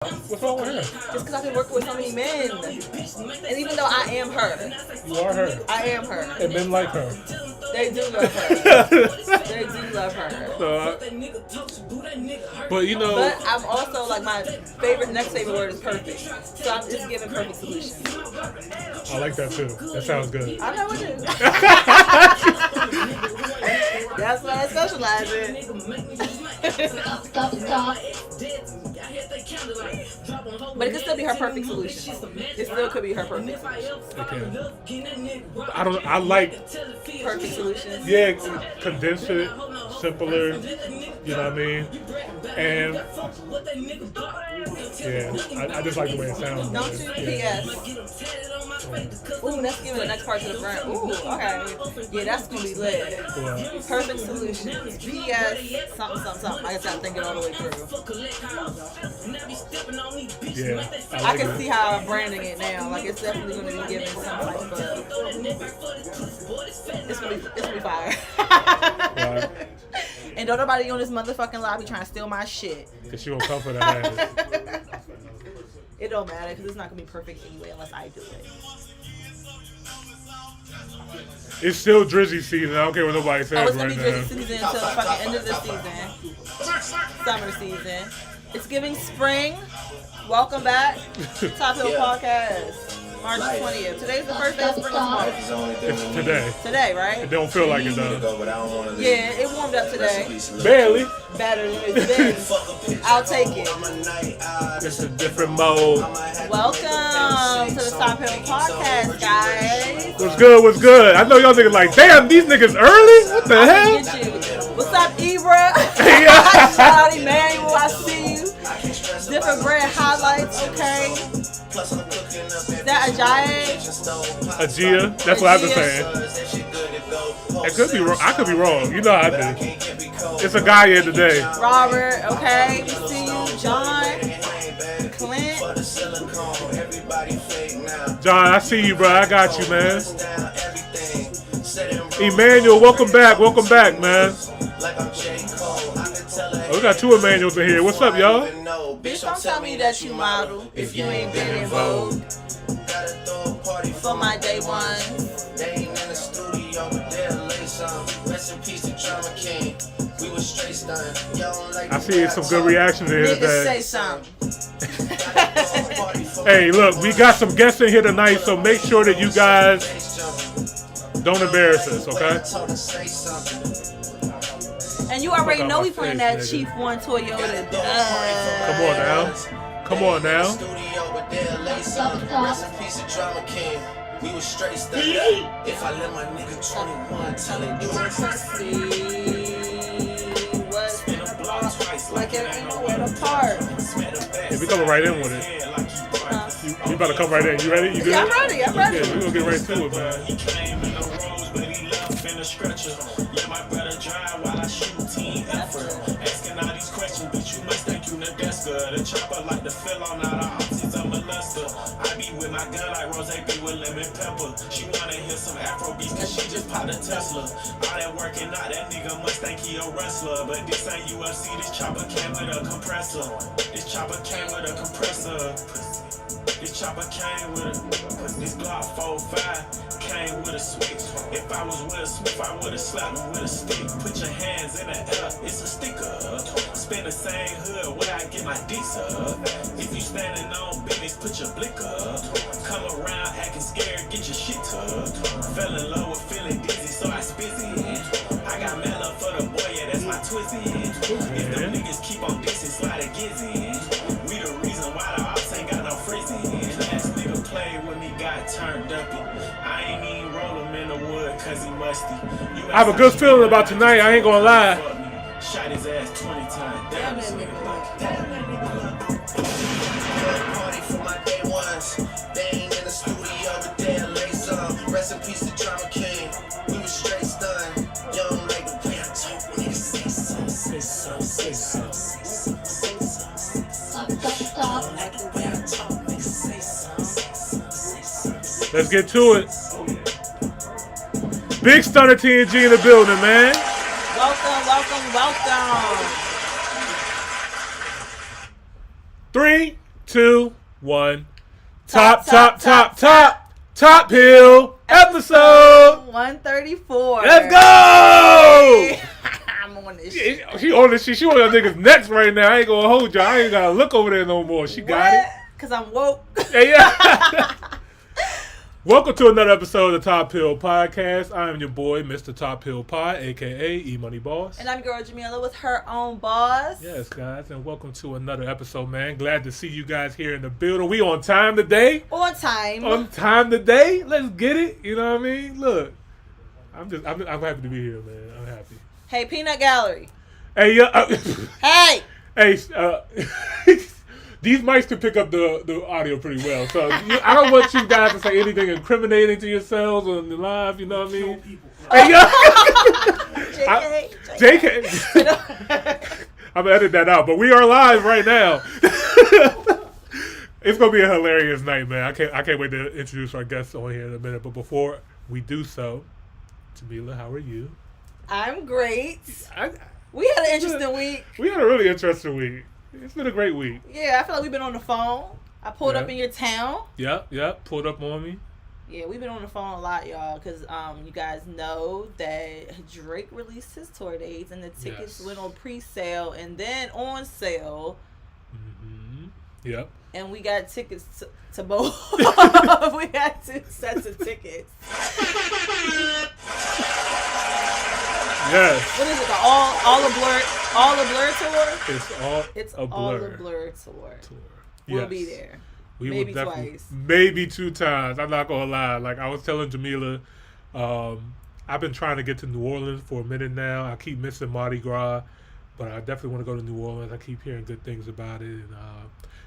What's wrong with her? Just because I've been working with so many men. And even though I am her. You are her. I am her. And men like her. They do love her. They do love her. But you know. But I'm also like my next favorite word is perfect. So I'm just giving perfect solution. I like that too. That sounds good. I know it is. That's what I specialize in. Stop. But it could still be her perfect solution. It still could be her perfect solution. Okay. I like perfect solutions. Yeah, condense it, simpler. You know what I mean? And yeah, I just like the way it sounds. Don't you? Yeah. P.S. Ooh, that's giving the next part to the front. Ooh, okay. Yeah, that's gonna be lit. Yeah. Perfect solutions. P.S. Something. I just gotta think it all the way through. Yeah, I can see how I'm branding it now. Like it's definitely gonna be giving some type of. It's gonna be fire. Right. And don't nobody on this motherfucking lobby trying to steal my shit. Cause she won't come for that ass. It don't matter because it's not gonna be perfect anyway unless I do it. It's still Drizzy season. I don't care what nobody says it's right gonna be now. Drizzy season until the fucking end of the season. Summer season. It's giving spring. Welcome back to Top Hill Podcast. March 20th. Today's the first day of spring tomorrow. It's today. Today, right? It don't feel like it though. Yeah, it warmed up today. Barely. Better than it's been. I'll take it. It's a different mode. Welcome to the Top Hill Podcast, guys. What's good? I know y'all niggas like, damn, these niggas early? What the hell? Get you. What's up, Ibra? Shout out Emmanuel, I see you. Different brand highlights, okay? Is that Ajayi? Ajia, that's what I've been saying. It could be wrong. I could be wrong. You know how I do. It's a guy here today. Robert, okay? We see you. John, Clint. John, I see you, bro. I got you, man. Emmanuel, welcome back, man. Oh, we got two Emmanuels in here. What's up, y'all? Bitch, don't tell me that you model if you ain't been in vogue. For my day one. I see some good reactions here today. Say something. Hey, look, we got some guests in here tonight, so make sure that you guys don't embarrass us, okay? And you already know we playing that Chief One Toyota. Come on now. We was straight stuck. If I let my nigga 21 tell him you what's in a block twice like it ain't nowhere to park. Yeah, we coming right in with it. You about to come right in. You ready? You good? Yeah, I'm ready. Yeah, we're gonna get right to it, man. He came in the rose, but he left in a stretcher. Let my brother drive while I shoot team effort. Asking all these questions, bitch, you must think you Nadeska. The chopper like the fill on out of optics, I'm a luster. I be with my gun like Rose be with lemon pepper. She wanna hear some Afro beats cause she just popped a Tesla. All that working out, that nigga must think he a wrestler. But this ain't UFC, this chopper came with a compressor. This chopper came with a compressor. This chopper came with this Glock 45 came with a switch. If I was Will Smith, I would've slapped him with a stick. Put your hands in the air, it's a sticker. Spin the same hood where I get my dicks up. If you standing on business, put your blick up. Come around acting scared, get your shit tucked. Fell in love with feeling dizzy, so I spizzy. I got mellow for the boy, yeah, that's my twizzy. If them niggas keep on dissing, slide a gizzy. We the reason why the ops ain't got no frizzy. Last nigga played with me, got turned up. I ain't even roll him in the wood cause he musty. I have a good feeling about tonight, I ain't gonna lie. Shot his ass 20 times. Damn this nigga lucky. Party for my day ones. They ain't in the studio, but they'll lay some. Rest in peace to Drama King. We was straight stunned. Young like the way I talk, nigga. Say something, say something, say something, say something, say something. Like the way I talk, nigga. Say something, say something. Let's get to it. Big Stunner TNG in the building, man. Welcome. 3, 2, 1. Top Hill episode 134. Let's go! I'm on this shit. She on this shit. She on your niggas next right now. I ain't gonna hold you. I ain't gotta look over there no more. She got it. Because I'm woke. Yeah. Welcome to another episode of the Top Hill Podcast. I am your boy, Mr. Top Hill Pod, a.k.a. E-Money Boss. And I'm girl Jamila with her own boss. Yes, guys, and welcome to another episode, man. Glad to see you guys here in the building. We on time today. On time. On time today. Let's get it. You know what I mean? Look, I'm happy to be here, man. I'm happy. Hey, Peanut Gallery. Hey, Hey. Hey, these mics can pick up the audio pretty well. So I don't want you guys to say anything incriminating to yourselves on the live, you know what I mean? Hey, JK. I'm going to edit that out, but we are live right now. It's going to be a hilarious night, man. I can't wait to introduce our guests on here in a minute. But before we do so, Jamila, how are you? I'm great. We had an interesting week. We had a really interesting week. It's been a great week. Yeah, I feel like we've been on the phone. I pulled up in your town. Yep. Pulled up on me. Yeah, we've been on the phone a lot, y'all, because you guys know that Drake released his tour dates and the tickets went on pre-sale and then on sale. Mm-hmm. Yep. And we got tickets to both. We got 2 sets of tickets. Yes. What is it? All the Blur tour? It's all the Blur tour. We'll be there. Maybe twice. Maybe 2 times. I'm not gonna lie. Like I was telling Jamila, I've been trying to get to New Orleans for a minute now. I keep missing Mardi Gras, but I definitely want to go to New Orleans. I keep hearing good things about it,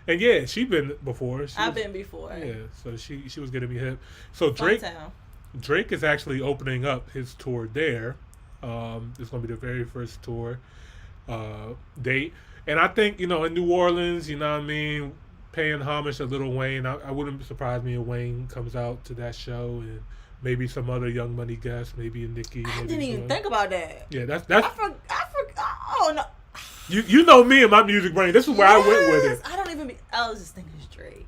and yeah, she's been before. I've been before. Yeah, so she was getting me hip. So Drake is actually opening up his tour there. It's going to be the very first tour date. And I think, in New Orleans, you know what I mean, paying homage to Lil Wayne, I wouldn't surprise me if Wayne comes out to that show and maybe some other Young Money guests, maybe a Nicki. I didn't even think about that. Yeah, that's. I forgot. Oh, no. You know me and my music brain. This is where I went with it. I was just thinking it's Drake.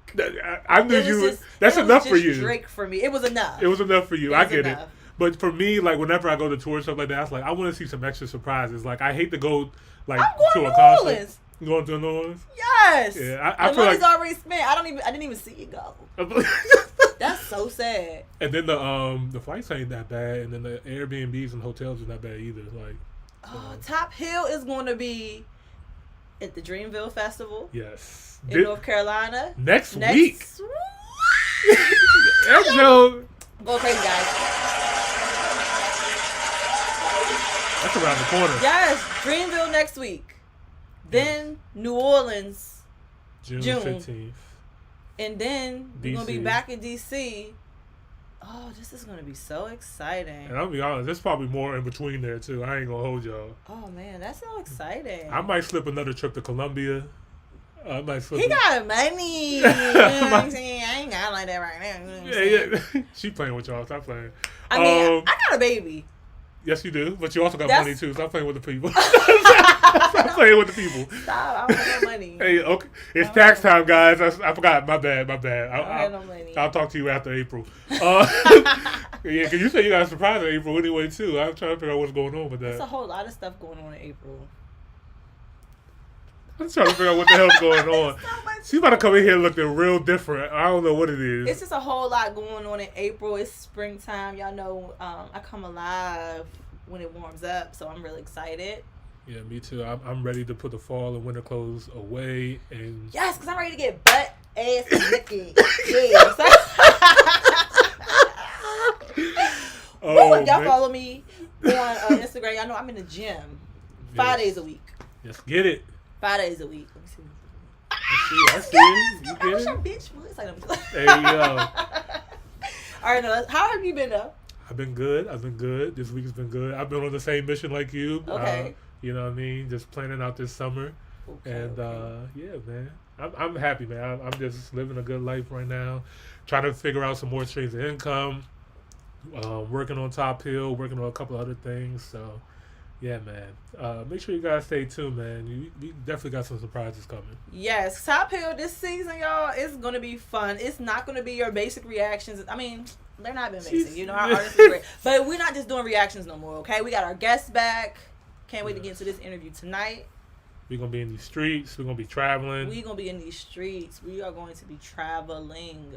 I knew you. That's enough for you. Drake for me. It was enough. It was enough for you. I get it. But for me, like, whenever I go to tours, stuff like that, it's like, I want to see some extra surprises. Like, I hate to go, like, to a concert. Orleans. You going to New Orleans? Yes. Yeah, I the feel money's like already spent. I didn't even see you go. That's so sad. And then the flights ain't that bad, and then the Airbnbs and hotels are not bad either. Like, Top Hill is going to be at the Dreamville Festival. Yes. In North Carolina. Next week. That show. Go crazy, guys. That's around the corner. Yes, Dreamville next week. Then New Orleans, June 15th. And then we're going to be back in D.C. Oh, this is going to be so exciting. And I'll be honest, there's probably more in between there, too. I ain't going to hold y'all. Oh, man, that's so exciting. I might slip another trip to Columbia. I might slip. He got money. You know what I'm saying? I ain't got like that right now. Yeah. She playing with y'all. Stop playing. I mean, I got a baby. Yes, you do. But you also got money, too. Stop playing with the people. Stop playing with the people. Stop. I don't have no money. Hey, okay. It's tax time, guys. I forgot. My bad. I don't have no money. I'll talk to you after April. Yeah, because you said you got a surprise in April anyway, too. I'm trying to figure out what's going on with that. There's a whole lot of stuff going on in April. I'm trying to figure out what the hell's going on. She's about to come in here looking real different. I don't know what it is. It's just a whole lot going on in April. It's springtime. Y'all know I come alive when it warms up, so I'm really excited. Yeah, me too. I'm ready to put the fall and winter clothes away. And yes, because I'm ready to get butt, ass, and licking. Yeah. Y'all follow me on Instagram. Y'all know I'm in the gym 5 days a week. Yes, get it. 5 days a week. Let me see. I see it. You get it? Your bitch voice. There you go. All right, now, how have you been, though? I've been good. This week's been good. I've been on the same mission like you. Okay. You know what I mean? Just planning out this summer. Okay, and, yeah, man. I'm happy, man. I'm just living a good life right now. Trying to figure out some more streams of income. Working on Top Hill. Working on a couple other things. So, Yeah, man. Make sure you guys stay tuned, man. We definitely got some surprises coming. Yes, Top Hill this season, y'all, is going to be fun. It's not going to be your basic reactions. I mean, they're not been basic. You know, our artists are great. But we're not just doing reactions no more, okay? We got our guests back. Can't wait to get into this interview tonight. We're going to be in these streets. We're going to be traveling. We're going to be in these streets. We are going to be traveling.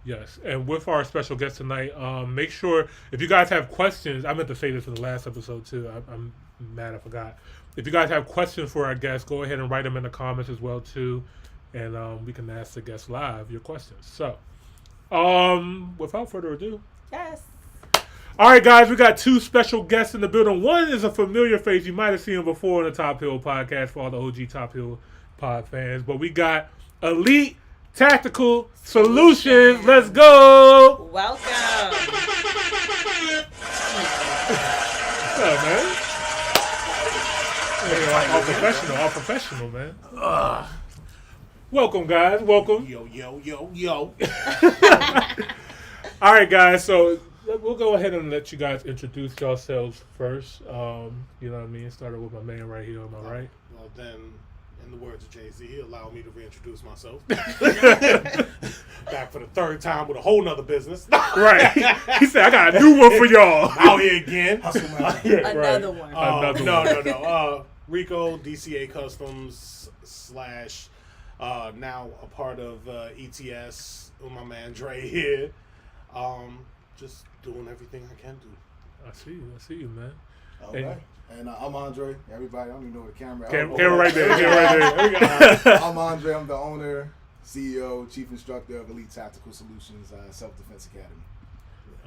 Yes, and with our special guest tonight, make sure, if you guys have questions, I meant to say this in the last episode too, I'm mad I forgot. If you guys have questions for our guests, go ahead and write them in the comments as well too, and we can ask the guests live your questions. So, without further ado. Yes. All right, guys, we got two special guests in the building. One is a familiar face. You might have seen him before on the Top Hill podcast for all the OG Top Hill pod fans, but we got Elite Tactical Solutions. Let's go. Welcome. What's up, man? Hey, all professional, man. Welcome, guys. Welcome. Yo. All right, guys. So we'll go ahead and let you guys introduce yourselves first. You know what I mean? Started with my man right here. Am I right? Well, then, in the words of Jay-Z, allow me to reintroduce myself. Back for the third time with a whole nother business. Right. He said, I got a new one for y'all. Out here again. Another one. No. Rico, DCA Customs / now a part of ETS with my man Dre here. Just doing everything I can do. I see you, man. Okay. And I'm Andre. Everybody, I don't even know the camera. Camera right there. There we go. I'm Andre. I'm the owner, CEO, chief instructor of Elite Tactical Solutions Self-Defense Academy.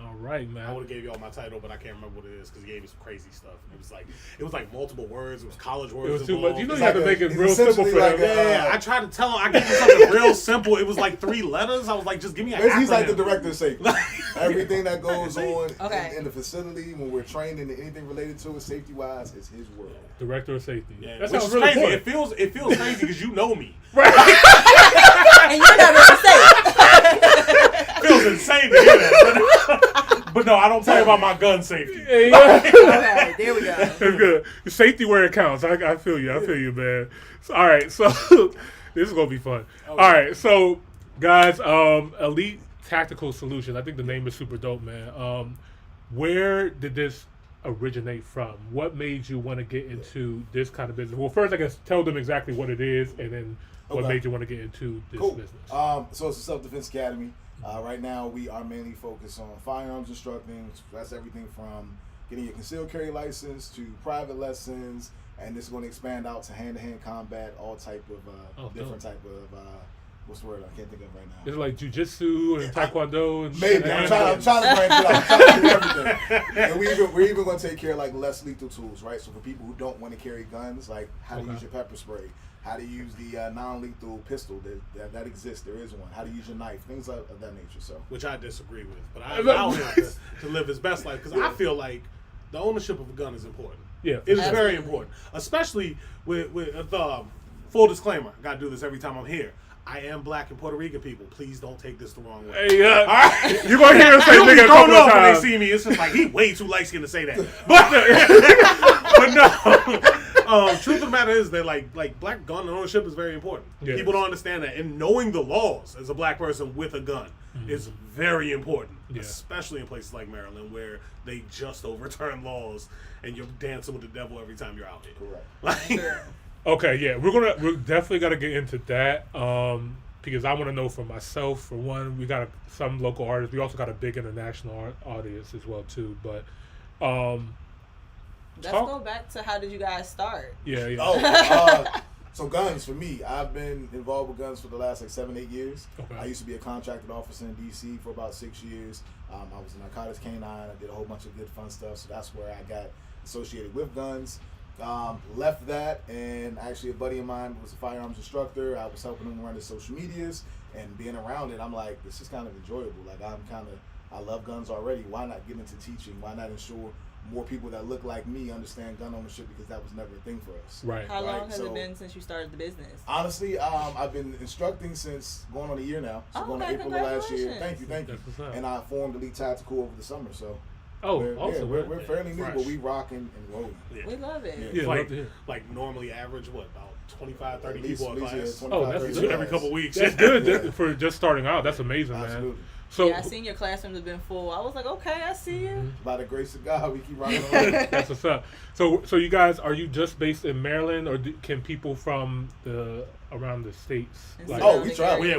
All right, I man. would have gave y'all my title, but I can't remember what it is because he gave me some crazy stuff. It was like multiple words. It was college words. It was too involved. much. You know It's you have to like make it it's real simple for essentially them. like Yeah, I tried to tell him. I gave him something real simple. It was like 3 letters. I was like, just give me an acronym. He's like the director of safety. Everything that goes on Okay. in the facility when we're training and anything related to it, safety-wise, is his world. Director of safety. Yeah, That which sounds is really crazy. important. It feels crazy because you know me. And you're not really safe. It feels insane to hear that. But no, I don't tell you about my gun safety. Yeah. Okay, there we go. That's good. Safety where it counts. I feel you. I feel you, man. So, all right, so this is gonna be fun. Okay. All right, so guys, Elite Tactical Solutions. I think the name is super dope, man. Where did this originate from? What made you want to get into this kind of business? Well, first, I guess tell them exactly what it is, and then what made you want to get into this business. So it's a self-defense academy. Right now, we are mainly focused on firearms instructing. That's everything from getting your concealed carry license to private lessons, and this is going to expand out to hand-to-hand combat, all type of different type of what's the word I can't think of right now. It's like jujitsu and taekwondo and Maybe I'm trying to branch it out. I'm trying to do everything. And we're even going to take care of like less lethal tools, right? So for people who don't want to carry guns, like how to use your pepper spray, how to use the non-lethal pistol that exists. There is one. How to use your knife, things of that nature. So, Which I disagree with, but I allow him to live his best life because I feel like the ownership of a gun is important. Yeah, It is Absolutely. very important, especially with the full disclaimer. I gotta do this every time I'm here. I am black and Puerto Rican people. Please don't take this the wrong way. Hey, All right. you're gonna hear him say You'll be nigga a thrown couple of off when they times. see me. It's just like he way too light skinned to say that. But no. Truth of the matter is that like black gun ownership is very important. Yes. People don't understand that, and knowing the laws as a black person with a gun is very important, Yeah. especially in places like Maryland where they just overturn laws and you're dancing with the devil every time you're out here. correct. Like, Sure. Okay, yeah, we're definitely gotta get into that because I want to know for myself. For one, we got some local artists. We also got a big international audience as well too. But Let's go back to how did you guys start? yeah. So guns for me, I've been involved with guns for the last like 7-8 years. Okay. I used to be a contracted officer in DC for about 6 years. I was a narcotics canine. I did a whole bunch of good fun stuff. So that's where I got associated with guns. Left that, and actually a buddy of mine was a firearms instructor. I was helping him run his social medias, and being around it, I'm like, this is kind of enjoyable. Like I love guns already. Why not get into teaching? Why not ensure more people that look like me understand gun ownership, because that was never a thing for us. Right. How long has So, it been since you started the business? Honestly, I've been instructing since going on a year now. So Oh, going okay, to April of last year. congratulations. Thank you. That's what's up. And I formed Elite Tactical over the summer. So Oh, we're fairly new, but we rocking and rolling. Yeah. We love it. Yeah, like, love to hear. like normally average, what, about 25, 30 At least- people in at least, class? yeah, Oh, 25, that's 30 good. Every class. couple weeks. That's good for just starting out. That's amazing, man. Absolutely. So Yeah, I seen your classrooms have been full. I was like, okay, I see you. By the grace of God, we keep rocking on. that's what's up. So you guys, are you just based in Maryland, or can people from around the states? And Oh, we travel. Yeah,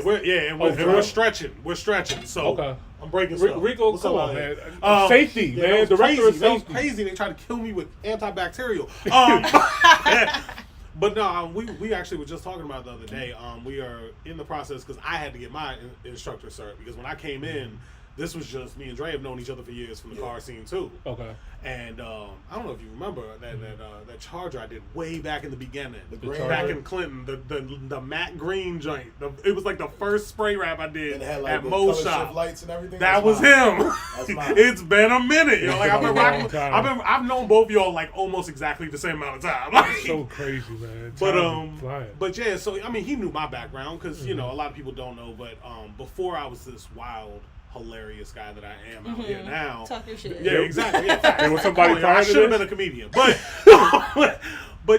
and Oh, for real? we're stretching. We're stretching. So Okay. I'm breaking stuff. Rico, What's come up, on, man? man. Safety, yeah, man. that was Director of crazy. That was safety. crazy. They tried to kill me with antibacterial. But no, we actually were just talking about it the other day. We are in the process because I had to get my instructor cert because when I came in, this was just me and Dre have known each other for years from the car scene too. Okay. And I don't know if you remember that Charger I did way back in the beginning, green back one? in Clinton, the matte green joint. It was like the first spray wrap I did And it had like at the Mo color Shop. shift lights and everything. That That's was mine. him. That's mine. It's been a minute, yo. Like I've been It's been a rocking. long time. I've known both of y'all like almost exactly the same amount of time. Like, So crazy, man. but Time is flying. but yeah. So I mean, he knew my background because you Mm-hmm. know a lot of people don't know. But before I was this wild, hilarious guy that I am out here now. Talk your shit. Yeah, exactly. Yeah, There was somebody I prior to should have this? been a comedian, but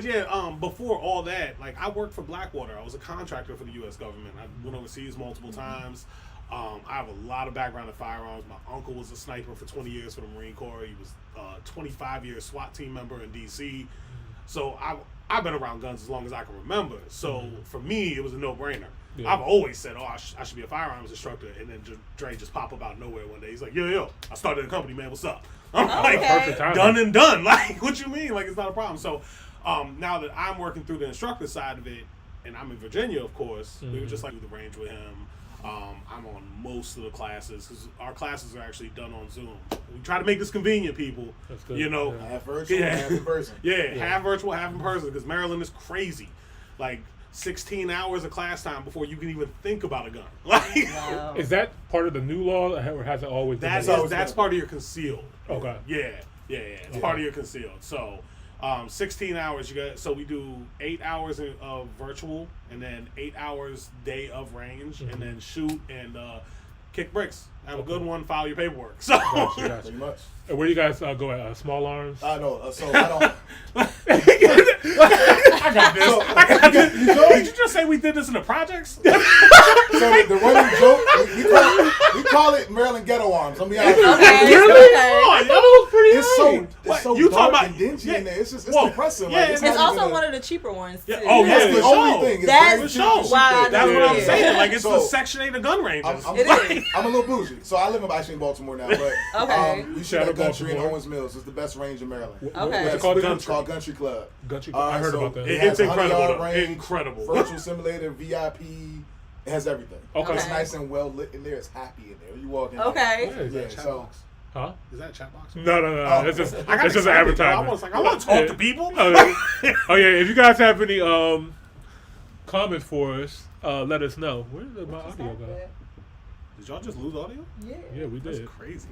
yeah. Before all that, like I worked for Blackwater. I was a contractor for the U.S. government. I went overseas multiple times. I have a lot of background in firearms. My uncle was a sniper for 20 years for the Marine Corps. He was a 25-year SWAT team member in D.C. So I've been around guns as long as I can remember. So for me, it was a no-brainer. Yeah. I've always said, I should be a firearms instructor. And then Dre just pop up out of nowhere one day. He's like, yo, I started a company, man. What's up? I'm like, Perfect timing. done and done. Like, what you mean? Like, it's not a problem. So now that I'm working through the instructor side of it, and I'm in Virginia, of course, we were just like through the range with him. I'm on most of the classes because our classes are actually done on Zoom. We try to make this convenient, people. That's good. You know, Yeah. Half virtual, Yeah. half in person. yeah, half virtual, half in person because Maryland is crazy. Like 16 hours of class time before you can even think about a gun. Like Wow. Is that part of the new law, or has it always been? that's the law? that's part of your concealed. Okay. Yeah. It's part of your concealed. So 16 hours you got. So we do 8 hours of virtual and then 8 hours day of range and then shoot and kick bricks. Have a good one. File your paperwork. So Gotcha, gotcha. Pretty much. And where you guys go at? Small arms? No, so I don't. I got this. So, I got this. you know- Did you just say we did this in the projects? So the running joke, we call it Maryland Ghetto Arms. I'm be honest. with you. Okay. Really? Okay. Come on, that was pretty It's so What? it's so You dark talking and about- dingy yeah. in there. It's just Whoa. depressing. Yeah, Like, it's It's not also even one of the cheaper ones too. Yeah. Oh, yeah. That's the for only sure. thing. It's That's very cheap sure. to shoot why I there. That's what I'm Yeah. saying. Like it's the So- Section 8 of gun ranges. I'm It is. a little bougie, so I live actually in Baltimore now. But Okay. we shoot Shout at out Country in Baltimore. Owens Mills. It's the best range in Maryland. What's Okay. it called again? It's called Country Club. Country Club. I heard about that. It- has it's 100 incredible, yard though. range, Incredible. Virtual simulator, VIP. It has everything. Okay. It's Okay. nice and well lit in there. It's happy in there. You walk in. Okay. Yeah, is Yeah, that- so Huh? Is that a chat box? No. Oh. It's just, I got it's just excited, an though. advertisement. I want to talk to people. Oh yeah. If you guys have any comments for us, let us know. Where did my audio go? Did y'all just lose audio? Yeah. Yeah, we That's did. crazy.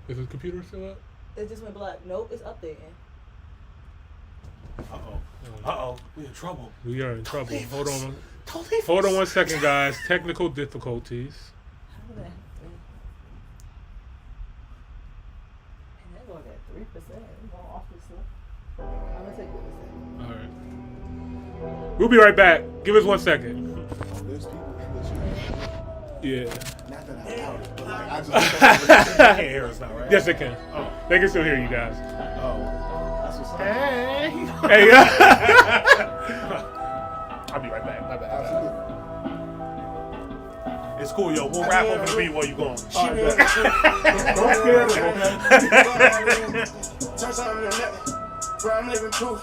Is the computer still up? It just went black. Nope, it's updating. Uh-oh. We in trouble. We are in trouble. leave Hold us. on. Don't leave Hold us. on 1 second, guys. Technical difficulties. How did that happen? And that going at 3%. I'm going off this stuff. I'm gonna take what All right. We'll be right back. Give us 1 second. there's people that Yeah. not that I doubt it, but like I just They can't hear us now, right? Yes, they can. Oh. They can still hear you guys. Oh. That's what's up. Hey. I'll be right back. My bad. absolutely. It's cool, yo. We'll rap over the beat while you gone. Don't scare them, okay? Turn something to nothing. Bro, I'm living proof.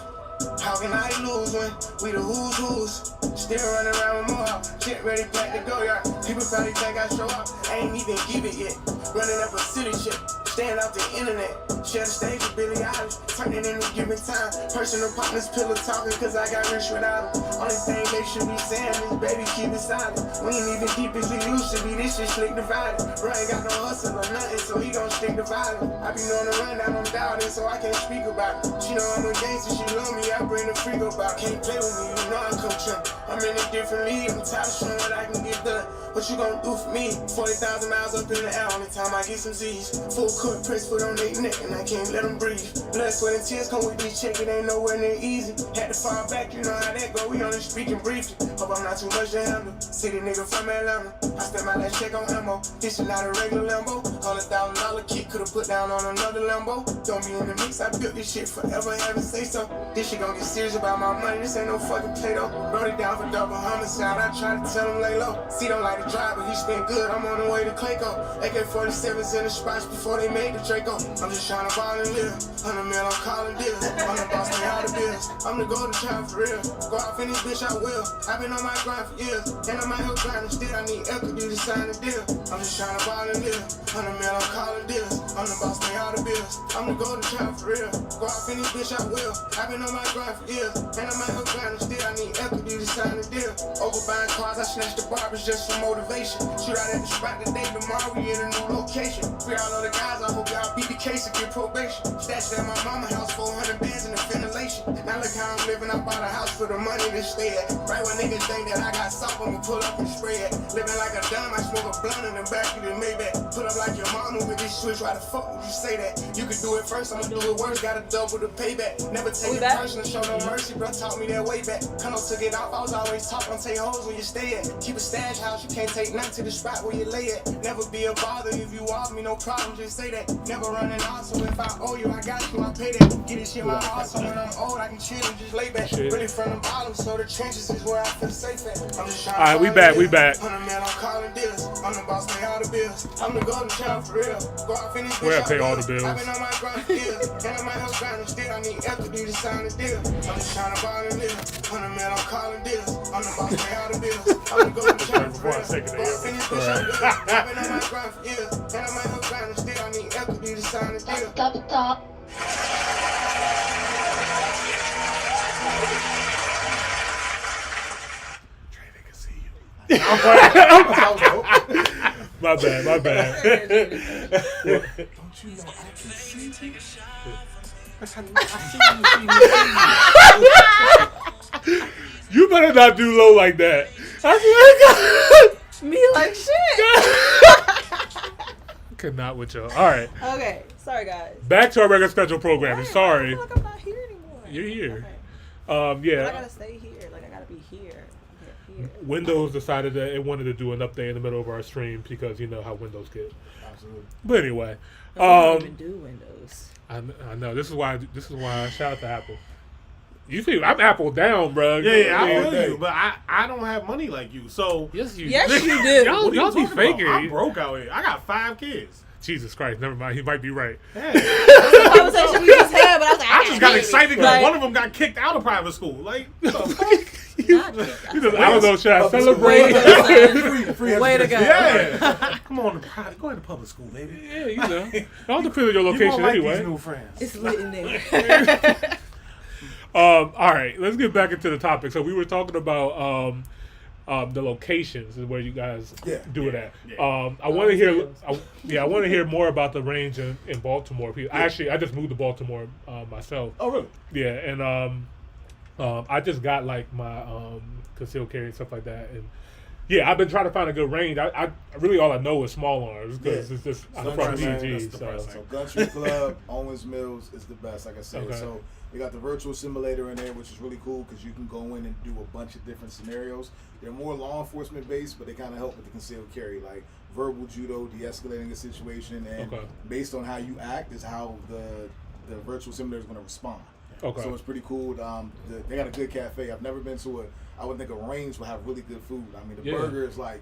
How can I lose when we the who's? Still running around with more. Shit ready, pack the go yard. People probably think I show up. I ain't even give it yet. Running up a city shit. Stand out the internet. Share the stage with Billie Eilish. Turn it any given time. Personal partners, pillow talking, cause I got rich without them. Only thing they should be saying is, baby, keep it silent. We ain't even deep as we used to be. This shit slick divided. Bro ain't got no hustle or nothing, so he gon' stick to violence. I be knowing the rundown, I'm doubting, so I can't speak about it. She know I'm a gangster, she love me, I bring the freak about it. Can't play with me, you know I'm coaching. I'm in a different league, I'm tired of showing what I can get done. What you gon' do for me? 40,000 miles up in the air, only time I get some Z's. Full Court press foot on their neck and I can't let them breathe. Blood, sweat, and tears come with this check, it ain't nowhere near easy. Had to fall back, you know how that go, we only speaking briefly. Hope I'm not too much to handle. City nigga from Atlanta. I spent my last check on ammo. This is not a regular Lambo. $100,000 kit could've put down on another Lambo. Don't be in the mix, I built this shit forever, haven't say so. This shit gon' get serious about my money, this ain't no fucking Play-Doh. Wrote it down for double homicide, I try to tell him lay low. See, don't like to drive, but he spent good, I'm on the way to Clayco. AK-47s in the spots before they made the Draco. I'm just trying to ball and live. 100 mil, I'm calling deals. I'm the boss, pay all the bills. I'm the golden child for real. Go off in this bitch, I will. I've been on my grind for years, and I'm out here grinding still. I need equity to sign the deal. I'm just trying to ball and live. 100 mil, I'm calling deals. I'm the boss, pay all the bills. I'm the golden child for real. Go off in this bitch, I will. I've been on my grind for years, and I'm out here grinding still. I need equity to sign the deal. Over buying cars, I snatched the barbers just for motivation. Shoot out at the spot today, tomorrow we in a new location. Free all of the guys, I hope y'all beat the case and get probation. Stashed at my mama house, 400 bands in the ventilation. Now look how I'm living, I bought a house for the money to stay at. Right when niggas think that I got soft, I'ma pull up and spray it. Living like a dime, I smoke a blunt in the back of the Maybach. Pull up like your mama with this switch, why the fuck would you say that? You could do it first, I'ma do it worse, gotta double the payback. Never take it personal, show no mercy, bro, taught me that way back. Kano took it off, I was always taught, don't take hoes where you stay at. Keep a stash house, you can't take nothing to the spot where you lay at. Never be a bother if you off me, no problem, just say that. Never running out, so if I owe you, I got you, I pay that. Get this shit my heart, so when I'm old, I can chill and just lay back. Really from the bottom, so the trenches is where I feel safe at. I'm just trying to Alright, we back. 100 man, I'm calling deals. I'm the boss, pay all the bills. I'm the golden child for real. Go off in this bitch, Where I pay all the bills. I've been on my grind for years, and I'm out here grinding still. I need equity to sign the deal. I'm just trying to ball and live. 100 man, I'm calling deals. I'm the boss, pay all the bills. I'm the golden child for real. Go off in this bitch, I'm good. I've been on my grind for years, and I'm out here grinding still. I need equity to sign the deal. Stop. My bad. Don't you know I can see you? That's how I see you. You better not do low like that. I Me like shit. cannot with y'all. All right. Okay, sorry guys. Back to our regular schedule programming. Sorry. I feel like I'm not here anymore. You're here. Okay. Yeah. But I gotta stay here. Like I gotta be here. Here. Windows decided that it wanted to do an update in the middle of our stream because you know how Windows get. Absolutely. But anyway, I don't even do Windows. I know this is why shout out to Apple. You see, I'm Apple down, bro. Yeah, I feel you, but I don't have money like you, so Yes, you. Yes, you do. Y'all be faking. I'm broke out here. I got 5 kids. Jesus Christ, never mind. He might be right. Yeah. That's the conversation we just had, but I was like, I just got excited because Like- one of them got kicked out of private school. Like, what the fuck? I don't know, should I celebrate? Way to go. Yeah. Come on, go into public school, baby. Yeah, you know. It all depends on your You location won't like anyway. these new friends. It's lit in there. All right, let's get back into the topic. So we were talking about the locations and where you guys do it at. I want to hear. I want to hear more about the range in Baltimore. I just moved to Baltimore myself. Oh, really? Yeah, and I just got like my concealed carry and stuff like that, and yeah, I've been trying to find a good range. I really all I know is small arms because it's just I'm from DG. So Gun Street Club, Owens Mills is the best, like I said. Okay. So we got the virtual simulator in there, which is really cool because you can go in and do a bunch of different scenarios. They're more law enforcement based, but they kind of help with the concealed carry, like verbal judo, de-escalating a situation, and based on how you act is how the virtual simulator is going to respond. Okay. So it's pretty cool. They got a good cafe. I've never been to I would think a range will have really good food. I mean, the burger is like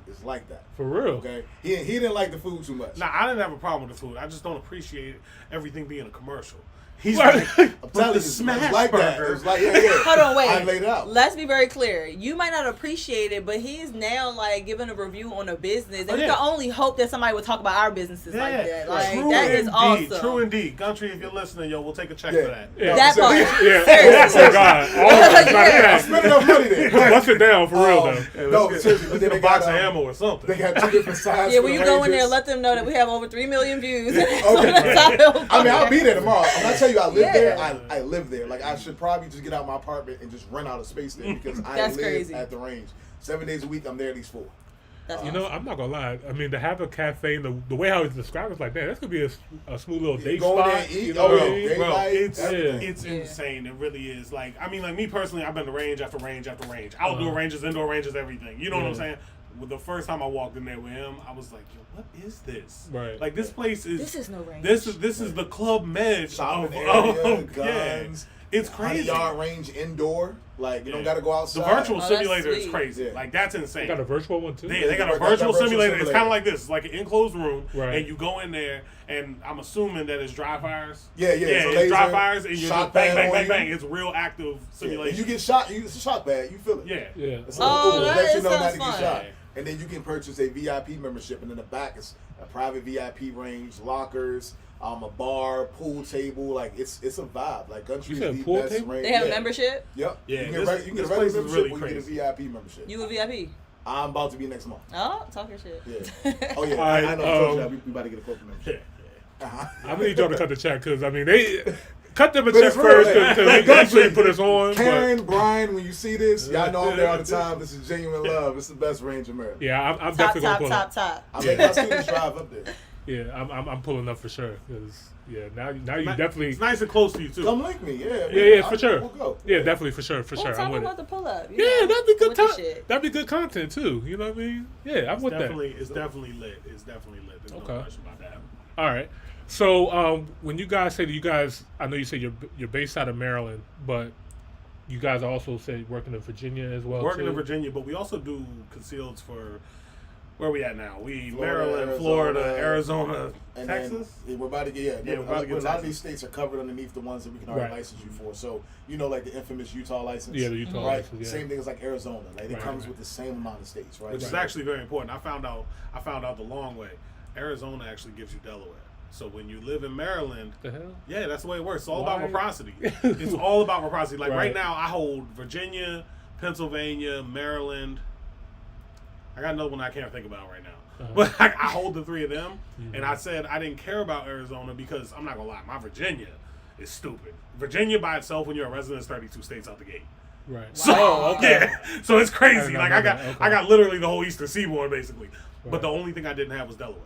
that. For real. Okay. He didn't like the food too much. Nah, I didn't have a problem with the food. I just don't appreciate everything being a commercial. He's like, I'm telling the you, it's smash like that. burger. It's like, yeah. Hold on, wait. I laid it out. Let's be very clear. You might not appreciate it, but he's now like giving a review on a business, and we can only hope that somebody would talk about our businesses like that. Like True that is indeed. awesome. True indeed. Country, if you're listening, yo, we'll take a check for that. Yeah. That part. Yeah. Seriously. Oh God. Yeah. I spent enough money there. Bust it down for real though. No, seriously. But then Get a they box got of ammo or something. They got 2 different sides. Yeah, for when the you go in there, ranges. let them know that we have over 3 million views. Okay. I mean, I'll be there tomorrow. When I tell you I live there, Yeah. I live there. Like, I should probably just get out my apartment and just rent out a space there because I That's live crazy. at the range. 7 days a week, I'm there at least 4. That's You know, I'm not gonna lie. I mean, to have a cafe, and the way how it's described, it's like, man, that's gonna be a smooth little date Go in there spot. and eat. You know what I mean? Date Bro, night, it's everything. insane. It really is. Like, I mean, like me personally, I've been to range after range after range, outdoor ranges, indoor ranges, everything. You know what I'm saying? With the first time I walked in there with him, I was like, yo, what is this? Right. Like, this place is. This is no range. This is the Club Med Shopping of area, yeah. guns. It's crazy. 100-yard range indoor. Like, you don't got to go The outside. virtual that's simulator is sweet. crazy. Yeah. Like, that's They insane. got a virtual one too. They got a They got virtual that virtual simulator. It's simulator. kind of like this. It's like an enclosed room, Right. and you go in there, and I'm assuming that it's dry fires. Yeah. Yeah, It's a it's laser, dry fires, and you're shot just bang, pad bang, on bang, you. bang. It's real active Yeah. simulation. And you get shot. It's a shot bad. You feel it. Yeah. Yeah. It's Oh, let that you know not sounds to fun. get shot. And then you can purchase a VIP membership, and in the back is a private VIP range, lockers, a bar, pool table. Like it's a vibe. Like Gumtree said is the pool best table? range. They have a Yeah. membership. Yep. Yeah, You can this- get, you can this get a regular place is membership really or you get a crazy. VIP membership. You a VIP? I'm about to be next month. Oh, talk your shit. Yeah. Oh yeah. All right, I know. I told you that. We about to get a corporate membership. Uh-huh. I'm gonna need y'all to cut the check because I mean they cut them a But check it's real, first hey. because they actually put us on. But Karen, Brian, when you see this, y'all know I'm there all the time. This is genuine love. It's the best range in Maryland. yeah, I'm Top, definitely gonna top, pull top, up. top. I make my students drive up there. Yeah, I'm pulling up for sure because now you Ni- definitely It's nice and close to you too. Come link me. Yeah. yeah for sure. We'll go. Yeah, definitely for sure Well, I'm tell me with about it. the pull up. Yeah, that'd be good with the time. shit. That'd be good content too. You know what I mean? Yeah, I'm with that. It's definitely lit. It's definitely lit. There's Okay. no question about that. All right. So when you guys say that you guys, I know you said you're based out of Maryland, but you guys also say working in Virginia as well. Working too? in Virginia, but we also do concealeds for where we at now. We Florida, Maryland, Arizona, Florida, Arizona, And Texas. then we're about to get Yeah, we're about to get a lot of Texas. these states are covered underneath the ones that we can already Right. license you for. So you know, like the infamous Utah license. Yeah, the Utah right. license, yeah. Same thing as like Arizona. Like it Right, comes right. with the same amount of states, right? Which is actually very important. I found out the long way. Arizona actually gives you Delaware. So when you live in Maryland, The hell? yeah, that's the way it works. It's all Why? about reciprocity. It's all about reciprocity. Like Right. right now, I hold Virginia, Pennsylvania, Maryland. I got another one I can't think about right now. But I hold the three of them. And I said I didn't care about Arizona because I'm not going to lie, my Virginia is stupid. Virginia by itself, when you're a resident, is 32 states out the gate. Right. So, Oh, okay. yeah. So it's crazy. I Like I remember that. Okay. got literally the whole Eastern Seaboard basically. Right. But the only thing I didn't have was Delaware.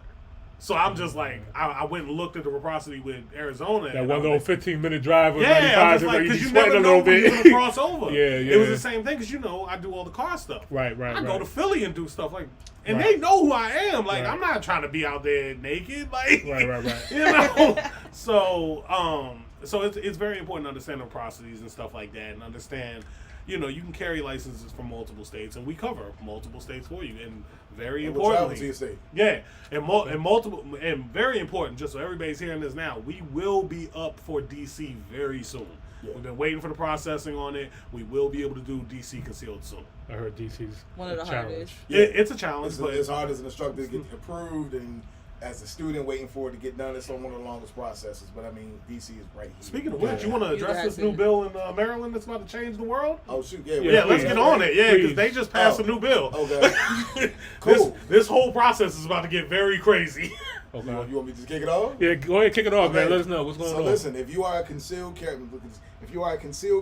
So I'm just like I went and looked at the reciprocity with Arizona. That and one I little was like, 15-minute drive with yeah, I 95, was so like, you because be you sweating never a know little when you're bit. gonna cross over. Yeah, It was yeah. the same thing because I do all the car stuff. Right. I go to Philly and do stuff like, and Right. they know who I am. Like Right. I'm not trying to be out there naked. Like Right. you know. So it's very important to understand the processes and stuff like that, and understand. You know, you can carry licenses from multiple states, and we cover multiple states for you. And very And we'll travel to importantly, your state. yeah, and multiple, and very important, just so everybody's hearing this now, we will be up for DC very soon. Yeah. We've been waiting for the processing on it. We will be able to do DC concealed soon. I heard DC's One of the challenge. hardest. It's a challenge, It's, but it's hard as an instructor to get approved, and as a student waiting for it to get done, it's one of the longest processes. But I mean, DC is right here. speaking of which, you want to You address guys this new do. bill in Maryland that's about to change the world? Oh shoot, Yeah, Yeah, let's please. get on it. Yeah, because Please. they just passed Oh. a new bill. Okay. Cool. This whole process is about to get very crazy. Okay. You want me to just kick it off? Yeah, go ahead, kick it off, man. Okay. Let us know what's going So on. listen, if you are a concealed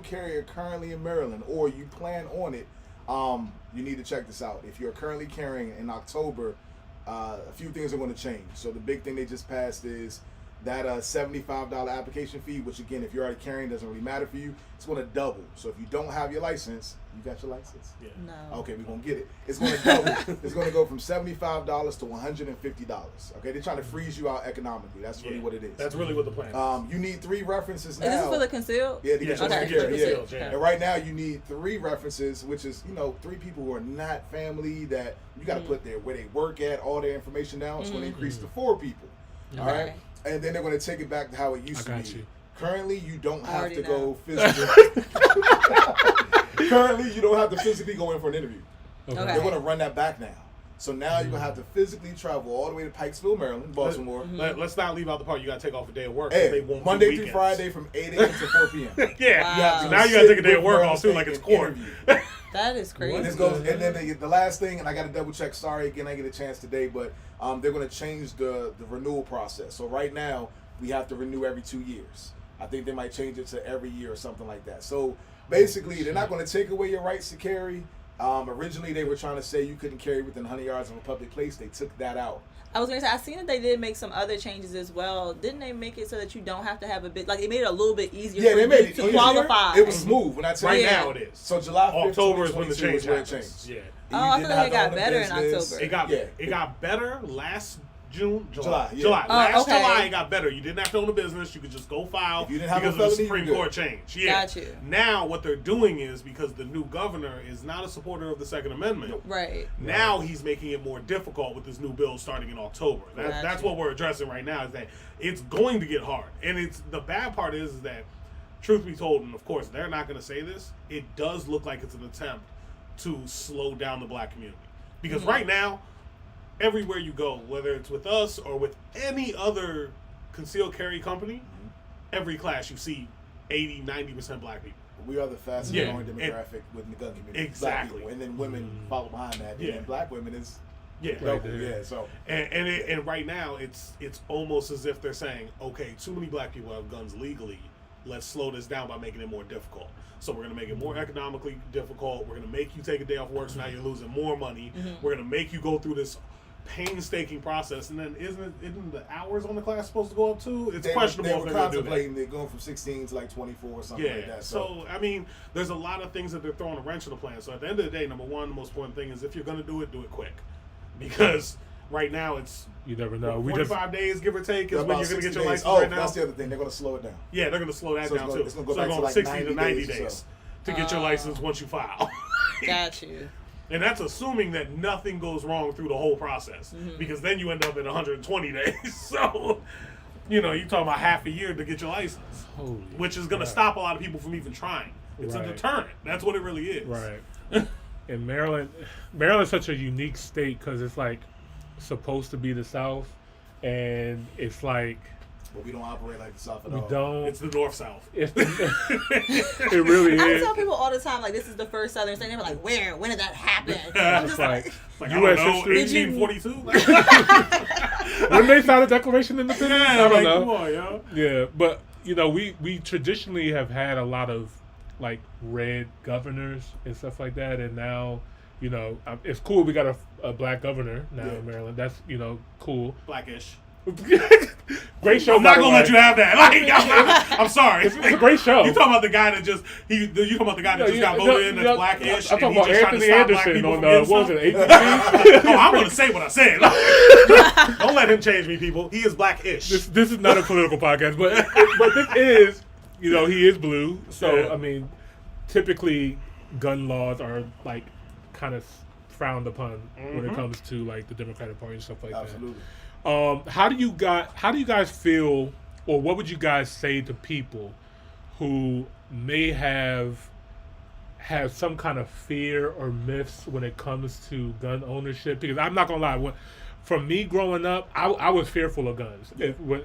carrier, currently in Maryland, or you plan on it, you need to check this out. If you're currently carrying in October, a few things are going to change. So the big thing they just passed is that $75 application fee, which again, if you're already carrying, doesn't really matter for you. It's going to double. So if you don't have your license, you got your license. Yeah. No. Okay, we're gonna get it. It's gonna double. It's gonna go from $75 to $150. Okay, they're trying to freeze you out economically. That's really what it is. That's really what the plan is. You need 3 references now. Is this for the concealed? Yeah, to get Yeah, your okay. security. Yeah. concealed, yeah. And right now you need 3 references, which is 3 people who are not family that you got to put their where they work at, all their information down. It's going to increase to 4 people. All right, Okay. and then they're going to take it back to how it used I to got be. you. Currently, you don't I have already to go know. physically. Currently, you don't have to physically go in for an interview. Okay. They're going to run that back now. So now you're going to have to physically travel all the way to Pikesville, Maryland, Baltimore. Let's not leave out the part you got to take off a day of work. 'cause Hey, they won't do Monday through weekends. Friday from 8 a.m. to 4 p.m. Yeah. Wow. So now you got to take a day of work off too, like it's court. That is crazy. And this goes, and then the last thing, and I got to double check. Sorry again, I get a chance today, but they're going to change the renewal process. So right now we have to renew every 2 years. I think they might change it to every year or something like that. So basically, they're not going to take away your rights to carry. Originally, they were trying to say you couldn't carry within 100 yards of a public place. They took that out. I was going to say, I seen that they did make some other changes as well. Didn't they make it so that you don't have to have a bit, like, it made it a little bit easier for they made it to easier. qualify? It was smooth. When I tell Right you, now it is. So July 5th, October is when the 2022 change is where it happens. changed. Yeah. Oh, I You feel didn't like it have got to own a better in business. October. It got better last July. Yeah. Last okay. July it got better. You didn't have to own a business. You could just go file If you didn't have because a of the felony, Supreme you Court good. change. Yeah. Got you. Now what they're doing is, because the new governor is not a supporter of the Second Amendment, Right. now he's making it more difficult with this new bill starting in October. That's Gotcha. what we're addressing right now, is that it's going to get hard. And it's the bad part is that, truth be told, and of course they're not going to say this, it does look like it's an attempt to slow down the black community. Because right now, everywhere you go, whether it's with us or with any other concealed carry company, every class you see 80, 90% black people. We are the fastest Yeah. growing demographic within the gun community. Black Exactly. people. And then women follow behind that. Yeah. And then black women is Yeah. double. there. Yeah, so. And right now, it's almost as if they're saying, okay, too many black people have guns legally. Let's slow this down by making it more difficult. So we're going to make it more economically difficult. We're going to make you take a day off work, so now you're losing more money. We're going to make you go through this painstaking process. And then isn't the hours on the class supposed to go up too? It's questionable They if were they're going to do that. contemplating they're going from 16 to like 24 or something Yeah. like that. So, I mean, there's a lot of things that they're throwing a wrench in the plan. So at the end of the day, number one, the most important thing is if you're going to do it quick. Because right now it's You never know. 45 days, give or take, is About when you're going to 60 get your days. license right now. That's the other thing. They're going to slow it down. Yeah, they're going to slow that So it's down gonna- too. it's gonna go So back to going like 60 to 90 days or days so. to get your license once you file. Got you. And that's assuming that nothing goes wrong through the whole process. Because then you end up at 120 days. So, you're talking about half a year to get your license. Holy Which is going to crap. stop a lot of people from even trying. It's a Right. deterrent. That's what it really is. Right. And Maryland's such a unique state because it's like supposed to be the South, and it's like But we don't operate like the South at we all. don't. It's the North-South. It really I is. tell people all the time, like, this is the first Southern state. They're like, where? When did that happen? I'm It's just like Like, U.S. I don't know, history. 1842? When they signed the Declaration of Independence, Yeah, I don't like, know. come on, yo. Yeah, but we traditionally have had a lot of like red governors and stuff like that, and now it's cool we got a black governor now in Maryland. That's cool. Blackish. Great show. I'm not by the gonna way. let you have that. Like, I'm sorry. It's a great show. You talking about the guy that just you talking about the guy that just got voted in that's blackish? I'm talking and he about just trying to Anthony stop black Anderson people on from getting what was it, stuff? ABC? Oh, I'm gonna say what I said. Don't let him change me, people. He is blackish. This is not a political podcast, but this is he is blue. So Yeah. I mean, typically gun laws are like kind of frowned upon when it comes to like the Democratic Party and stuff like Absolutely. that. How do you guys feel, or what would you guys say to people who may have some kind of fear or myths when it comes to gun ownership? Because I'm not gonna lie, from me growing up, I was fearful of guns.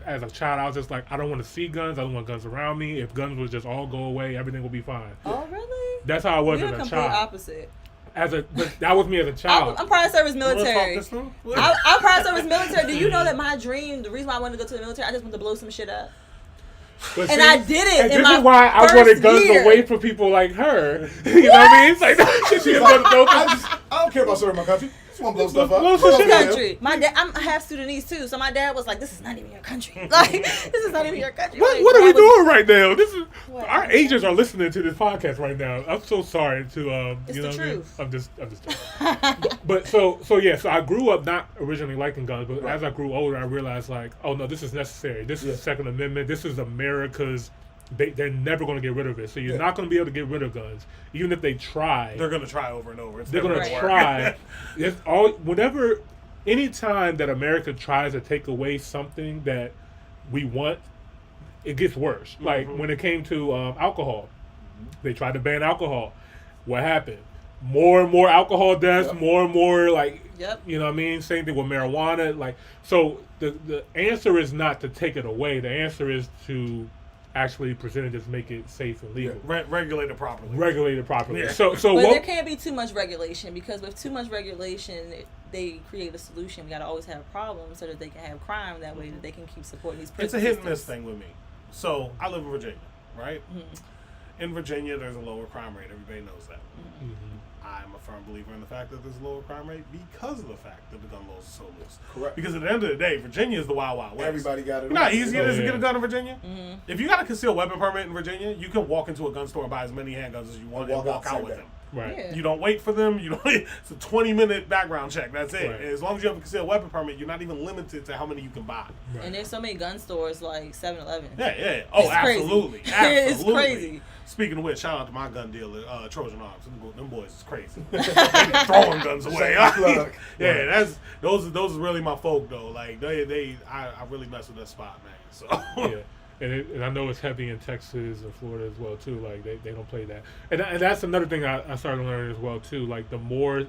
As a child, I was just like, I don't want to see guns. I don't want guns around me. If guns would just all go away, everything would be fine. Oh, really? That's how I was We're as a complete child. opposite. But that was me as a child. I'm prior service You wanna talk military. this through? I'm prior service military. Do you know that my dream, the reason why I wanted to go to the military, I just wanted to blow some shit up. But And I did it And in this my is why I first wanted guns year. away from people like her. You know what I mean? It's like she just wanted to know. I don't care about serving my country. Just want to blow stuff up. Blow some Whose shit up. country? My dad. I'm half Sudanese too, so my dad was like, "This is not even your country. Like, this is not even your country." Like, What are we I was- doing right now? This is What? our agents are listening to this podcast right now. I'm so sorry to It's you know the what I mean? truth. I'm just joking. But so I grew up not originally liking guns, but as I grew older, I realized like, oh no, this is necessary. This is the Second Amendment. This is America's. They're never going to get rid of it. So you're not going to be able to get rid of guns, even if they try. They're gonna try over and over. It's They're never going to work. try. Anytime that America tries to take away something that we want, it gets worse. Like when it came to alcohol, they tried to ban alcohol. What happened? More and more alcohol deaths. More and more Yep. you know what I mean? Same thing with marijuana. Like, so the answer is not to take it away. The answer is to actually present it, just make it safe and legal. Regulate it properly. Regulate it properly. Yeah. So But there what? can't be too much regulation, because with too much regulation, they create a solution. We got to always have problems so that they can have crime. That way that they can keep supporting these. It's prison a hit and miss systems. thing with me. So I live in Virginia, right? In Virginia, there's a lower crime rate. Everybody knows that. I'm a firm believer in the fact that there's a lower crime rate because of the fact that the gun laws are so loose. Correct. Because at the end of the day, Virginia is the wild, wild west. Everybody got it. You know how easy it is to get a gun in Virginia? Mm-hmm. If you got a concealed weapon permit in Virginia, you can walk into a gun store and buy as many handguns as you want and walk out with them. Right. Yeah. You don't wait for them. You don't. It's a 20-minute background check. That's it. Right. As long as you have a concealed weapon permit, you're not even limited to how many you can buy. Right. And there's so many gun stores like 7-Eleven. Yeah. Oh, It's crazy. absolutely. It's Absolutely. crazy. Speaking of which, shout out to my gun dealer, Trojan Arms. Them boys is crazy. They be throwing guns away. Yeah, those are really my folk though. Like I really mess with that spot, man. So Yeah. And I know it's heavy in Texas and Florida as well too. Like they don't play that, and that's another thing I started learning as well too. Like the more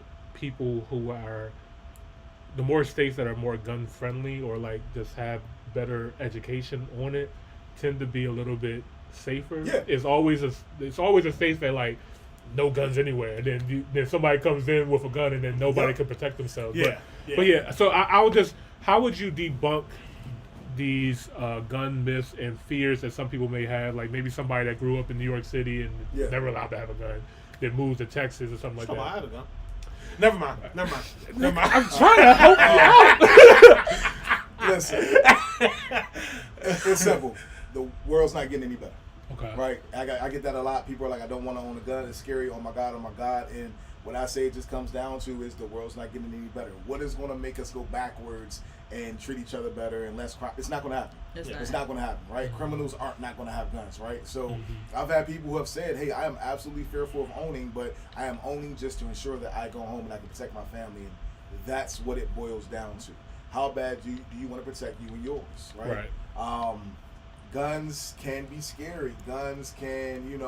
states that are more gun friendly or like just have better education on it tend to be a little bit safer. Yeah. It's always a state that like no guns anywhere, and then somebody comes in with a gun and then nobody can protect themselves. But yeah. So I would just, how would you debunk these gun myths and fears that some people may have? Like maybe somebody that grew up in New York City and never allowed to have a gun, then moved to Texas or something like that. I had a gun. Never mind. I'm trying to help you out. Listen, it's simple. The world's not getting any better. Okay. Right? I get that a lot. People are like, I don't want to own a gun. It's scary. Oh my God. And what I say it just comes down to is the world's not getting any better. What is going to make us go backwards and treat each other better and less crime? It's not going to happen. It's not going to happen, right? Criminals aren't not going to have guns, right? So I've had people who have said, hey, I am absolutely fearful of owning, but I am owning just to ensure that I go home and I can protect my family. And that's what it boils down to. How bad do you want to protect you and yours, right? Guns can be scary. Guns can,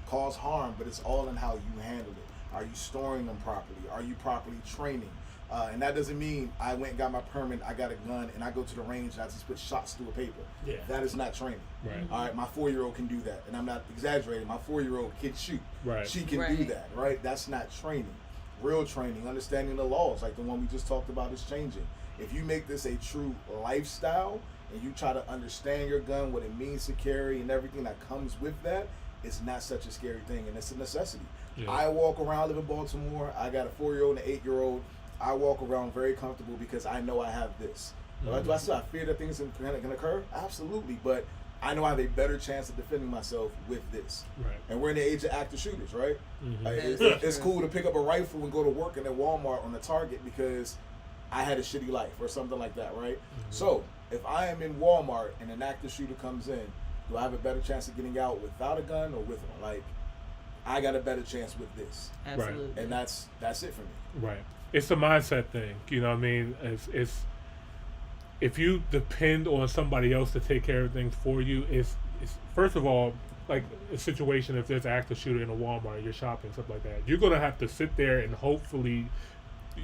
cause harm, but it's all in how you handle it. Are you storing them properly? Are you properly training? And that doesn't mean I went and got my permit, I got a gun, and I go to the range and I just put shots through a paper. Yeah. That is not training. Right. All right, my 4-year-old can do that. And I'm not exaggerating. My 4-year-old can shoot. Right. She can do that, right? That's not training. Real training, understanding the laws, like the one we just talked about, is changing. If you make this a true lifestyle and you try to understand your gun, what it means to carry and everything that comes with that, it's not such a scary thing, and it's a necessity. Yeah. I walk around, live in Baltimore. I got a 4-year-old and an 8-year-old. I walk around very comfortable because I know I have this. Do I still fear that things can occur? Absolutely, but I know I have a better chance of defending myself with this. Right. And we're in the age of active shooters, right? Mm-hmm. Like, it's cool to pick up a rifle and go to work in a Walmart on a Target because I had a shitty life or something like that, right? Mm-hmm. So if I am in Walmart and an active shooter comes in, do I have a better chance of getting out without a gun or with one? Like, I got a better chance with this. Absolutely. And that's it for me. Right. It's a mindset thing. You know what I mean? It's if you depend on somebody else to take care of things for you, it's first of all, like a situation if there's an active shooter in a Walmart, you're shopping, stuff like that. You're gonna have to sit there and hopefully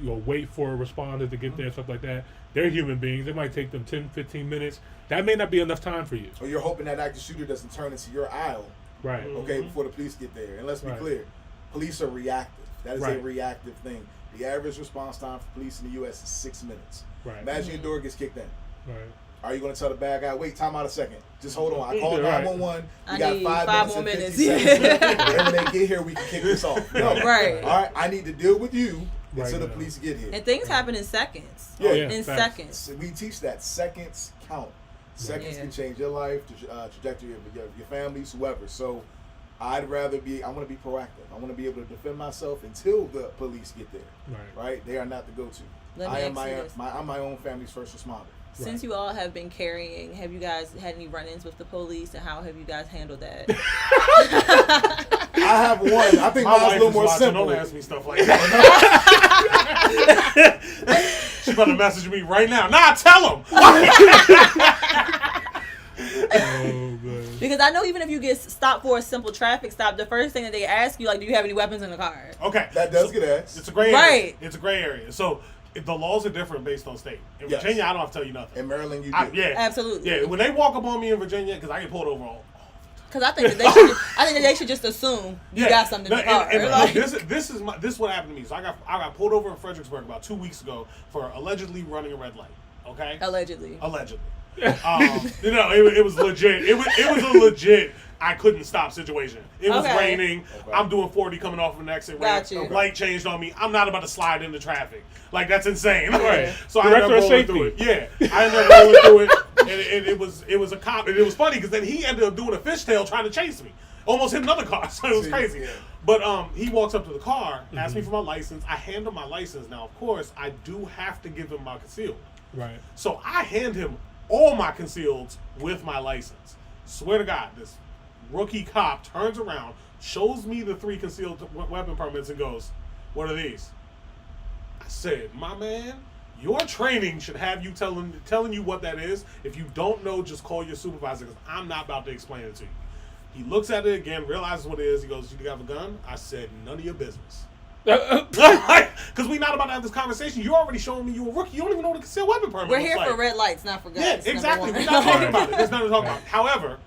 wait for a responder to get there, stuff like that. They're human beings. It might take them 10, 15 minutes. That may not be enough time for you. Or you're hoping that active shooter doesn't turn into your aisle, Right. okay, before the police get there. And let's be Right. clear, police are reactive. That is a Right. reactive thing. The average response time for police in the U.S. is 6 minutes. Right. Imagine your door gets kicked in. Right. Are you going to tell the bad guy, wait, time out a second. Just hold on. I called Right. 911. I We got need 5 5 minutes more and 50 minutes. seconds. And when they get here, we can kick this off. No. Right. All right. I need to deal with you Right until the now. police get here. And things happen in seconds. Yeah. Oh, yeah. In Facts. seconds. So we teach that seconds count. Seconds can change your life, the trajectory of your families, whoever. So I want to be proactive. I want to be able to defend myself until the police get there. Right? They are not the go-to. Let me ask you this. I'm my own family's first responder. Since you all have been carrying, have you guys had any run-ins with the police, and how have you guys handled that? I have one. I think My mine's a wife little is more watching. simple. Don't ask me stuff like that. She's about to message me right now. Nah, tell him. Oh, man. Because I know even if you get stopped for a simple traffic stop, the first thing that they ask you, like, do you have any weapons in the car? Okay. That does get asked. It's a gray area. Right. It's a gray area. So if the laws are different based on state. In Yes. Virginia, I don't have to tell you nothing. In Maryland, you do. Yeah. Absolutely. Yeah. When they walk up on me in Virginia, because I get pulled over all. Because I think that they should just assume you got something in the car. And Like- this is what happened to me. So I got pulled over in Fredericksburg about 2 weeks ago for allegedly running a red light. Okay. Allegedly. It was legit. It was a legit. I couldn't stop situation. It was raining. Okay. I'm doing 40 coming off of an exit ramp. Got you. Light changed on me. I'm not about to slide into traffic. Like, that's insane. Right. So I ended up rolling Safety. through it. Yeah. I ended up rolling through it. And it was a cop. And it was funny because then he ended up doing a fishtail trying to chase me. Almost hit another car. So it was crazy. Yeah. But he walks up to the car, asks me for my license. I hand him my license. Now, of course, I do have to give him my concealed. Right. So I hand him all my concealeds with my license. Swear to God, this rookie cop turns around, shows me the 3 concealed weapon permits and goes, "What are these?" I said, "My man, your training should have you telling you what that is. If you don't know, just call your supervisor because I'm not about to explain it to you." He looks at it again, realizes what it is. He goes, "You have a gun?" I said, "None of your business." Because we're not about to have this conversation. You're already showing me you're a rookie. You don't even know what a concealed weapon permit We're looks here like. for red lights, not for guns. Yeah, exactly. number We're one. not talking about it. There's nothing to talk about. However,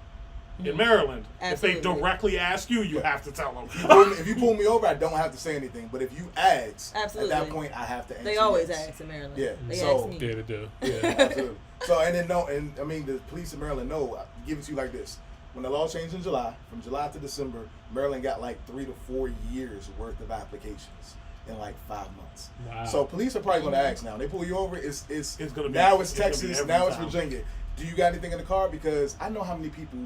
in Maryland, Absolutely. if they directly ask you, you have to tell them. If you pull me over, I don't have to say anything. But if you ask, Absolutely. at that point, I have to answer. They always yes. ask in Maryland. Yeah. They So- ask me. Yeah, they do. Yeah. Absolutely. So the police in Maryland know. I give it to you like this: when the law changed in July, from July to December, Maryland got like 3 to 4 years worth of applications in like 5 months. Wow. So police are probably going to ask now. They pull you over. It's gonna be- now it's it's gonna be Texas. every Now it's time. Virginia. Do you got anything in the car? Because I know how many people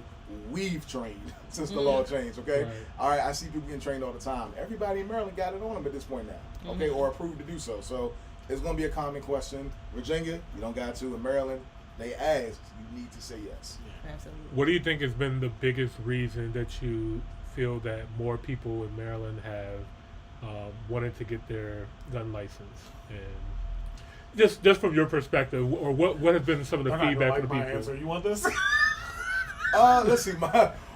we've trained since the law changed. Okay. Right. All right. I see people getting trained all the time. Everybody in Maryland got it on them at this point now. Okay, or approved to do so. So it's going to be a common question. Virginia, you don't got to. In Maryland, they ask. You need to say yes. Absolutely. What do you think has been the biggest reason that you feel that more people in Maryland have wanted to get their gun license? And just from your perspective, or what has been some of the I'm not feedback gonna from the like my people? answer. You want this? Let's see.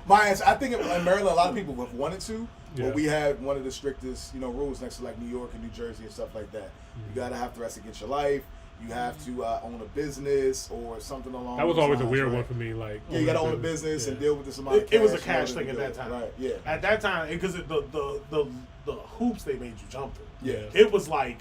My answer. I think in Maryland, a lot of people have wanted to, Yeah. but we had one of the strictest, rules next to like New York and New Jersey and stuff like that. You gotta have the rest against your life. You have to own a business or something along. That was those always a lines, weird right? one for me. Like, Yeah, you gotta own a business and Yeah. deal with this amount of cash. It was a in cash order thing to at do that it. time. Right. Yeah. At that time, because the hoops they made you jump through. Yeah. It was like,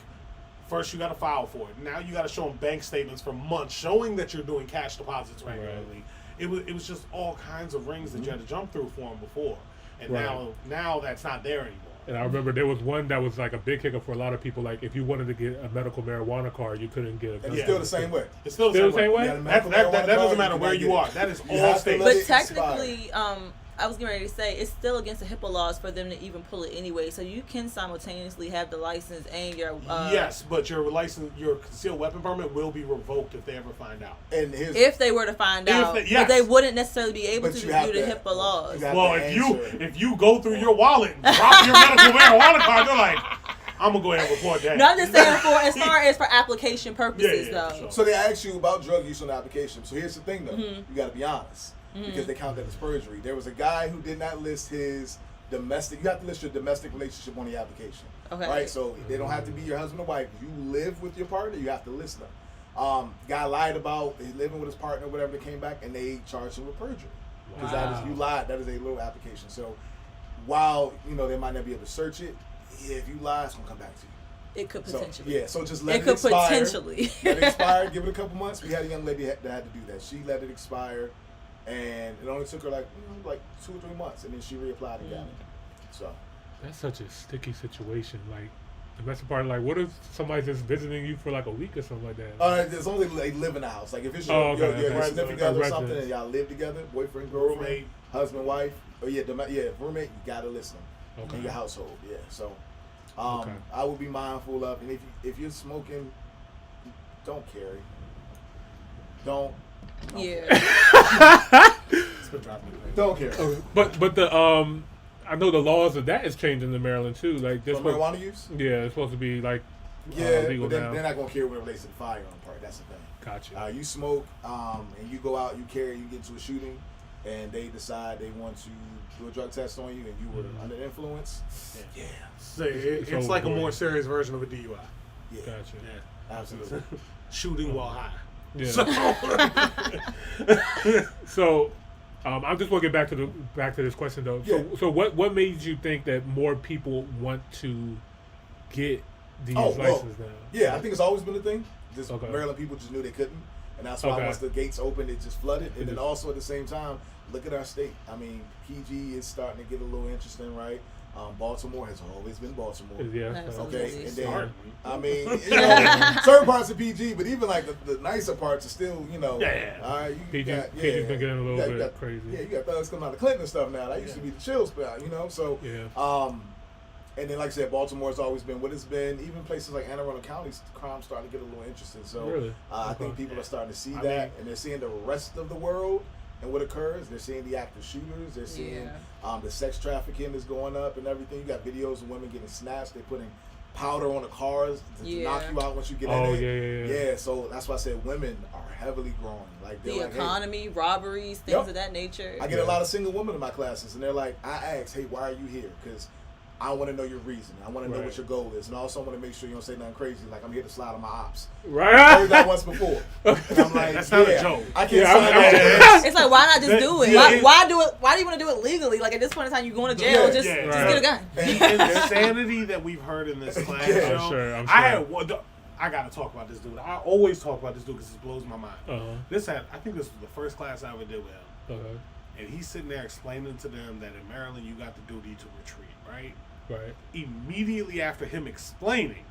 first you got to file for it. Now you got to show them bank statements for months showing that you're doing cash deposits regularly. It was just all kinds of rings that you had to jump through for them before, and Right. now that's not there anymore. And I remember there was one that was like a big hiccup for a lot of people. Like, if you wanted to get a medical marijuana card, you couldn't get a gun. And it's still the same way. It's still Still the same way. You got a That medical that marijuana doesn't card, matter you where cannot you get are. it. That is You all have to states. let But it expire. technically, I was getting ready to say, it's still against the HIPAA laws for them to even pull it anyway. So you can simultaneously have the license and your Yes, but your concealed weapon permit will be revoked if they ever find out. And here's if they were to find out, yes. but they wouldn't necessarily be able But to you have due to to- HIPAA laws. you have Well, to answer. if you go through your wallet and drop your medical marijuana card, they're like, I'm gonna go ahead and report that. No, I'm just saying as far as for application purposes, Yeah, though. for sure. So they ask you about drug use on the application. So here's the thing, though. Mm-hmm. You got to be honest because they count that as perjury. There was a guy who did not list his domestic. You have to list your domestic relationship on the application. Okay. Right. So they don't have to be your husband or wife. You live with your partner. You have to list them. Guy lied about living with his partner, whatever. They came back and they charged him with perjury because that is you lied. That is a little application. So while they might not be able to search it, if you lie, it's gonna come back to you. It could So, potentially. yeah, so just let It it could expire. potentially. Let it expire. Give it a couple months. We had a young lady that had to do that. She let it expire, and it only took her like 2 or 3 months, and then she reapplied and got it. So That's such a sticky situation. Like, the best part, like, what if somebody's just visiting you for like a week or something like that? it's only they live in the house. Like if it's Oh, your okay. significant other or Residence. something, and y'all live together, boyfriend, girlfriend, Roommate. husband, wife, or roommate. You gotta listen Okay. in your household. Yeah, so. Okay. I would be mindful of, and if you're smoking, don't carry. Don't Yeah. don't carry. But the I know the laws of that is changing in Maryland too. Like, this For marijuana use? yeah, it's supposed to be like Yeah, legal but now. they're not gonna care when it relates to the firearm part. That's the thing. Gotcha. You smoke, and you go out, you carry, you get into a shooting, and they decide they want to do a drug test on you, and you were under the influence. Yeah, So it's like a more serious version of a DUI. yeah, Gotcha. Yeah. absolutely. Shooting while high. Yeah. So, So, I'm just want to get back to this question though. Yeah. So what made you think that more people want to get these licenses now? Yeah, I think it's always been a thing. Just Okay. Maryland people just knew they couldn't. And that's why Okay. once the gates opened, it just flooded. And then also at the same time, look at our state. I mean, PG is starting to get a little interesting, right? Baltimore has always been Baltimore. Yeah. Okay, and then Smart. I mean, certain parts of PG, but even like the nicer parts are still, Yeah. all right. PG's been getting a little bit crazy. Yeah, you got thugs coming out of Clinton and stuff now. That used to be the chill spot, So, Yeah. and then like I said, Baltimore's always been what it's been. Even places like Anne Arundel County, crime's starting to get a little interesting. So, Really? I think people are starting to see I that, mean- and they're seeing the rest of the world. And what occurs, they're seeing the active shooters, they're seeing the sex trafficking is going up and everything. You got videos of women getting snatched, they're putting powder on the cars to knock you out once you get in it. Yeah, so that's why I said women are heavily growing. Like The they're economy, robberies, things of that nature. I get a lot of single women in my classes, and they're like, I ask, hey, why are you here? Because I want to know your reason. I want to know what your goal is. And I also want to make sure you don't say nothing crazy, like I'm here to slide on my ops. Right. I heard that once before. And I'm like, That's not a joke. I can't sign off. It's like, why not just do it? Yeah. Why do it? Why do you want to do it legally? Like at this point in time, you're going to jail. Just get a gun. The insanity that we've heard in this class show. I'm sure. I had one. I gotta talk about this dude. I always talk about this dude because it blows my mind. I think this was the first class I ever did with him. And he's sitting there explaining to them that in Maryland you got the duty to retreat, right? Right. Immediately after him explaining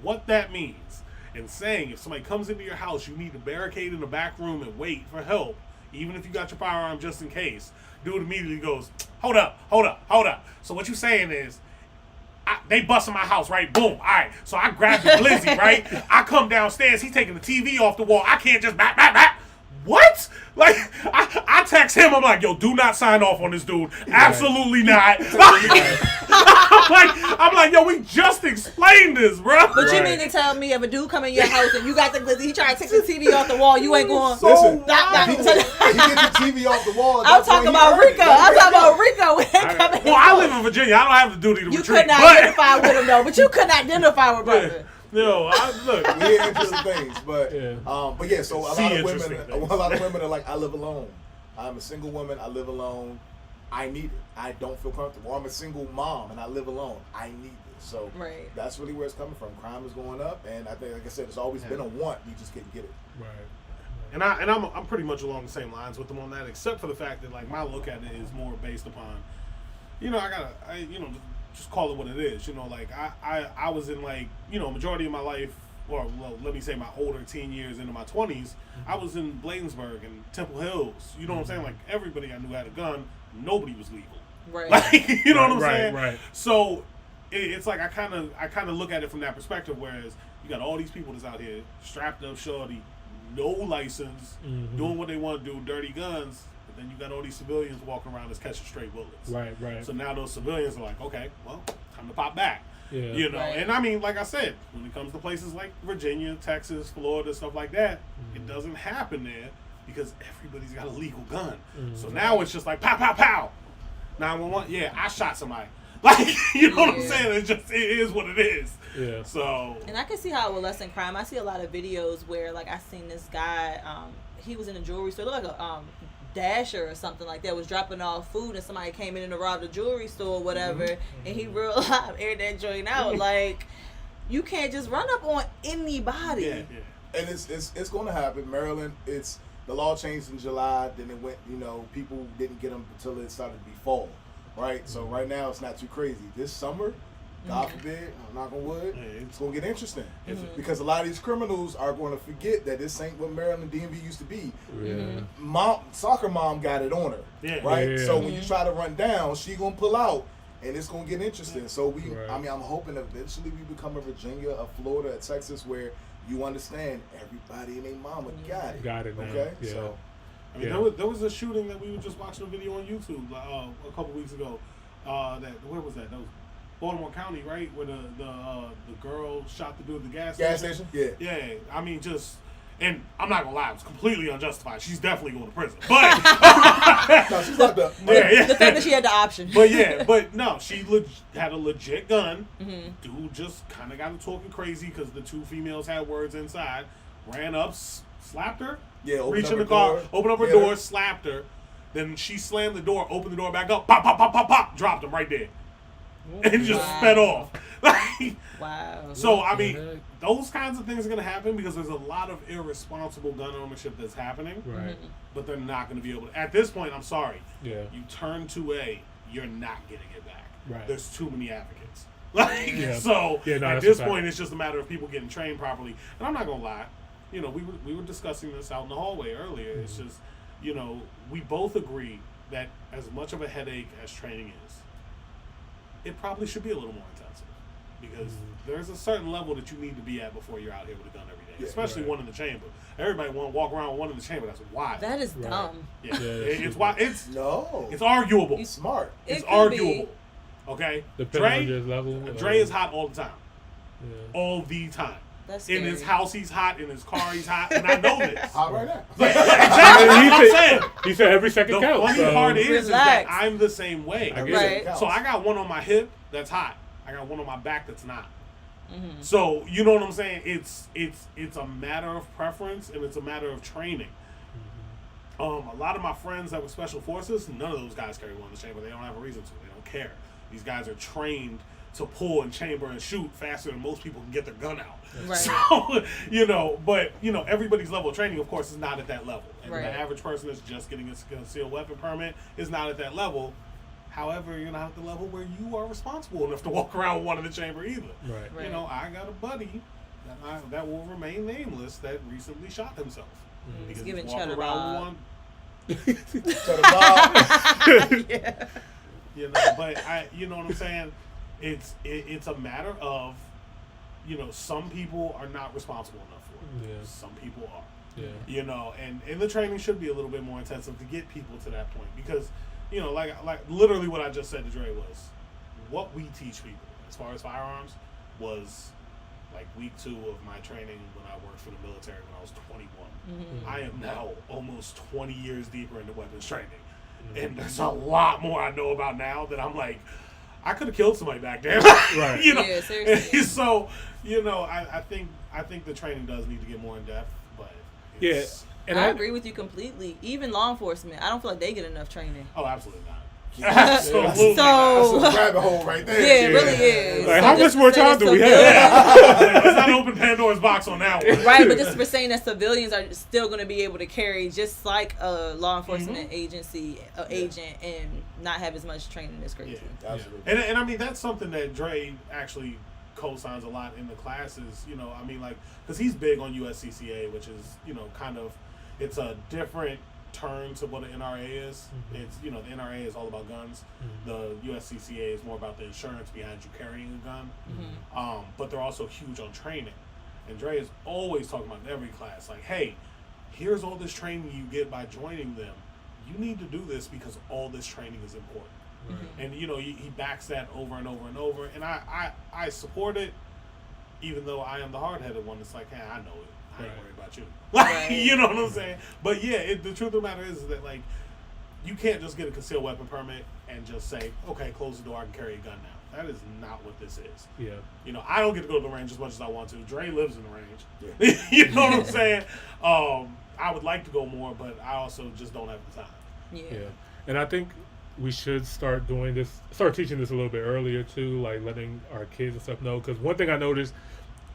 what that means and saying if somebody comes into your house, you need to barricade in the back room and wait for help, even if you got your firearm just in case. Dude immediately goes, hold up. So what you saying is, they busting my house, right? Boom. All right. So I grab the glizzy, right? I come downstairs. He's taking the TV off the wall. I can't just back. What? Like, I text him. I'm like, yo, do not sign off on this dude. Absolutely not. I'm like, yo, we just explained this, bro. But you mean to tell me if a dude come in your house and you got the glizzy, he trying to take the TV off the wall, you ain't going? Listen, he he gets the TV off the wall. I'm talking about Rico. I'm talking about Rico when they come in. Well, I live in Virginia. I don't have the duty to You retreat. couldn't identify with him though, but you couldn't identify with brother. No, look. We hear interesting things, but Yeah. So a lot of women are like, I live alone. I'm a single woman. I live alone. I need it. I don't feel comfortable. I'm a single mom and I live alone. I need this. So that's really where it's coming from. Crime is going up, and I think, like I said, it's always been a want. You just can't get it. Right. And I'm pretty much along the same lines with them on that, except for the fact that like my look at it is more based upon, just call it what it is. Like I was in like, majority of my life, or let me say my older teen years into my 20s, I was in Bladensburg and Temple Hills. You know what I'm saying? Like everybody I knew had a gun. Nobody was legal. Right. Like, you know what I'm saying? Right. So it's like I kind of look at it from that perspective. Whereas you got all these people that's out here strapped up, shorty, no license, doing what they want to do, dirty guns. But then you got all these civilians walking around that's catching straight bullets. Right. So now those civilians are like, okay, well, time to pop back. Yeah. And I mean, like I said, when it comes to places like Virginia, Texas, Florida, stuff like that, it doesn't happen there because everybody's got a legal gun. So now it's just like pow, pow, pow. 911, yeah, I shot somebody. Like, you know what I'm saying? It is what it is. Yeah. So. And I can see how it will lessen crime. I see a lot of videos where, like, I seen this guy, he was in a jewelry store, it looked like a dasher or something like that, was dropping off food, and somebody came in and robbed a jewelry store or whatever, and he real live aired that joint out. Like, you can't just run up on anybody. Yeah. And it's going to happen. Maryland, the law changed in July. Then it went, people didn't get them until it started to be fall, right? So right now it's not too crazy. This summer, God forbid, knock on wood, it's going to get interesting. Because a lot of these criminals are going to forget that this ain't what Maryland DMV used to be. Yeah. Soccer mom got it on her, right? Yeah. So when you try to run down, she going to pull out. And it's going to get interesting. So I'm hoping eventually we become a Virginia, a Florida, a Texas, where you understand everybody and their mama got it. Got it now. Okay? Yeah. So, I mean, there was a shooting that we were just watching a video on YouTube a couple weeks ago. Where was that? That was Baltimore County, right? Where the girl shot the dude at the gas station. Yeah. Yeah. I mean, and I'm not gonna lie, it was completely unjustified. She's definitely going to prison. But No, she's locked up. The fact that she had the option. but no, she had a legit gun. Dude just kind of got to talking crazy because the two females had words inside. Ran up, slapped her. Yeah, reached in the car, opened up her door, slapped her. Then she slammed the door, opened the door back up, pop, pop, pop, pop, pop, dropped him right there. And just sped off. Like, Wow. so I mean, those kinds of things are gonna happen because there's a lot of irresponsible gun ownership that's happening. Right. But they're not gonna be able to. At this point, I'm sorry. Yeah. You turn 2A, you're not getting it back. Right. There's too many advocates. Like Yeah. so, Yeah, no, at that's this a fact. point, it's just a matter of people getting trained properly. And I'm not gonna lie, you know, we were discussing this out in the hallway earlier. It's just, you know, we both agree that as much of a headache as training is, it probably should be a little more intensive because there's a certain level that you need to be at before you're out here with a gun every day, Yeah, especially right. one in the chamber. Everybody want to walk around with one in the chamber. That's wild. That is Right. dumb. yeah, Yeah, it's why it's No. arguable. Smart. It's It could be. arguable. Okay, Depending on Dre, your level. Dre is hot all the time. Yeah. All the time. That's In scary. his house, he's hot. In his car, he's hot. And I know this. Hot right now. Exactly. And That's what I'm saying. he said every second The counts. funny so- part is that Relax. I'm the same way. I get Right. it. So I got one on my hip that's hot. I got one on my back that's not. Mm-hmm. So you know what I'm saying? It's a matter of preference and it's a matter of training. A lot of my friends that were special forces, none of those guys carry one in the chamber. They don't have a reason to. They don't care. These guys are trained to pull and chamber and shoot faster than most people can get their gun out. Right. So, you know, but, you know, everybody's level of training, of course, is not at that level. And Right. the average person that's just getting a concealed weapon permit is not at that level. However, you're not at the level where you are responsible enough to walk around with one in the chamber either. Right. Right. You know, I got a buddy that will remain nameless that recently shot himself. Because giving he's walking cheddar around Bob. with one. So the Bob, Yeah. You know, but you know what I'm saying? It's a matter of, you know, some people are not responsible enough for it. Yeah. Some people are. Yeah. You know, and the training should be a little bit more intensive to get people to that point because, you know, like literally what I just said to Dre was, what we teach people as far as firearms was like week 2 of my training when I worked for the military when I was 21. I am now almost 20 years deeper into weapons training. And there's a lot more I know about now that I'm like, I could have killed somebody back then. Right. You know? Yeah, seriously. So, you know, I think the training does need to get more in depth, but Yeah. it's, And I agree with you completely. Even law enforcement, I don't feel like they get enough training. oh, absolutely not. That's Absolutely So- a rabbit hole right there. Yeah, it really is. Like, So how just much more to say time that do we civilians- have? Let's not open Pandora's box on that one. Right, but just for saying that civilians are still going to be able to carry just like a law enforcement agency agent and not have as much training is crazy. Yeah. Absolutely. And I mean, that's something that Dre actually co-signs a lot in the classes, you know, I mean, like, because he's big on USCCA, which is, you know, kind of, it's a different turn to what an NRA is. It's, you know, the NRA is all about guns. The USCCA is more about the insurance behind you carrying a gun. But they're also huge on training. And Dre is always talking about in every class, like, hey, here's all this training you get by joining them. You need to do this because all this training is important. And, you know, he backs that over and over and over. And I support it, even though I am the hard-headed one. It's like, hey, I know it. I ain't Right. worried about you. Like, Right. you know what I'm saying? But, yeah, the truth of the matter is that, like, you can't just get a concealed weapon permit and just say, okay, close the door, I can carry a gun now. That is not what this is. Yeah. You know, I don't get to go to the range as much as I want to. Dre lives in the range. Yeah. You know what I'm saying? I would like to go more, but I also just don't have the time. Yeah. Yeah. And I think we should start teaching this a little bit earlier too, like letting our kids and stuff know. Because one thing I noticed,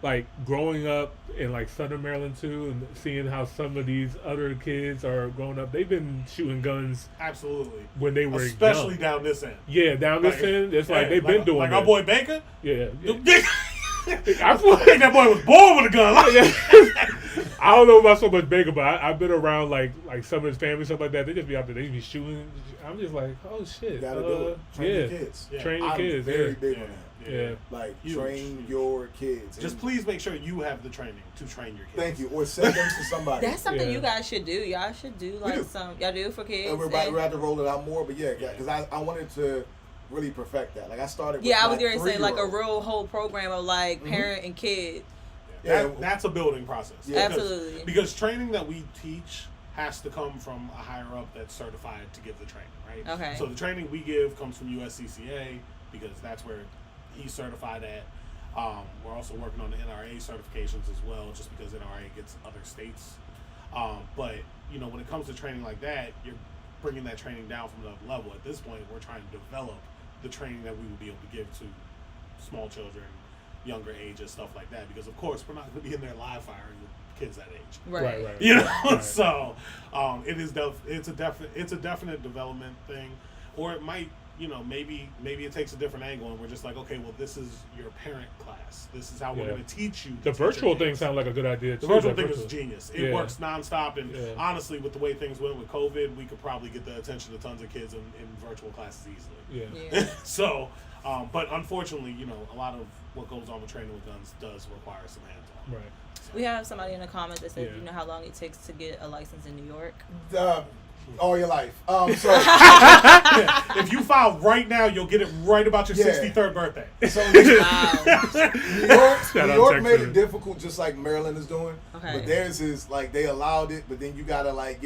like growing up in like Southern Maryland too, and seeing how some of these other kids are growing up, they've been shooting guns Absolutely. when they were Especially young. down this end. Yeah, down this Like, end, it's like yeah, they've been doing like that. our boy Baker. Yeah. I think that boy was born with a gun. I don't know about so much Baker, but I've been around like some of his family, stuff like that. They just be out there, they be shooting. I'm just like, oh shit. You gotta do it. Train your kids. Yeah. Train your I'm kids. very Yeah. big on that. Yeah. Like, Huge. train your kids. Just And please make sure you have the training to train your kids. thank you. Or send them to somebody. That's something Yeah. you guys should do. Y'all should do like do. y'all do for kids. Everybody and- we have to roll it out more, but yeah, because I wanted to really perfect that. Like, I started with yeah, I my was going to say like a 3-year-old. real whole program of like parent and kid. Yeah. That's a building process. Yeah. Because- Absolutely. Because training that we teach has to come from a higher up that's certified to give the training, right? Okay. So the training we give comes from USCCA because that's where he's certified at. We're also working on the NRA certifications as well, just because NRA gets other states. But, you know, when it comes to training like that, you're bringing that training down from another level. At this point, we're trying to develop the training that we would be able to give to small children, younger ages, stuff like that. Because of course we're not going to be in there live firing with kids that age. Right. You know, Right. so it's a definite development thing, or it might, you know, maybe it takes a different angle, and we're just like, okay, well, this is your parent class. This is how we're going to teach you. The virtual thing sounds like a good idea too. The virtual thing is genius. It Yeah. works nonstop, and Yeah. honestly, with the way things went with COVID, we could probably get the attention of tons of kids in virtual classes easily. Yeah. So, but unfortunately, you know, a lot of what goes on with training with guns does require some hands-on. Right. We have somebody in the comments that said, Yeah. you know how long it takes to get a license in New York? All your life. So If you file right now, you'll get it right about your Yeah. 63rd birthday. so Wow. New out York made Texas. it difficult, just like Maryland is doing. Okay. But theirs is like they allowed it, but then you gotta like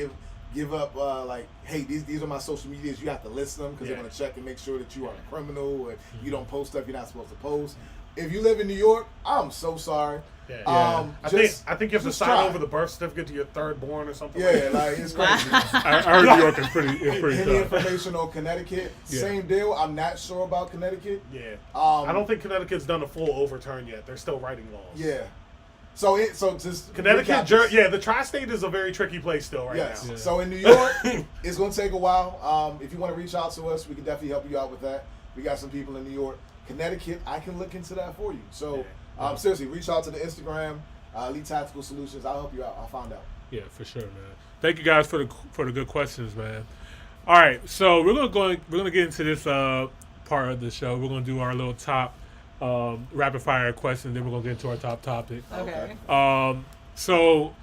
give up like, hey, these are my social medias. You have to list them because Yeah. they're gonna check and make sure that you are a criminal or you don't post stuff you're not supposed to post. If you live in New York, I'm so sorry. Yeah. I think you have to just sign try. over the birth certificate to your third born or something. Yeah, like it's crazy. I heard New York is pretty Any tough. information on Connecticut? Yeah. Same deal. I'm not sure about Connecticut. Yeah. I I don't think Connecticut's done a full overturn yet. They're still writing laws. Yeah. So just Connecticut, recap this. the tri-state is a very tricky place still right Yes. now. Yeah. So in New York, it's going to take a while. If you want to reach out to us, we can definitely help you out with that. We got some people in New York. Connecticut, I can look into that for you. So seriously, reach out to the Instagram, Elite Tactical Solutions. I'll help you out. I'll find out. Yeah, for sure, man. Thank you guys for the good questions, man. All right, so we're gonna get into this part of the show. We're gonna do our little top rapid fire questions. Then we're gonna get into our top topic. Okay. So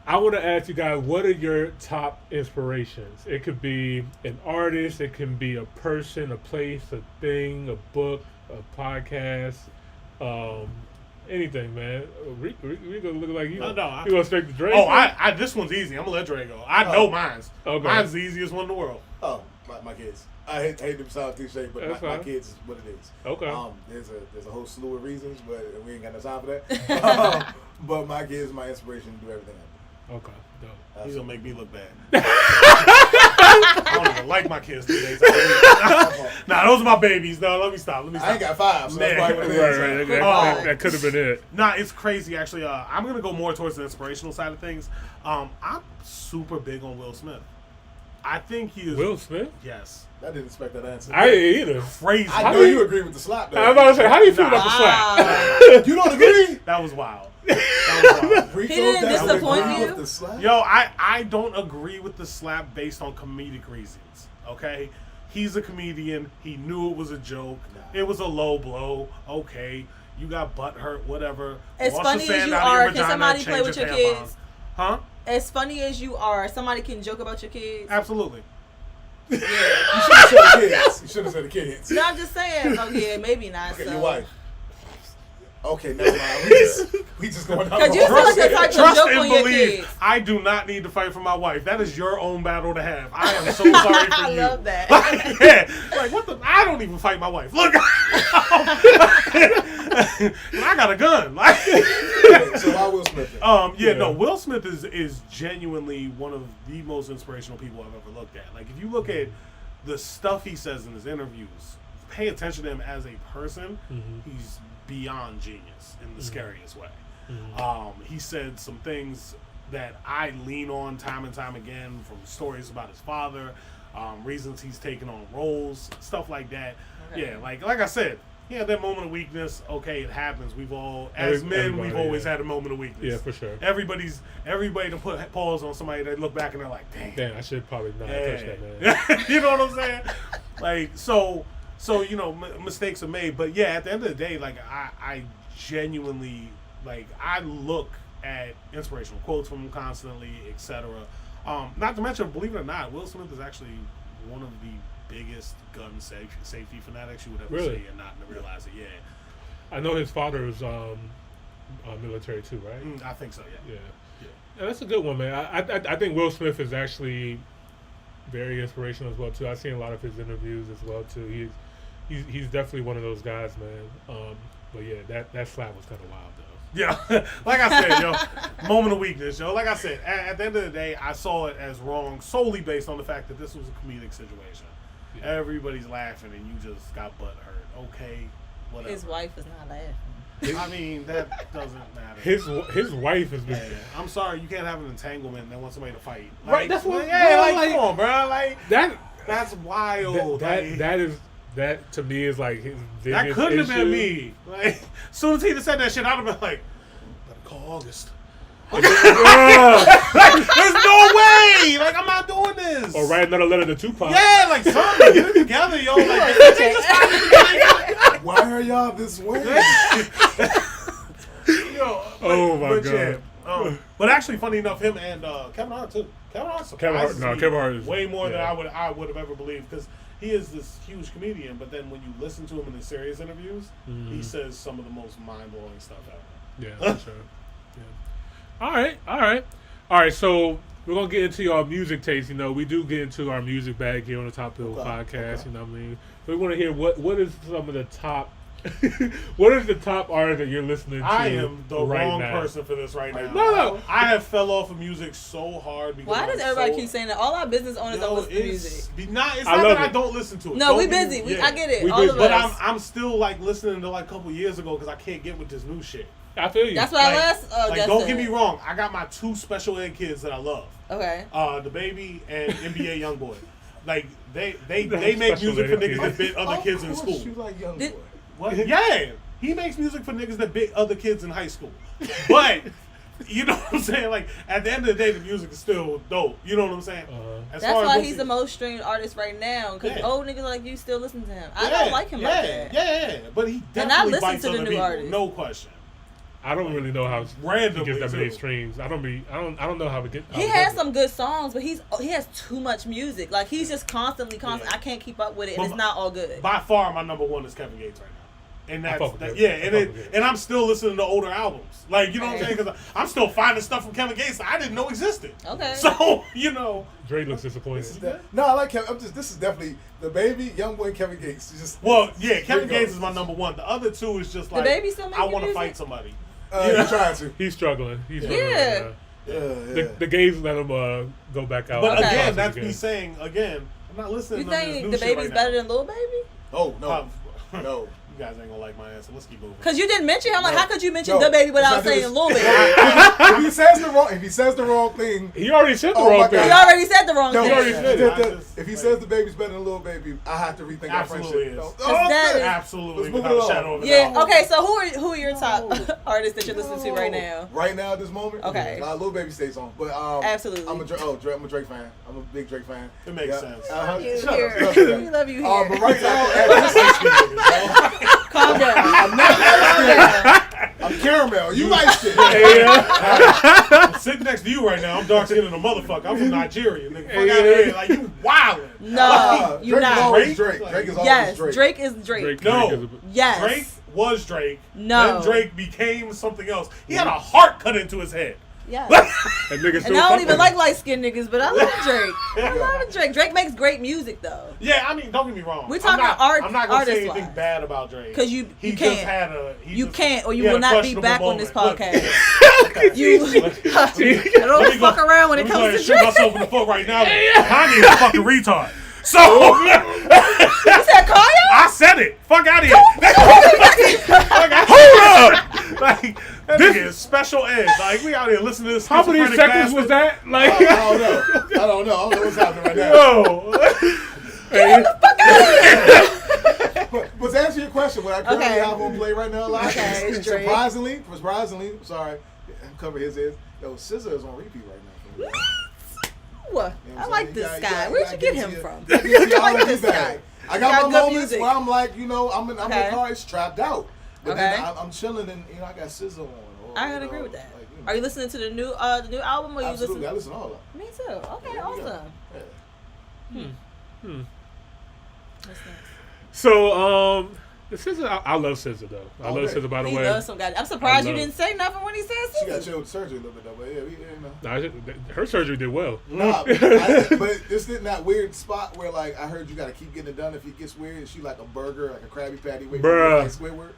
I want to ask you guys, what are your top inspirations? It could be an artist, it can be a person, a place, a thing, a book, a podcast, anything, man. Rico look like you. No, You going straight to Drake? Oh, I this one's easy. I'm gonna let Dre go. I know mine's. Okay. Mine's the easiest one in the world. Oh, my kids. I hate to sound cliche, but That's my fine. kids is what it is. Okay. There's a whole slew of reasons, but we ain't got no time for that. But my kids, my inspiration to do everything I do. Okay. Dope. He's gonna make me look bad. I don't even like my kids these days. Nah, those are my babies. No, let me stop. I ain't got 5, so that's Man. probably what it Right, is. that could have been it. Nah, it's crazy actually. I'm gonna go more towards the inspirational side of things. I'm super big on Will Smith. I think he is. Will Smith? Yes. I didn't expect that answer. I didn't either. Crazy. I know you agree with the slap, though. I'm about to say, how do you feel about the slap? You don't agree? That was wild. That was wild. Rico He didn't doesn't disappoint agree you? with the slap? Yo, I don't agree with the slap based on comedic reasons. Okay, he's a comedian. He knew it was a joke. It was a low blow. Okay, you got butt hurt. Whatever. As Wash funny the as sand you out of your are, can vagina, somebody play change with your tampons. kids? Huh? As funny as you are, somebody can joke about your kids. Absolutely. You should have said the kids. You should have said the kids. No, I'm just saying. Oh yeah, maybe not. Okay, so. your wife. Okay, never mind. We just going down Cause the you wrong feel like the road. type to Trust joke and on your believe. kids. I do not need to fight for my wife. That is your own battle to have. I am so sorry for I you. love that. Yeah, like what the? I don't even fight my wife. Look, I got a gun. Like, So why Will Smith? then? no. Will Smith is genuinely one of the most inspirational people I've ever looked at. Like, if you look at the stuff he says in his interviews, pay attention to him as a person. He's beyond genius in the scariest way. He said some things that I lean on time and time again, from stories about his father, reasons he's taken on roles, stuff like that. Okay. Yeah, like I said, he had that moment of weakness. Okay, it happens. We've all, as men, Everybody, we've always yeah. had a moment of weakness. Yeah, for sure. Everybody to put pause on somebody, they look back and they're like, damn. Damn, I should probably not touch that, man. Yeah. You know what I'm saying? Like, so you know, mistakes are made. But yeah, at the end of the day, like, I genuinely, like, I look at inspirational quotes from him constantly, etc. Not to mention, believe it or not, Will Smith is actually one of the biggest gun safety fanatics you would ever Really? see, and not realize it. Yeah, I know his father was military too, right? I think so. Yeah. Yeah, that's a good one, man. I think Will Smith is actually very inspirational as well too. I've seen a lot of his interviews as well too. He's definitely one of those guys, man. But yeah, that slap was kind of wild though. Yeah, like I said, yo, moment of weakness, yo. Like I said, at the end of the day, I saw it as wrong solely based on the fact that this was a comedic situation. Yeah. Everybody's laughing and you just got butt hurt. Okay, whatever. His wife is not laughing. I mean, that doesn't matter. His wife has been. Yeah, I'm sorry, you can't have an entanglement and then want somebody to fight. Like, Right, that's what- Yeah, bro, like, like- come on, bro. Like That's wild. like, that to me is like his biggest that couldn't have been issue. me. Like, as soon as he said that shit, I'd have been like, better call August. Ugh. There's no way. Like, I'm not doing this. Or write another letter to Tupac. Yeah, like something. Get it together, yo. Like, Why are y'all this way? yo, Oh, my but God. Yeah, but actually, funny enough, him and Kevin Hart too. Kevin Hart surprises me Kevin Hart is way more than yeah. I would have ever believed, because he is this huge comedian. But then when you listen to him in his serious interviews, he says some of the most mind blowing stuff ever. Yeah, for sure. Yeah. All right. So we're gonna get into our music taste. You know, we do get into our music bag here on the Top Bill Podcast. You know what I mean? We want to hear what is some of the top. What is the top artist that you're listening to? I am the right wrong now? person for this right now. No. I have fell off of music so hard because Why does I'm everybody so, keep saying that? All our business owners don't listen to music. It's I not love that I it. don't listen to it. No, Don't we get busy. me- I get it. We All busy. of But us. I'm still like listening to like a couple years ago because I can't get with this new shit. I feel you. That's what I Like, last. like don't get me wrong, I got my two special ed kids that I love. Okay. The baby and NBA YoungBoy. Like they make Special music for ed niggas that kids. bit other kids in school. You like young Did- boy. What? Yeah, he makes music for niggas that bit other kids in high school. But you know what I'm saying? Like at the end of the day, the music is still dope. You know what I'm saying? As That's far as why what he's he- the most streamed artist right now. Because Yeah. old niggas like you still listen to him. I don't like him like that. Yeah. But he And I definitely listen bites to the other new people, artists. no question. I don't really know how he Randomly, gets that many too. streams. I don't know how to get. He has some good songs, but he has too much music. Like he's just constantly. Yeah. I can't keep up with it, and But it's not all good. By far, my number one is Kevin Gates right now. And I that's fuck with that, Gates. yeah, I and fuck it, with Gates. and I'm still listening to older albums, like you know what I'm saying, because I'm still finding stuff from Kevin Gates that I didn't know existed. Okay. So you know, Dre looks disappointed. No, I like Kevin. This is definitely the baby, young boy, Kevin Gates. Just well, yeah, Kevin Here Gates goes. is my number one. The other two is just like Baby still I making want to music? fight somebody. you're trying to. He's struggling. Yeah. Right now. The gays let him go back out. But Okay. again, that's me saying again. I'm not listening You to none of this think new the shit baby's right better now. than Lil Baby? Oh no, no. You guys ain't gonna like my answer. Let's keep moving. Because you didn't mention him. Like, No. how could you mention No. the baby without Let's not do saying this. Lil Baby? If he says the wrong thing, He already said the Oh wrong my thing. He God. already said the wrong no. thing. already said it. If he says the baby's better than Lil Baby, I have to rethink our Absolutely friendship. is. No. that is- Absolutely, Let's move without it a along. shadow of a Yeah. doubt. Okay. So who are your top artists that you're listening to right now? Right now, at this moment, Okay. Lil Baby stays on, but Absolutely. I'm a Drake fan. I'm a big Drake fan. It makes sense. You Shut here. up. Shut up. We love you here. But right now, at this, Calm down. I'm not light skin. I'm caramel. You light skin. I'm sitting next to you right now. I'm dark skinned and a motherfucker. I'm from Nigeria. Nigga, fuck out of here. Like, you wildin'. No, you Drake is not. always Drake. Drake is always Yes, Drake. Drake is Drake. Drake No. is a- Yes. Drake was Drake. No. Then Drake became something else. He had a heart cut into his head. Yes. That nigga And still I fuck don't even with like him. light skinned niggas, but I love Drake. I love Drake. Drake makes great music though. Yeah, I mean, don't get me wrong. We're talking I'm not gonna say anything artist-wise. bad about Drake. 'Cause you he can't. just had a. He You just- can't, or you he had will a not be questionable back on this moment. podcast. Look, You let me don't go- fuck around when let it me go ahead comes and to shoot Drake. myself in the foot right now. Kanye's a fucking retard. So You said Kanye? I said it. Fuck out of here. Hold up. Like this is special ed. Like we out here listening to this. How many schizophrenic seconds was bastard. that? Like, I don't know. I don't know what's happening right now. Yo. But to answer your question, what I currently Okay. have on play right now, live, Okay, it's Drake. surprisingly, sorry, cover his ears. Yo, SZA is on repeat right now. For me. Ooh, You know I what like I'm this saying? guy. You Where'd gotta you get give him it to from? you. You I like gotta this give it guy. back. I He got got my good moments music. where I'm like, you know, I'm in Okay. the car, it's trapped out. But Okay. then I'm chilling and, you know, I got SZA on. Or, I you gotta know, agree with that. like, you know. Are you listening to the new album, or you Absolutely, I listen? listen to all of them. Me too. Okay, Yeah, awesome. Yeah. What's next? so SZA, I love SZA though. I love Okay. SZA by the He way. loves some guy. I'm surprised you love- didn't say nothing when he said She got SZA. chilled with surgery a little bit though, but yeah, you know. Nah, her surgery did well. Nah, but it's in that weird spot where like I heard you got to keep getting it done. If it gets weird, she like a burger, like a Krabby Patty, wait for Bruh. like Squidward.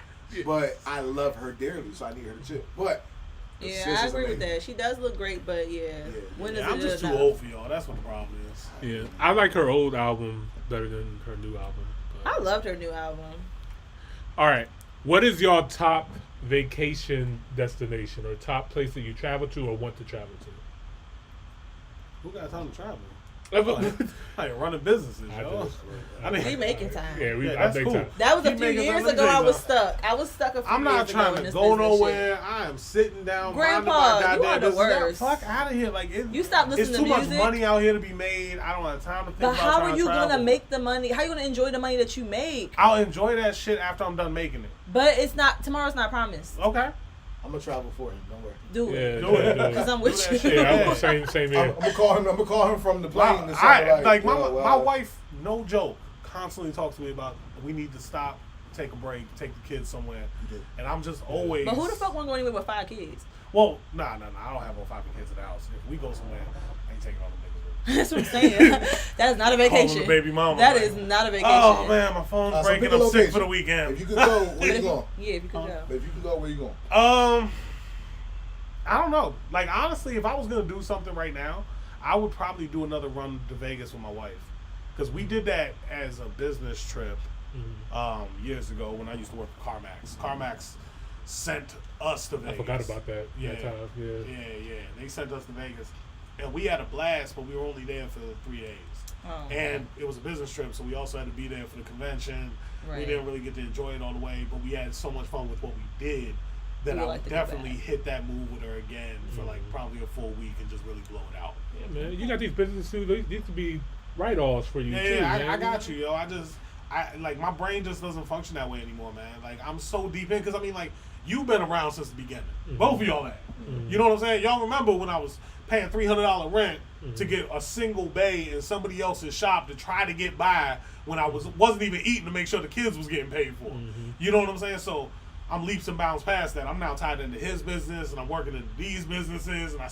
But I love her dearly, so I need her to chill. But Yeah, SZA's I agree with amazing. that. She does look great, but yeah, when is Yeah, I'm it just too enough? old for y'all. That's what the problem is. Yeah, I like her old album better than her new album. But- I loved her new album. All right, What is your top vacation destination or top place that you travel to or want to travel to? Who got time to travel? I Like running businesses, do. yo. We making time. Yeah, I that's make cool. time. That was a Keep few making years time. ago. I was stuck. I was stuck a few I'm not years ago trying in to this go business nowhere. shit. I am sitting down. Grandpa, minding my you are the goddamn business. worst. Fuck out of here! Like You stop listening it's to too much music? money out here to be made. I don't have time to think But about how trying are you to travel. gonna make the money? How are you gonna enjoy the money that you make? I'll enjoy that shit after I'm done making it. But it's not. Tomorrow's not promised. Okay. I'm gonna travel for him. Don't worry. Do Yeah, it. Do it. Because I'm with Do that you. shit. Yeah, I'm Yeah. same I'm here. gonna call him. I'm gonna call him from the plane. and say, Like my yo, my wife, no joke, constantly talks to me about we need to stop, take a break, take the kids somewhere, and I'm just always. But who the fuck want to go anywhere with 5 kids? Well, nah. I don't have no 5 kids in the house. If we go somewhere, I ain't taking all the niggas with me. That's what I'm saying. That is not a Calling vacation. the baby mama. That like, is not a vacation. Oh man, my phone's So breaking. pick a I'm sick location. for the weekend. If you could go, where But you if going? Yeah, if you could go. If you could go, where you going? I don't know. Like honestly, if I was gonna do something right now, I would probably do another run to Vegas with my wife, because we did that as a business trip years ago when I used to work for CarMax. CarMax sent us to Vegas. I forgot about that. Yeah, That time. Yeah. yeah. They sent us to Vegas, and we had a blast, but we were only there for 3 days. Oh, And it was a business trip, so we also had to be there for the convention. We Right. didn't really get to enjoy it all the way, but we had so much fun with what we did that You I would would like to go definitely back. hit that move with her again for like probably a full week and just really blow it out. Yeah, man. You got these businesses too. These could be write-offs for you too. Yeah, man. I got you, yo. I like my brain just doesn't function that way anymore, man. Like I'm so deep in, because I mean, like you've been around since the beginning. Both of y'all have. You know what I'm saying? Y'all remember when I was paying $300 rent to get a single bay in somebody else's shop to try to get by when I wasn't even eating to make sure the kids was getting paid for. You know what I'm saying? So I'm leaps and bounds past that. I'm now tied into his business, and I'm working in these businesses, and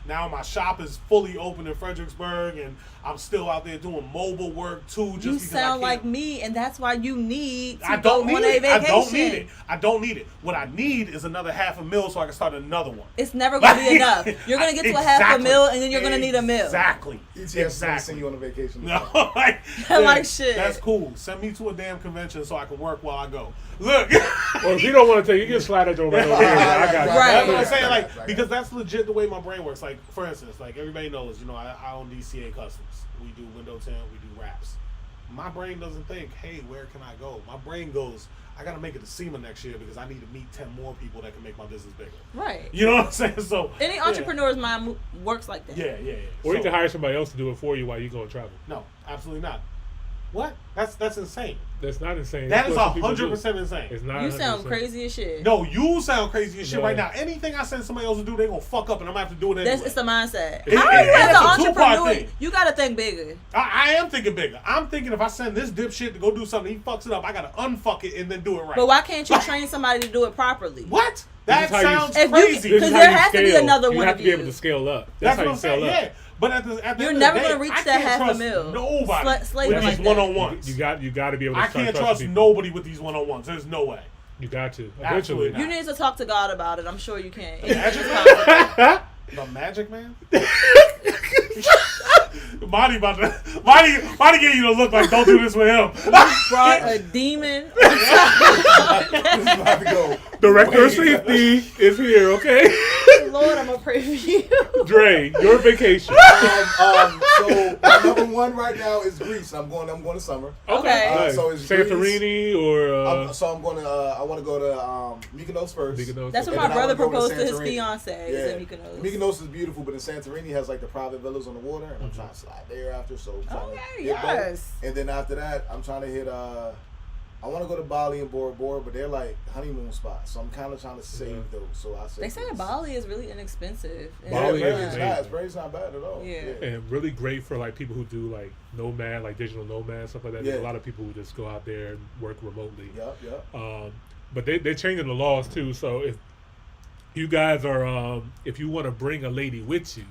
now my shop is fully open in Fredericksburg, and I'm still out there doing mobile work too. Just You because sound I like can't. me, and that's why you need to I don't go on need a it. I vacation. don't need it. I don't need it. What I need is another $500,000 so I can start another one. It's never going to be enough. You're going to get to a half a mil, and then you're going to need a mil. Exactly. ETS gonna Exactly. send you on a vacation. No, like, Like shit. That's cool. Send me to a damn convention so I can work while I go. Look. Well, if you don't want to take, you can slide that door right over here. I got you. Right. That's what I'm saying, Right, like, right. because that's legit the way my brain works. Like, for instance, like everybody knows, you know, I own DCA Customs. We do window tint, we do wraps. My brain doesn't think, hey, where can I go? My brain goes, I got to make it to SEMA next year because I need to meet 10 more people that can make my business bigger. Right. You know what I'm saying? So Any entrepreneur's mind works like that. Yeah. Or you So- can hire somebody else to do it for you while you go and travel. No, absolutely not. What? That's insane. That's not insane. That That's is what some people do. 100% insane. It's not. You sound 100%. crazy as shit. No, you sound crazy as shit No. right now. Anything I send somebody else to do, they gonna fuck up, and I'm gonna have to do it anyway. It's the mindset. It- How are you it- as it's an a two-part entrepreneur? thing. You got to think bigger. I am thinking bigger. I'm thinking if I send this dipshit to go do something, he fucks it up. I gotta unfuck it and then do it right. But why can't you train somebody to do it properly? What? That This is how you- sounds If you- crazy. This is Because how there you has to be scale. another you one have of to be able you. to scale up. That's how what you I'm scale saying. up. Yeah. But at the You're end of never the day, gonna reach I that can't half a trust mil. Nobody Slave with like these that. one-on-ones. You got to be able to I start can't trusting trust people. nobody with these one-on-ones. There's no way. You got to. Absolutely Eventually. not. You need to talk to God about it. I'm sure you can. Magic It's Man? The Magic Man? Marty gave you the look like don't do this with him. brought a demon. This is about to go. Director of safety is here, okay? Lord, I'm gonna pray for you. Dre, your vacation. So my number one right now is Greece. I'm going to summer. Okay. Nice. So it's Santorini or So I'm going to. I want to go to Mykonos first. Mykonos. That's what And my then I brother wanna go proposed to his Santorini. fiance. Yeah. Is in Mykonos. Mykonos is beautiful, but in Santorini has like the private villas on the water, and I'm trying to slide there after. So I'm trying to Okay, hit both. yes. And then after that, I'm trying to hit. I want to go to Bali and Bora Bora, but they're like honeymoon spots, so I'm kind of trying to save those. So I say They say Greece. Bali is really inexpensive. Bali Yeah, is Bali's amazing. not. Bali's not bad at all. Yeah. And really great for like people who do like nomad, like digital nomad, stuff like that. There's Yeah. a lot of people who just go out there and work remotely. Yep. But they're changing the laws too. So if you guys are, if you want to bring a lady with you,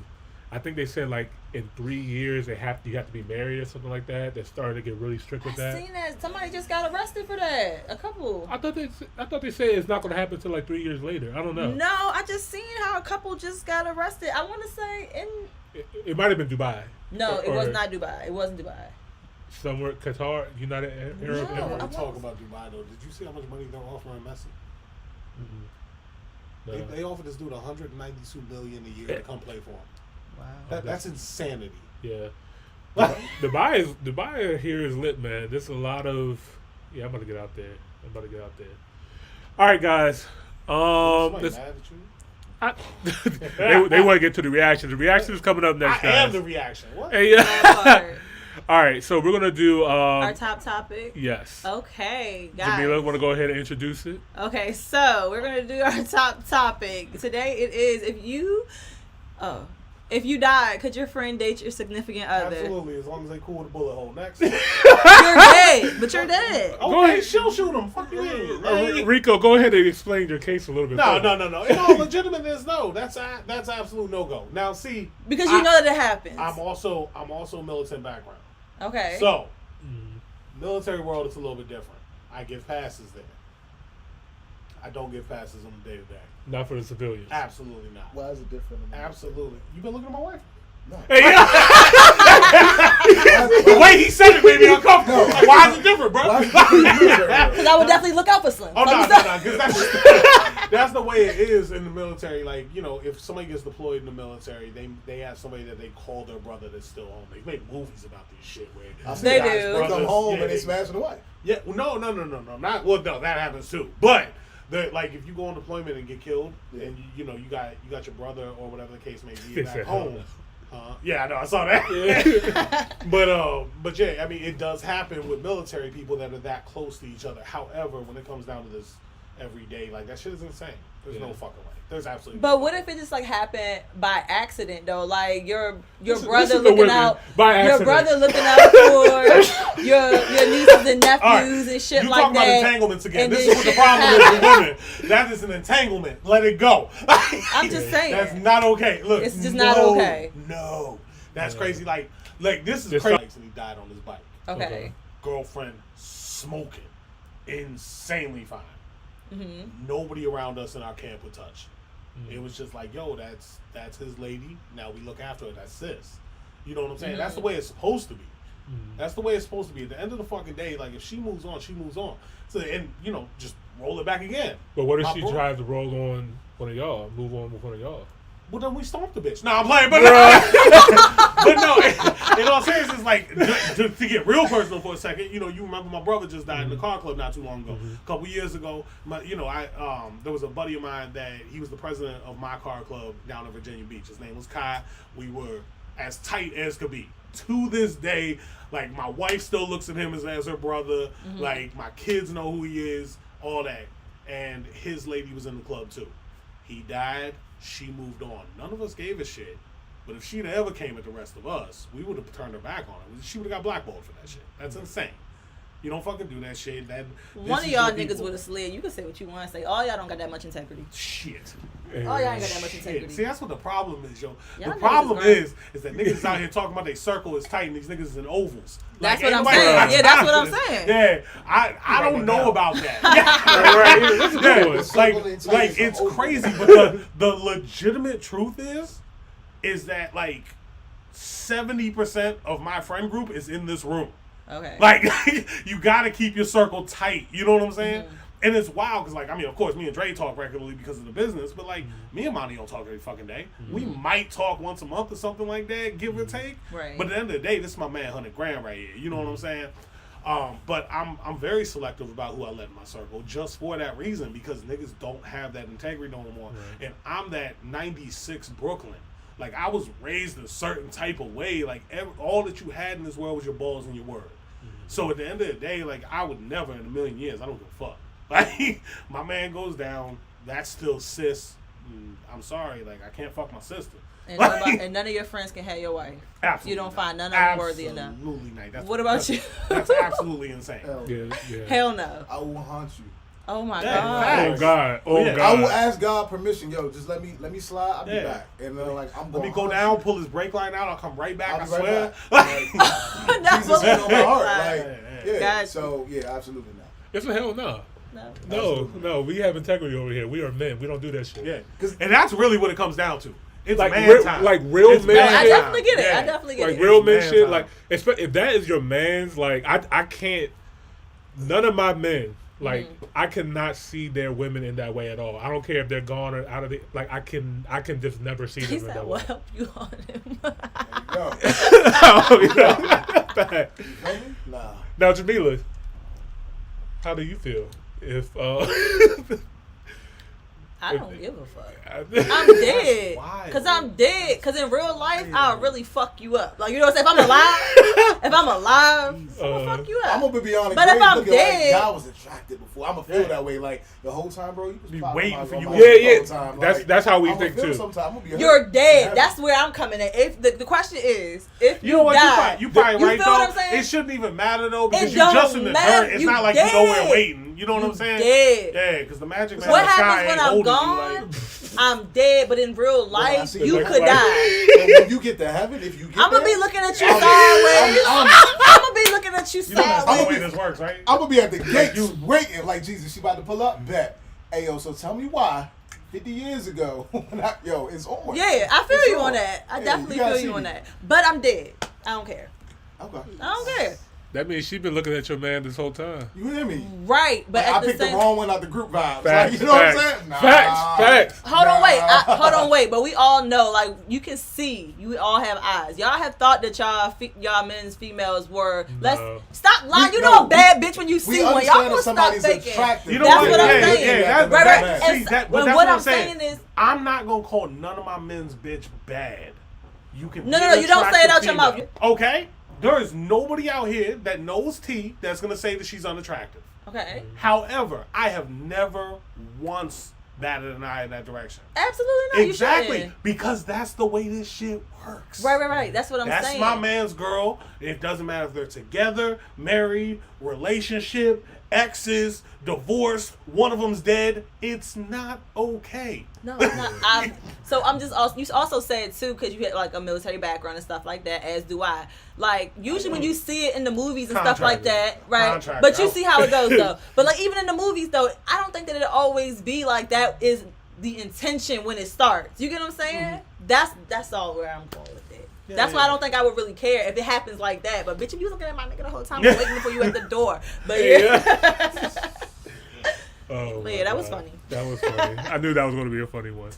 I think they said like in 3 years you have to be married or something like that. They're starting to get really strict with I that. seen that. Somebody just got arrested for that. A couple. I thought they said it's not going to happen until like 3 years later. I don't know. No, I just seen how a couple just got arrested. I want to say in. It might have been Dubai. No, it was Or- not Dubai. It wasn't Dubai. somewhere Qatar, United Arab No. I Emirates. want to talk about Dubai though. Did you see how much money they're offering Messi? No. They offered this dude 192 million a year to come play for him. Wow. That's insanity. Yeah. Dubai here is lit, man. There's a lot of I'm about to get out there. All right, guys. Somebody let's- mad at you? they want to get to the reaction. The reaction is coming up next, I guys. am the reaction. What? Hey, yeah. That part. All right, so we're gonna do. Our top topic. Yes. Okay, guys. Jamila, want to go ahead and introduce it? Okay, so we're gonna do our top topic today. It is if you die, could your friend date your significant other? Absolutely, as long as they cool with a bullet hole. Next. You're dead, but you're dead. Okay, she'll shoot him. Fuck you. Hey. Rico, go ahead and explain your case a little bit. No. further. In all legitimateness, no. That's absolute no go. Now, see, Because you know that it happens. I'm also militant background. Okay. So, military world is a little bit different. I give passes there. I don't give passes on the day to day. Not for the civilians. Absolutely not. Why is it different? Absolutely. You been looking at my wife? No. Hey, The way he said it made me uncomfortable. Like, why is it different, bro? Why is it different in the military world? Because I would definitely look out for Slim. Oh, no, because that's the way it is in the military. Like, you know, if somebody gets deployed in the military, they have somebody that they call their brother that's still home. They make movies about this shit where I see They guys do. They come home Yeah, and they they- smash the wife. Yeah, well, no. Not well. No, that happens too. But like, if you go on deployment and get killed, and you got your brother or whatever the case may be back home. Yeah, I know. I saw that. but yeah, I mean, it does happen with military people that are that close to each other. However, when it comes down to this every day, like, that shit is insane. There's no fucking way. There's absolutely. But what if it just like happened by accident though? Like your Listen brother to looking women. out, By your accident. brother looking out for your nieces and nephews and shit you like talking that. about entanglements again. and This then is what the shit problem is with happens. women. That is an entanglement. Let it go. I'm just saying. That's not okay. Look, It's just not okay. No, that's crazy. Like this is This crazy. And he died on his bike. Okay. Girlfriend smoking, insanely fine. Mm-hmm. Nobody around us in our camp would touch. It was just like, yo, that's his lady. Now we look after her. That's sis. You know what I'm saying? That's the way it's supposed to be. That's the way it's supposed to be. At the end of the fucking day, like, if she moves on, she moves on. So, and just roll it back again. But what if My she bro- tries to roll on one of y'all, move on with one of y'all? Well, then we stomp the bitch. No, I'm playing, but no. In all seriousness, like, to get real personal for a second, you remember my brother just died in the car club not too long ago. A couple years ago, there was a buddy of mine that he was the president of my car club down in Virginia Beach. His name was Kai. We were as tight as could be. To this day, like, my wife still looks at him as her brother. Like, my kids know who he is, all that. And his lady was in the club too. He died. She moved on. None of us gave a shit. But if she'd ever came at the rest of us, we would have turned her back on her. She would have got blackballed for that shit. That's insane. You don't fucking do that shit. One of y'all niggas would have slid. You can say what you want to say. All y'all don't got that much integrity. Shit. All y'all ain't got that much integrity. See, that's what the problem is, yo. Y'all The niggas problem is is that niggas out here talking about their circle is tight and these niggas is in ovals. That's Like, what I'm ain't nobody saying. got Yeah, that's time what for I'm this. saying. Yeah, I don't know about that. Right, that's a good one. Like it's crazy, but the legitimate truth is that like 70% of my friend group is in this room. Okay. Like, you gotta keep your circle tight. You know what I'm saying? And it's wild because, like, I mean, of course, me and Dre talk regularly because of the business, but, like, me and Monty don't talk every fucking day. We might talk once a month or something like that, give or take. Right. But at the end of the day, this is my man, 100 grand right here. You know what I'm saying? But I'm very selective about who I let in my circle just for that reason, because niggas don't have that integrity no more. Right. And I'm that 96 Brooklyn. Like, I was raised a certain type of way. Like, all that you had in this world was your balls and your word. So at the end of the day, like, I would never in a million years, I don't give a fuck. Like, my man goes down, that's still sis. I'm sorry, like, I can't fuck my sister. And, Like, and none of your friends can have your wife. absolutely You don't not. find none of them worthy enough. Absolutely not. That's, What about that's, you? That's absolutely insane. Hell, Yeah. Hell no. I will haunt you. Oh my Yeah, god. facts. Oh God. Oh Yeah. God. I will ask God permission. Yo, just let me slide. I'll be Yeah. back. And then like I'm Let gonna me go haunt down, you. pull his brake line out, I'll come right back, I'll I be right swear. back. Like, That's Jesus is on my heart. Right. Like, yeah. Gotcha. So yeah, absolutely not. It's a hell no. No. No, Absolutely. no. We have integrity over here. We are men. We don't do that shit. Yeah, and that's really what it comes down to. It's like man real, time. like real It's man man shit. I definitely get it. Yeah. I definitely get Like it. real men man shit. time. Like if that is your man's, like I can't. None of my men, like I cannot see their women in that way at all. I don't care if they're gone or out of the. Like I can just never see them He in said, that "Will way. help you on him." Yo, Oh, you know? Fact. you feel me? Nah. Now, Jamila, how do you feel if I don't give a fuck. I'm I'm dead. Why, Cause bro? I'm dead. Cause in real life, I'll really fuck you up. Like, you know what I'm saying? If I'm alive, I'm gonna fuck you up. I'm gonna be honest. But if I'm looking dead- like God was attracted before. I'm gonna feel that way. Like the whole time, bro. You was Be popping waiting my- for you. my Yeah, shit yeah. all the time. That's how we I'ma think feel too. Sometime. I'm gonna be hurt. You're dead. Yeah. That's where I'm coming at. If the question is, if You know what? die, You probably you right feel though. what I'm saying? It shouldn't even matter though because It you just don't in the matter. dirt. It's You not like dead. you nowhere waiting. You know what I'm saying? dead. Yeah, because the magic man What in the sky happens when ain't I'm holding gone? you. Like, I'm dead, but in real Well, I life, see you it. could Like- die. And when you get to heaven, if you get I'm gonna there, be looking at you I'm- sideways. I'm- I'm gonna be looking at you you know that's not the way sideways. this works, right? I'm gonna be at the gates you- waiting, like Jesus. She about to pull up. Bet. Hey yo, so tell me why? 50 years ago, yo, it's on. Yeah, I feel It's you on that. I Yeah, definitely you gotta feel see you on me. that. But I'm dead. I don't care. Okay. I don't care. That means she's been looking at your man this whole time. You hear me? Right, but I at the picked the same wrong one out the group vibes. Facts, Like, you know facts, what I'm saying? Nah. facts. Hold on, wait. Nah. Hold on, wait. But we all know, like, you can see. You all have eyes. Y'all have thought that y'all men's females were. Let's No. stop lying. We- You no, know a bad bitch when you We see one. Y'all understand gonna if stop somebody's faking. attractive. You know That's what? what I'm yeah, saying. Yeah, that's Right, bad. right. See, And that, but when that's what what I'm saying. saying is, I'm not gonna call none of my men's bitch bad. You can. No, be no, an you don't say it out attractive your mouth. female. Okay, there is nobody out here that knows T that's gonna say that she's unattractive. okay, However, I have never once batted an eye in that direction. absolutely not. Exactly, You shouldn't. because that's the way this shit works. Right. That's what I'm That's saying. my man's girl. It doesn't matter if they're together, married, relationship, exes, divorced, one of them's dead. It's not okay. No, it's not. I'm just also. You also said too because you had like a military background and stuff like that. As do I. Like usually when you see it in the movies and stuff like that, right? Contractor. But you see how it goes though. But like even in the movies though, I don't think that it'll always be like that. Is the intention when it starts? You get what I'm saying? That's all where I'm going with it. That's why I don't think I would really care if it happens like that. But bitch, if you was looking at my nigga the whole time, I'm waiting for you at the door. But yeah. Oh, But yeah, that my was God. funny. That was funny. I knew that was going to be a funny one.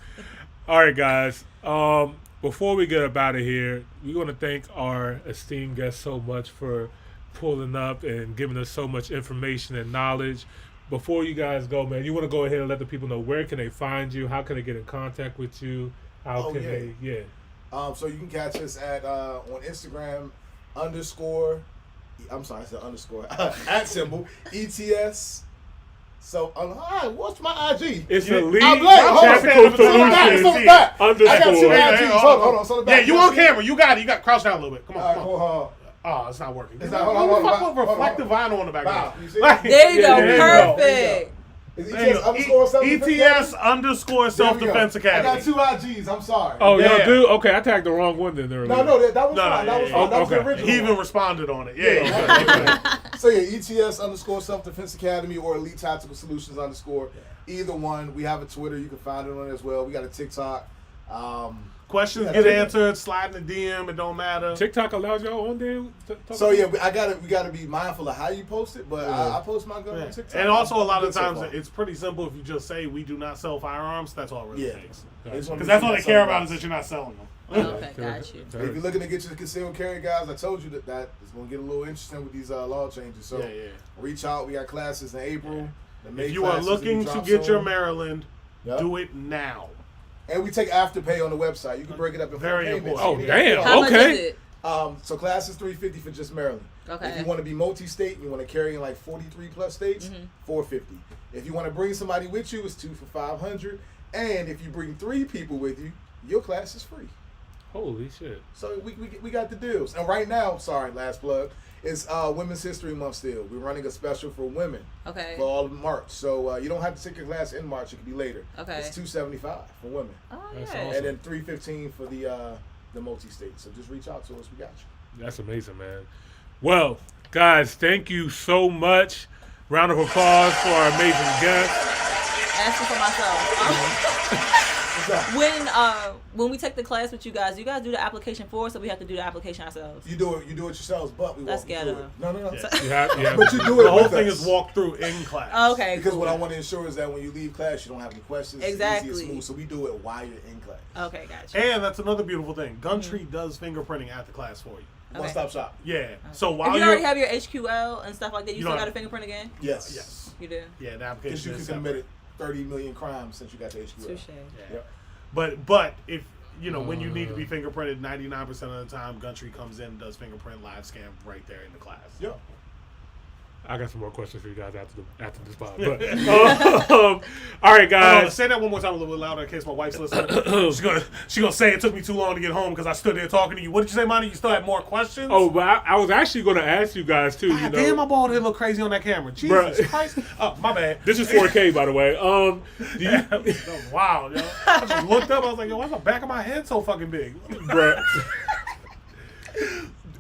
All right, guys. Before we get up out of here, we want to thank our esteemed guest so much for pulling up and giving us so much information and knowledge. Before you guys go, man, you want to go ahead and let the people know where can they find you? How can they get in contact with you? How can they? Yeah. So you can catch us at on Instagram _ I'm sorry, I said underscore at symbol ETS. So hi, what's my IG? It's Yeah, Elite I'm like, hold on, Tactical it's on the back, it's on the Solutions back. underscore. I got two Yeah, IGs. yeah, Hold on, so the Yeah, back. you on camera. You got it. You got crouch down a little bit. Come on, All right, come on. hold on. Oh, it's not working. It's not- hold on, What the hold on, fuck hold with on, reflective vinyl on the Wow, background? you see? There you go. Yeah, there you go. Perfect. Is There you ETS go. underscore self-defense ETS Academy? underscore There we self-defense go. academy. I got two IGs. I'm sorry. Oh, Yeah. y'all do? Okay, I tagged the wrong one then earlier. No, that was No, fine. That was yeah, fine. That was the okay. original. He even one. responded on it. Yeah, Yeah. So yeah, ETS _ Self Defense Academy or Elite Tactical Solutions _ Either one. We have a Twitter. You can find it on it as well. We got a TikTok. Questions Yeah, get that's it. answered. Slide in the DM. It don't matter. TikTok allows y'all on there? So yeah, we gotta be mindful of how you post it, but I post my gun Yeah. on TikTok. And also, a lot I'm of good so times, far. it's pretty simple. If you just say we do not sell firearms, that's all it really Yeah. takes. They just wanna Because be that's sure all they that's care something about is else. that you're not selling them. Okay, got you. If you're looking to get you the concealed carry guys, I told you that is going to get a little interesting with these law changes. So Yeah, yeah. reach out. We got classes in April. The May If you are classes will looking to drop get your soon. Maryland, Yep. do it now. And we take afterpay on the website. You can break it up in Very 4 payments. important. Oh, damn. How much Okay. is it? So class is $350 for just Maryland. Okay. If you want to be multi-state, you want to carry in like 43 plus states, $450. If you want to bring somebody with you, it's 2 for $500. And if you bring 3 people with you, your class is free. Holy shit. So we got the deals. And right now, sorry, last plug, it's Women's History Month still. We're running a special for women Okay. for all of March. So you don't have to take your class in March. It can be later. Okay. It's $275 for women. Oh That's yeah. awesome. And then $315 for the multi-state. So just reach out to us. We got you. That's amazing, man. Well, guys, thank you so much. Round of applause for our amazing guest. Asking for myself. When we take the class with you guys do the application for us, or we have to do the application ourselves? You do it yourselves, but we That's walk you through it. ghetto. No. Yeah. But you do it. The whole with thing us. is walk through in class. Okay. Because cool. what I want to ensure is that when you leave class, you don't have any questions. Exactly. It's easy and smooth. So we do it while you're in class. Okay, gotcha. And that's another beautiful thing. Gumtree does fingerprinting at the class for you. Okay. One stop shop. Yeah. So If while you already have your HQL and stuff like that, you still don't- got to fingerprint again? Yes. Yes. You do? Yeah, the Because application you is can separate. commit 30 million crimes since you got the HQL. Touche. Yeah. But if when you need to be fingerprinted, 99% of the time, Gumtree comes in and does fingerprint live scan right there in the class. Yeah. I got some more questions for you guys after this pod. But, all right, guys. Say that one more time a little bit louder in case my wife's listening. She's gonna say it took me too long to get home because I stood there talking to you. What did you say, Monty? You still have more questions? Oh, but I was actually going to ask you guys too. God damn, my bald head look crazy on that camera. Jesus Bruh. Christ. Oh, my bad. This is 4K, by the way. Do you, That was wild, yo. I just looked up. I was like, yo, why's the back of my head so fucking big? bruh.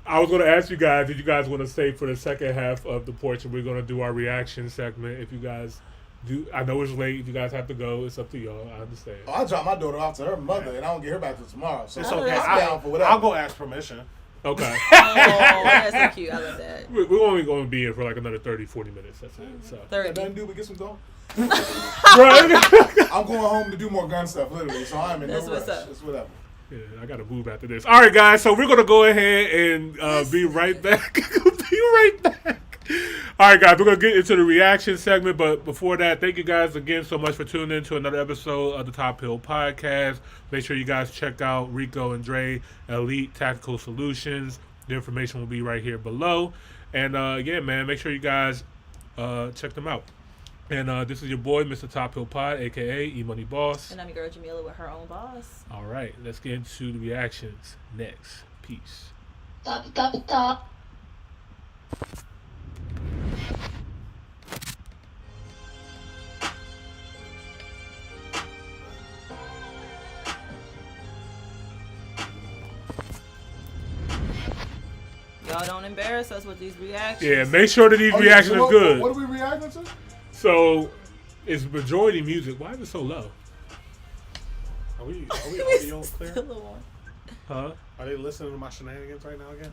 I was going to ask you guys, did you guys want to stay for the second half of the portion? We're going to do our reaction segment. If you guys do, I know it's late. If you guys have to go, it's up to y'all. I understand. Oh, I drop my daughter off to her mother, and I don't get her back till tomorrow. So It's Oh, okay. that's I'm down for whatever. I'll go ask permission. Okay. Oh, that's so cute. I love that. We're only going to be here for like another 30, 40 minutes. That's it. So. 30. Nothing to do but get some going. Bruh. I'm going home to do more gun stuff, literally. So I'm in That's no what's rush. up. It's whatever. Yeah, I got to move after this. All right, guys. So we're going to go ahead and be right back. Be right back. All right, guys. We're going to get into the reaction segment. But before that, thank you guys again so much for tuning in to another episode of the Top Hill Podcast. Make sure you guys check out Rico and Dre, Elite Tactical Solutions. The information will be right here below. And, yeah, man, make sure you guys check them out. And this is your boy, Mr. Top Hill Pod, a.k.a. E-Money Boss. And I'm your girl Jamila with her own boss. All right, let's get into the reactions next. Peace. Top. Y'all don't embarrass us with these reactions. Yeah, make sure that these reactions so are good. What are we reacting to? So, it's majority music. Why is it so low? Are we audio clear? Still on. Huh? Are they listening to my shenanigans right now again?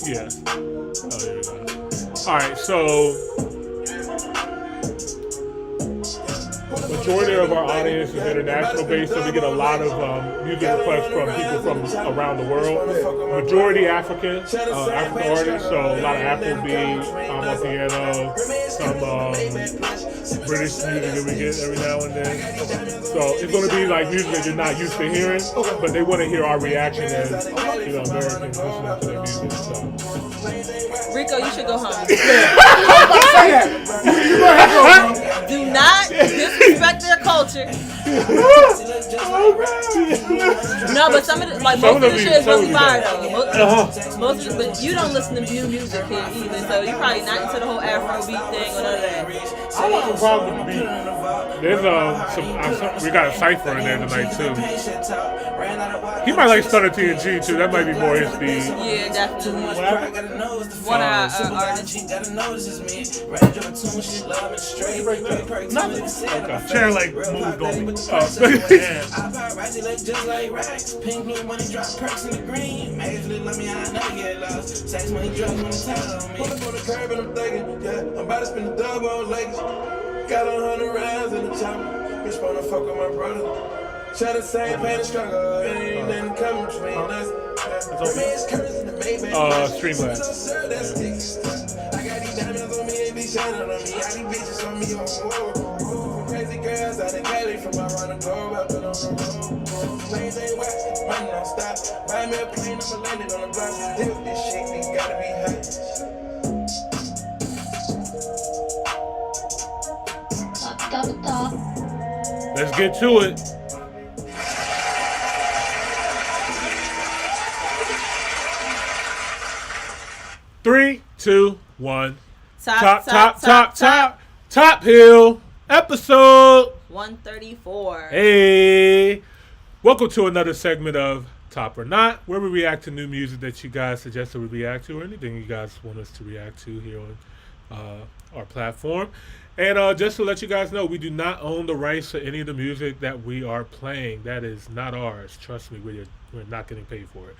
Yeah. Oh, there we go. All right, so majority of our audience is international based, so we get a lot of music requests from people from around the world. Majority African African artists, so a lot of Afrobeat, on piano, some British music that we get every now and then. So it's going to be like music that you're not used to hearing, but they want to hear our reaction as Americans listening to their music. So. Rico, you should go home. You go ahead, bro. Do not disrespect their culture. No, but some of the, like most of the shit is really fire though. Most of the, but you don't listen to new music here either, so you're probably not into the whole Afrobeat thing or none of that. I don't have a problem with the beat. There's we got a Cypher in there tonight too. He might like Stunner TNG too. That might be more his speed. Yeah, definitely. One of our artists. Okay. Chair like moved on me. Yeah. Just like racks, pink blue money drop perks in the green. Actually, let me, I never get lost. Sex money drugs when it's time on me. Pull up on the curb and I'm thinking, yeah, I'm about to spend a dub on Lakers. Got 100 rounds in the chopper. Bitch wanna fuck with my brother. Share the same pain and struggle. Ain't nothing coming between us. Streamlabs. I got these diamonds on me, they be shining on me. I got these bitches on me, oh. Crazy girls out in Cali from around the globe. I've been on the road. Planes ain't wet, money don't stop. Buy me a plane, I'ma land it on the block. Deal with this shit, we gotta be hot. Top. Let's get to it. Three, two, one. Top Hill episode 134. Hey, welcome to another segment of Top or Not, where we react to new music that you guys suggested we react to, or anything you guys want us to react to here our platform. And just to let you guys know, we do not own the rights to any of the music that we are playing. That is not ours. Trust me, we're not getting paid for it.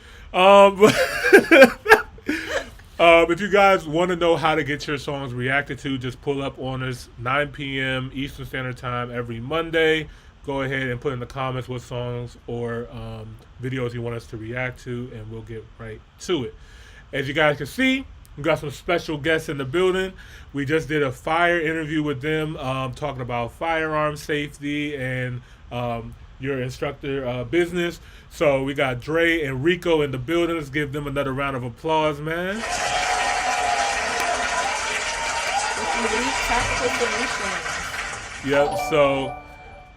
If you guys want to know how to get your songs reacted to, just pull up on us 9 p.m. Eastern Standard Time every Monday. Go ahead and put in the comments what songs or videos you want us to react to, and we'll get right to it. As you guys can see, we got some special guests in the building. We just did a fire interview with them, talking about firearm safety and your instructor business. So we got Dre and Rico in the building. Let's give them another round of applause, man. Yep. So,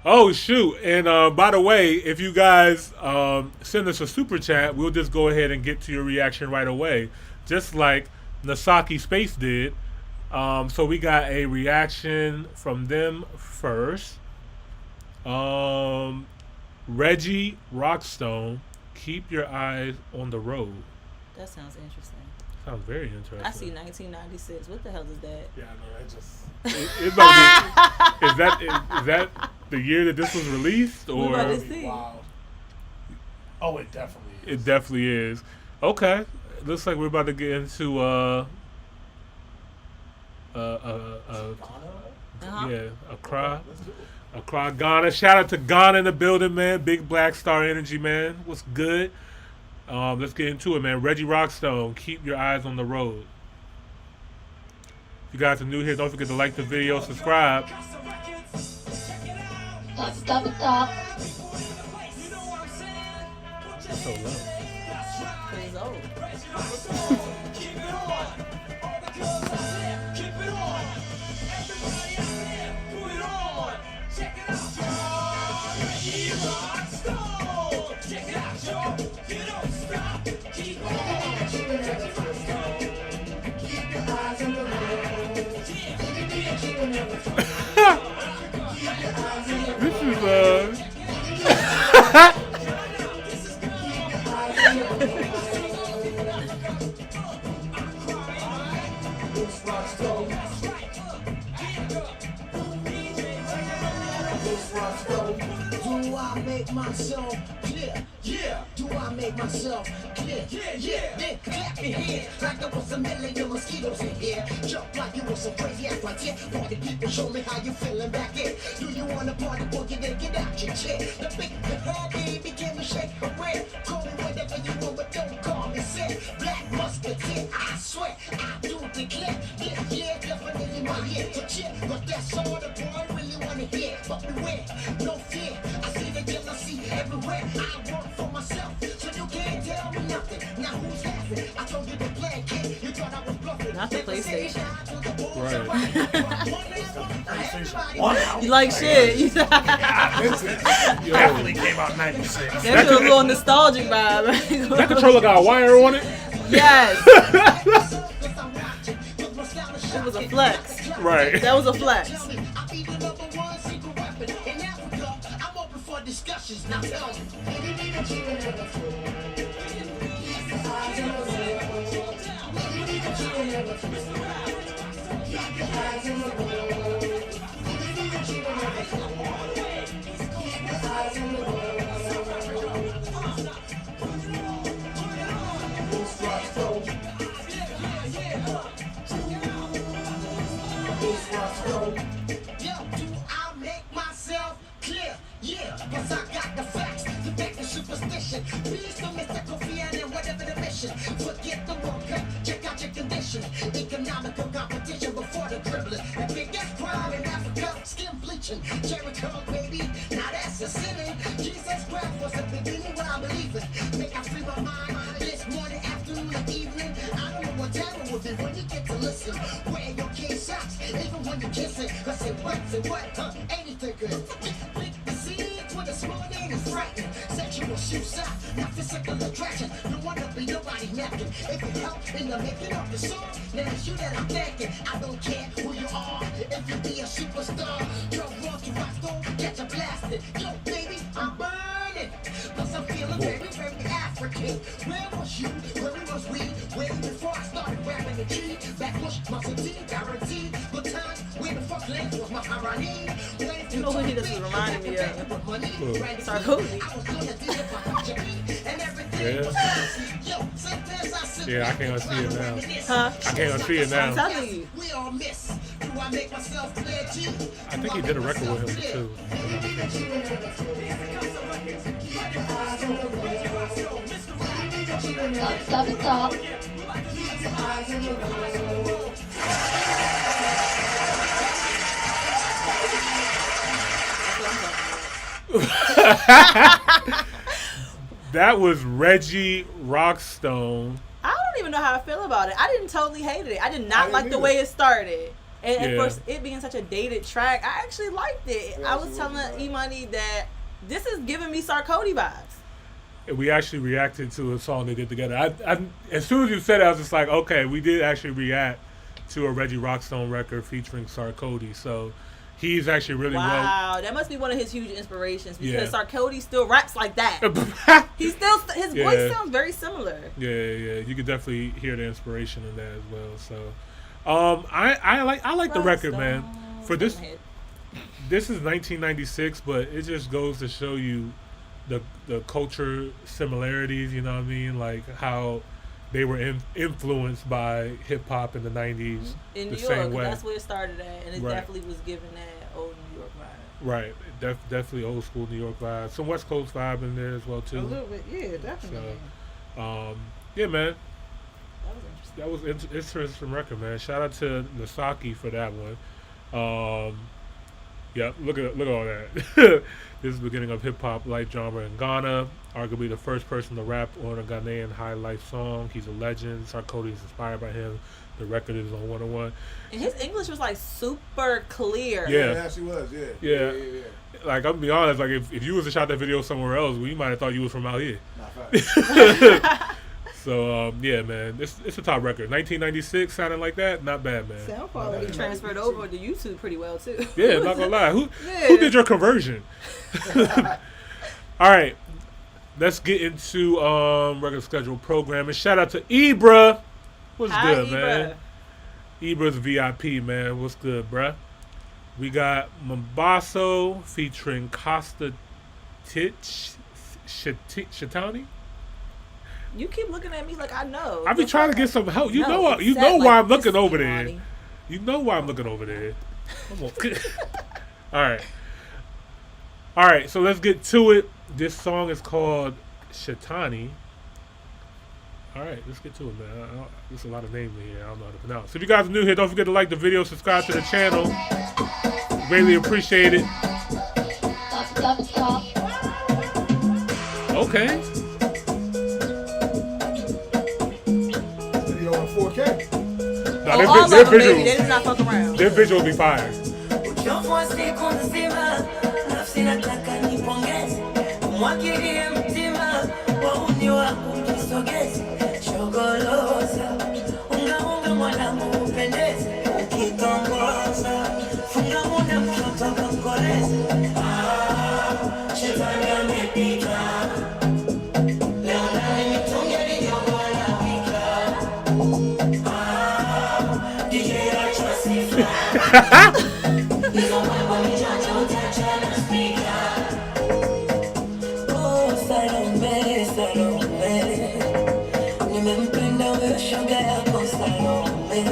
oh shoot! And by the way, if you guys send us a super chat, we'll just go ahead and get to your reaction right away, just like Nasaki Space did. So we got a reaction from them first. Reggie Rockstone, keep your eyes on the road. That sounds interesting. Sounds very interesting. I see 1996. What the hell is that? Yeah, I know. That just. Is that the year that this was released, or? We about to see. Wow. Oh, it definitely is. It definitely is. Okay, looks like we're about to get into Accra, Ghana. Shout out to Ghana in the building, man. Big Black Star Energy, man. What's good? Let's get into it, man. Reggie Rockstone, keep your eyes on the road. If you guys are new here, don't forget to like the video, subscribe. Top. That's so low. He's old. This is Do I make myself clear? Yeah. Do I make myself clear? Yeah. Then clap your hands like there was a million mosquitoes in here. Jump like you was some crazy ass right here. Party people, show me how you feeling back in. Do you wanna party? Boogie, then get out your chair. The big head baby, can you shake a red? Call me whatever you want, but don't call me sick. Black musketeer, I swear, I do declare. This year definitely my year to cheer. But that's all the boy really wanna hear. But beware, no fear. I see the jealousy everywhere. I work for myself, so you can't tell me nothing. Now who's laughing? I told you to play, kid. You thought I was bluffing. Not the PlayStation. right. You like shit. You Definitely came out 96. That shit was a little nostalgic vibe. That controller got a wire on it. Yes. It was a flex. Right. That was a flex. I'm open for discussions. Now tell me. Please don't miss the coffee and whatever the mission. Forget the World Cup, check out your condition. Economical competition before the dribbling. The biggest crime in Africa, skin bleaching. Jericho, baby, now that's a sinning. Jesus Christ was the beginning where I believe it. Make I free my mind this morning, afternoon, and evening. I don't know what time it will be when you get to listen. Wear your kid socks, even when you're kissing. Cause it wets and what, huh? Anything good. Pick the seeds when the small name is frightening. Sexual shoots out, not physical attraction. You wanna be nobody napkin. If it helps in the making of the song, then it's you that I'm thanking. I don't care who you are, if you be a superstar. You're wrong to rock, don't get you blasted. Yo, baby, I'm burning. Plus I'm feeling very, very African. Where was you? Where was we? Way before I started rapping the G. Backbush, muscle T, guarantee. You know who he just was reminding me of? Sarkozy. Yeah. Yeah, I can't unsee it now. Huh? I can't unsee it I'm now. telling you. I think he did a record with him too. Top, top, top. That was Reggie Rockstone. I don't even know how I feel about it. I didn't totally hate it. I did I not didn't like the either. way it started. And Yeah. of course, it being such a dated track, I actually liked it. Yeah, I was she telling was right. E-Money that this is giving me Sarkozy vibes. And we actually reacted to a song they did together. I as soon as you said it, I was just like, okay, we did actually react to a Reggie Rockstone record featuring Sarkozy. So he's actually really Wow, that must be one of his huge inspirations because Yeah. Sarkozy still raps like that. well. He still his Yeah. voice sounds very similar. Yeah. You could definitely hear the inspiration in that as well. So, I like the record, man. For this, this is 1996, but it just goes to show you the culture similarities. You know what I mean? Like how they were influenced by hip hop in the 90s. In the New same York, way. that's where it started at, and it Right. definitely was giving that old New York vibe. Right, definitely old school New York vibe. Some West Coast vibe in there as well A too. little bit, yeah, definitely. Yeah, man, That was interesting. that was interesting record, man. Shout out to Nasaki for that one. Yeah, look at all that. This is the beginning of hip hop life genre in Ghana. Arguably the first person to rap on a Ghanaian high life song. He's a legend. Sarkozy is inspired by him. The record is on 101. And his English was like super clear. Yeah. Yeah, she was. Yeah. Yeah. Like, I'm gonna be honest, like if you was to shot that video somewhere else, we might have thought you was from out here. Nah, fact. So yeah, man, it's a top record. 1996 sounding like that, not bad, man. Sound quality transferred over to YouTube pretty well too. Yeah, not gonna lie. Who Yeah. did your conversion? All right, let's get into regular schedule programming. Shout out to Ibra. What's Hi, good, Ibra. man? Ibra's VIP, man. What's good, bruh? We got Mambaso featuring Costa Shatani. You keep looking at me like I know. I be trying to get some help. You No, know, it's you said know like why I'm this, looking over there. Imani. You know why I'm looking over there. Come on. All right. So let's get to it. This song is called Shatani. All right, let's get to it, man. There's a lot of names in here. I don't know how to pronounce. If you guys are new here, don't forget to like the video, subscribe to the channel. Greatly appreciate it. Top, top, top. Okay. Video on 4K. Now, Oh, their, all their of them, baby. They visuals, did not fuck around. their visuals be fire. Uchovu siku nzima, nafsi nataka nipongeze, umwagilie mtima, wauni wako kisogeze, shogoloza, unga mwanangu upendeze, ukitongoza, funga muda mtoto kamkoleze. Shetani amepita, leo nani mitungi aliyokuwa anapika. DJ acha sifa. Nimempenda wewe shoga yako Salome.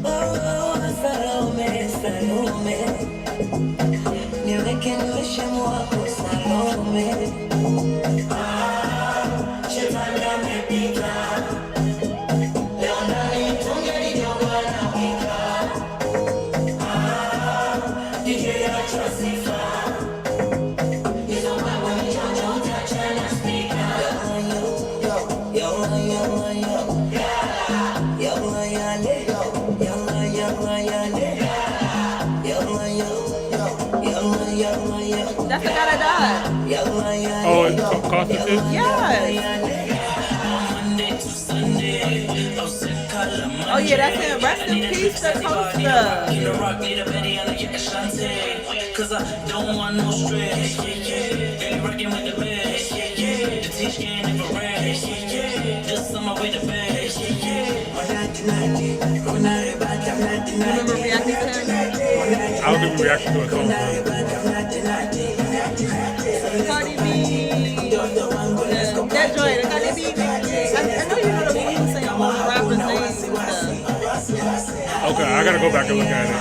Oh, Salome, Salome. Niweke niweshe mwako Salome. Shetani amepita. Leo ndani mtungi aliyokuwa anapika. DJ acha sifa. Hizo mambo michonjo utachana speaker. That's the guy that died. Oh, and Costa too? Yes. Oh yeah, that's him. Rest in peace to Costa. Cause I don't want no stress. They working with the best. The teach can't never rest. Just on my way to bed. Remember reacting to him? I don't think we reacted to a song. Cardi B. That joint, the Cardi B. I know you know the movie was saying all the rappers' names and stuff. Okay, I gotta go back and look at it.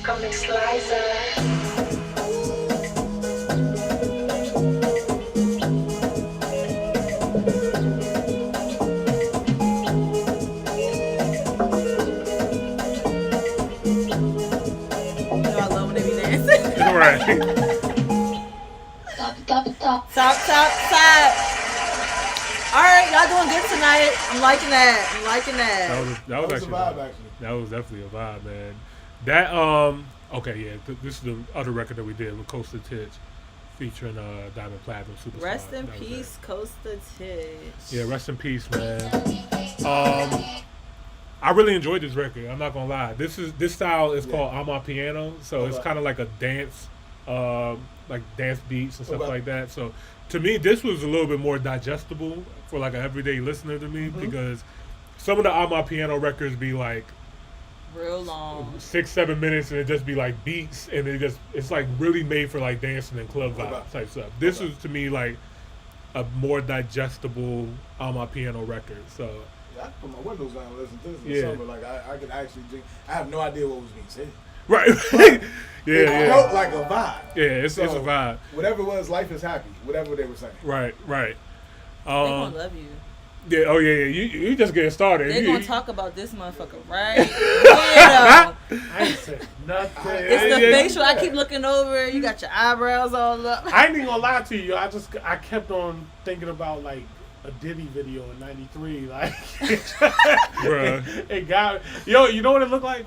Comic Slicer. I love when they be dancing. Right. Top. All right, y'all doing good tonight. I'm liking that. That was actually a vibe, actually. That was definitely a vibe, man. That okay, yeah. This is the other record that we did with Costa Titch, featuring Diamond Platinum Superstar. Rest in peace, Costa Titch. Yeah, rest in peace, man. I really enjoyed this record. I'm not gonna lie. This style is called Amapiano, so it's kind of like a dance, like dance beats and stuff like that. So to me, this was a little bit more digestible for like an everyday listener to me because some of the Amapiano records be like real long, 6-7 minutes, and it just be like beats, and it's like really made for like dancing and club vibe type stuff. This was to me like a more digestible Amapiano record. So. I put my windows down and listen to this in Yeah. the summer. Like I could actually drink. I have no idea what was being said. Right. It yeah. felt like a vibe. Yeah, it's a vibe. Whatever it was, life is happy. Whatever they were saying. Right. they gonna love you. Yeah. Oh yeah. You just getting started. They You- gonna talk about this motherfucker, right? Yeah. I ain't said nothing. It's the facial. I keep looking over. You got your eyebrows all up. I ain't even gonna lie to you. I kept on thinking about like a Diddy video in '93. Like, Bruh. it got yo. You know what it looked like?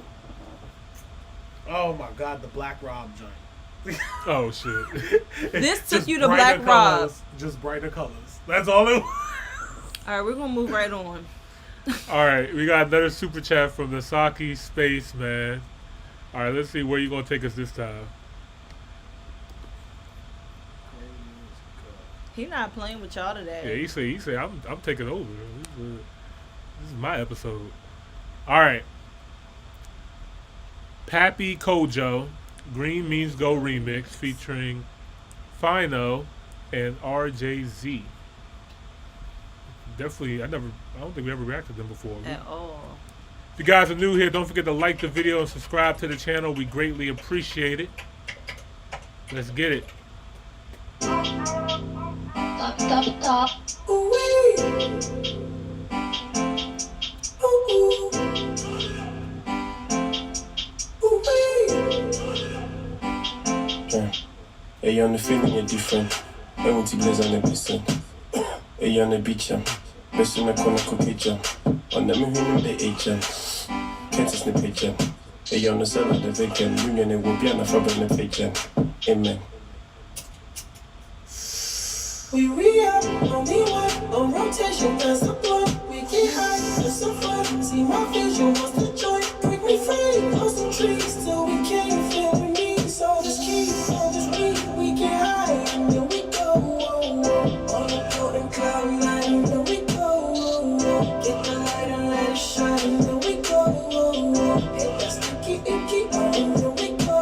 Oh my God, the Black Rob joint. Oh shit. This took Just you to brighter Black Rob. colors, just brighter colors. That's all it was. All right, we're gonna move right on. All right, we got another super chat from the Saki Space Man. All right, let's see where you gonna take us this time. He not playing with y'all Yeah, today. he say I'm taking over. This is my episode. All right. Pappy Kojo, Green Means Go remix featuring Fino and RJZ. Definitely, I don't think we ever reacted to them before. At all. If you guys are new here, don't forget to like the video and subscribe to the channel. We greatly appreciate it. Let's get it. Top. Hey, on the feeling you're different. I want to blaze on the person. Hey, on the beach, best in the corner cookie jam. On the moon, the HM. Can't snip HM. Hey, on the cell of the vacant. Union, it will be on the fabric in the page. Amen. We up, only one, on rotation, that's the blunt. We get high, that's some fun. See my vision, what's the joint? Break me free, post some trees till we can't feel the need. So just keep, so just we get high, and then we go. On the golden cloud nine, then we go. Get the light and let it shine, then we go. Hit that sticky, icky, then we go.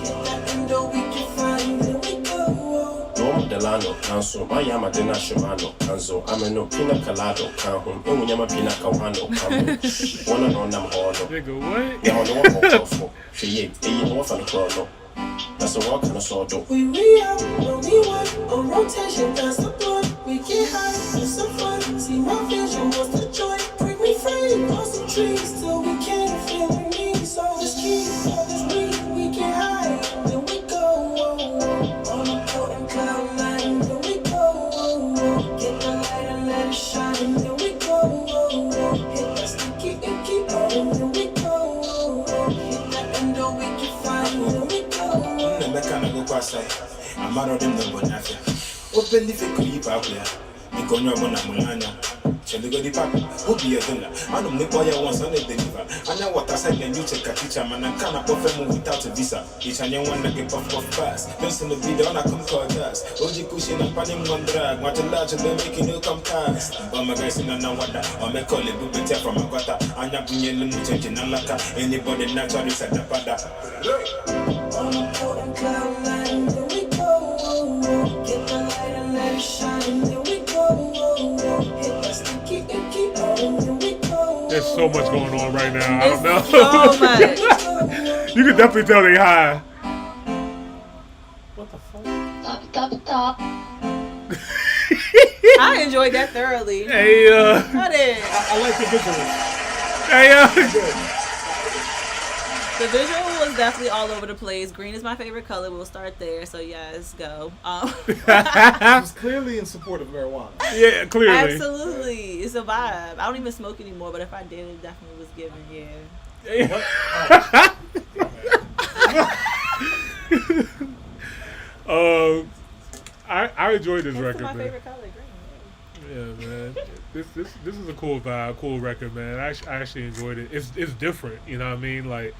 Hit that endo, we can find, then we go. Delano, Council, my Yama Dena Shimano, Council, I'm a no pina colado, Kahum, and Yama Pina Kawano, Kamu, one on them all. Nigga, what? Yeah, on the one for she ain't one for the chrono. That's a walk and a sword. We up, only one, on rotation, that's the blunt. We get high, have some fun. See my vision, what's the joint? Break me free, post some trees till we can't feel the need. So just keep, so just we get high, and then we go. On the golden cloud nine, then we go. Get the light and let it shine, then we go. Hit that sticky icky, then we go. Hit that endo, we can find. amaro dem no bonafe obeli fe kuyipa akwa ikonyo bona mulanya Chendigo di papa, Ubi Adula, Anum Nipoya once on the deliver. I know what I said, and you check a teacher, man, I can't perform without a visa. Each and one that get puff fast. Don't in the video, I come call us. Oji cushion and panning one drag, what a large and they're making you come past. But my guys in Anawada, or me call it Bubeta from Agata, and I'm bringing you changing Alaka. Anybody naturally said the pada. On a golden cloud line, here we go. Get the light and let it shine, here we go. Hit the sticky icky, here we go. There's so much going on right now. I don't know. So much. You can definitely tell they high. What the fuck? Top. I enjoyed that thoroughly. Hey, I did. I like the visuals. hey, The visual was definitely all over the place. Green is my favorite color. We'll start there. So yes, go. It was clearly in support of marijuana. yeah, clearly. Absolutely, it's a vibe. I don't even smoke anymore, but if I did, it definitely was given. Yeah. I enjoyed this It's record, my man. favorite color, green. Yeah, man. This is a cool vibe, cool record, man. I actually enjoyed it. It's different, you know what I mean? Like,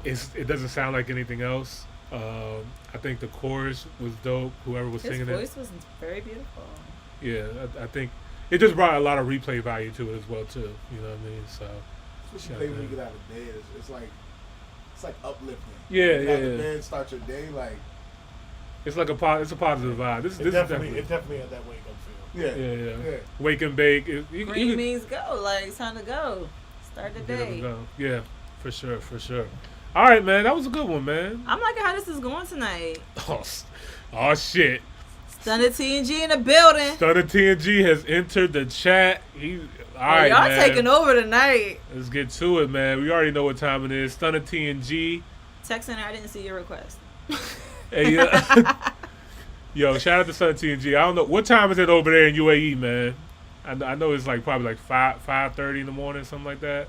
it doesn't sound like anything else. I think the chorus was dope. Whoever was His singing voice was very beautiful. it, yeah, I think it just brought a lot of replay value to it as well, too. You know what I mean? So, Especially play when you get out of bed. It's like uplifting. Yeah, Get out yeah. of bed, start your day like. it's like it's a positive vibe. This It is definitely definitely had that wake up feel. yeah. Wake and bake. Green means go. Like, it's time to go. Start the get up and day. go. Yeah, for sure. All right, man. That was a good one, man. I'm liking how this is going tonight. Oh shit. Stunner TNG in the building. Stunner TNG has entered the chat. All right, y'all man. taking over tonight. Let's get to it, man. We already know what time it is. Stunner TNG. Text Center, I didn't see your request. Hey, yo, shout out to Stunner TNG. I don't know what time is it over there in UAE, man. I know it's like probably like 5:30 in the morning, something like that.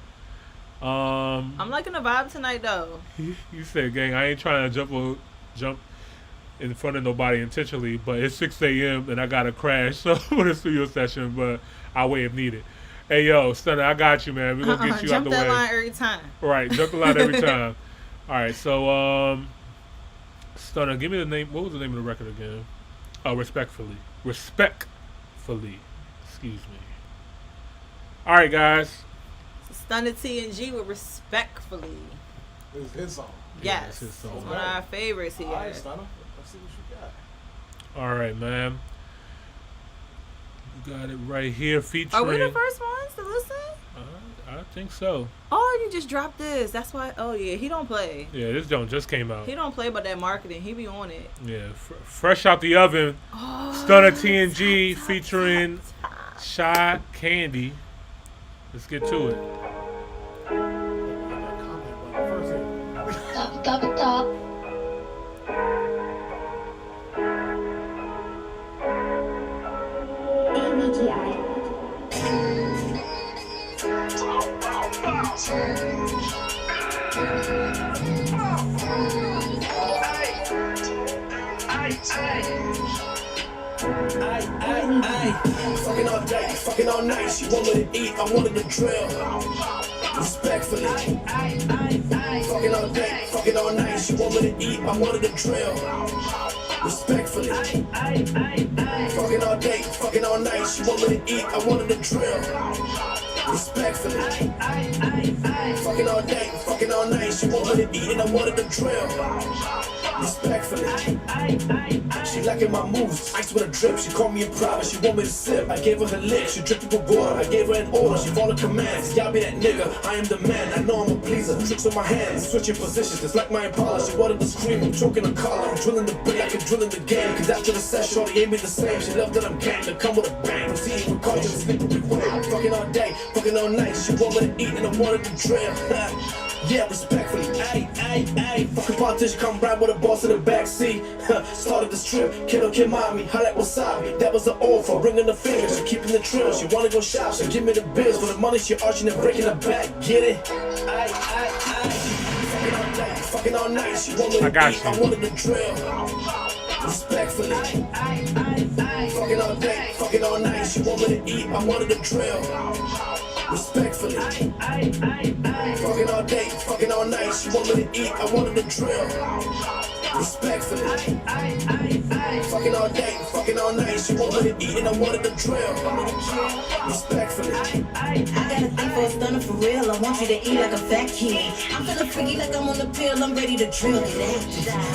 I'm liking the vibe tonight, though. You said, gang, I ain't trying to jump in front of nobody intentionally, but it's 6 a.m. and I got to crash for the studio session, but I'll wait if needed. Hey, yo, Stunner, I got you, man. We're going to get you out the way. Jump that line every time. Right, jump the line every time. All right, so, Stunner, give me the name. What was the name of the record again? Respectfully. Excuse me. All right, guys. Stunner TNG with Respectfully. It was his song. Yeah, Yes. it's his song. It's one of our favorites here. All right, Stunner. Let's see what you got. All right, man. You got it right here featuring... Are we the first ones to listen? I think so. Oh, you just dropped this. That's why. Oh, yeah. He don't play. Yeah, this joint just came out. He don't play about that marketing. He be on it. Yeah, fresh out the oven. Oh, Stunner TNG featuring Shy Candy. Let's get to it. Top. Fucking all day, fucking all night. She wanted to eat, I wanted to drill. Respectfully. Fucking all day, fucking all night. She wanted to eat, I wanted to drill. Respectfully. Fucking all day, fucking all night. She wanted to eat, I wanted to drill. Respectfully. Fucking all day, fucking all night. She wanted to eat and I wanted to drill. Respectfully. She liking my moves, ice with a drip. She called me in private, she want me to sip. I gave her her lick, she dripped with water. I gave her an order, she followed commands. Y'all be that nigga, I am the man. I know I'm a pleaser. Tricks on my hands, switching positions. It's like my Impala. She wanted to scream, I'm choking her collar. I'm drilling the bit like I'm drilling the game. Cause after the session, shorty ain't me the same. She loved that I'm gang, to come with a bang. Proceeding with caution, sleeping with weight. Fucking all day, fucking all night. She want me to eat and I wanted to drill. Yeah, respectfully, ayy. Fucking politician come round with a boss in the backseat. Started the strip, kiddo kid mommy, I like wasabi. That was the offer, ringing the fingers, she keeping the trill. She wanna go shop, so give me the bills. For the money, she arching and breaking her back. Get it? Ayy. Fucking all day, fucking all night. She wanted to eat, I wanted to drill. Respectfully. Fucking all day, fucking all night. She want me to eat, I wanted to drill. Respectfully. Fucking all day, fucking all night. She want me to eat, I wanted to drill. Respectfully. Fucking all day, fucking all night. She want me to eat and I wanted to drill. Respectfully. I got a thing for a stunner for real. I want you to eat like a fat kid. I'm feeling freaky like I'm on the pill. I'm ready to drill it out.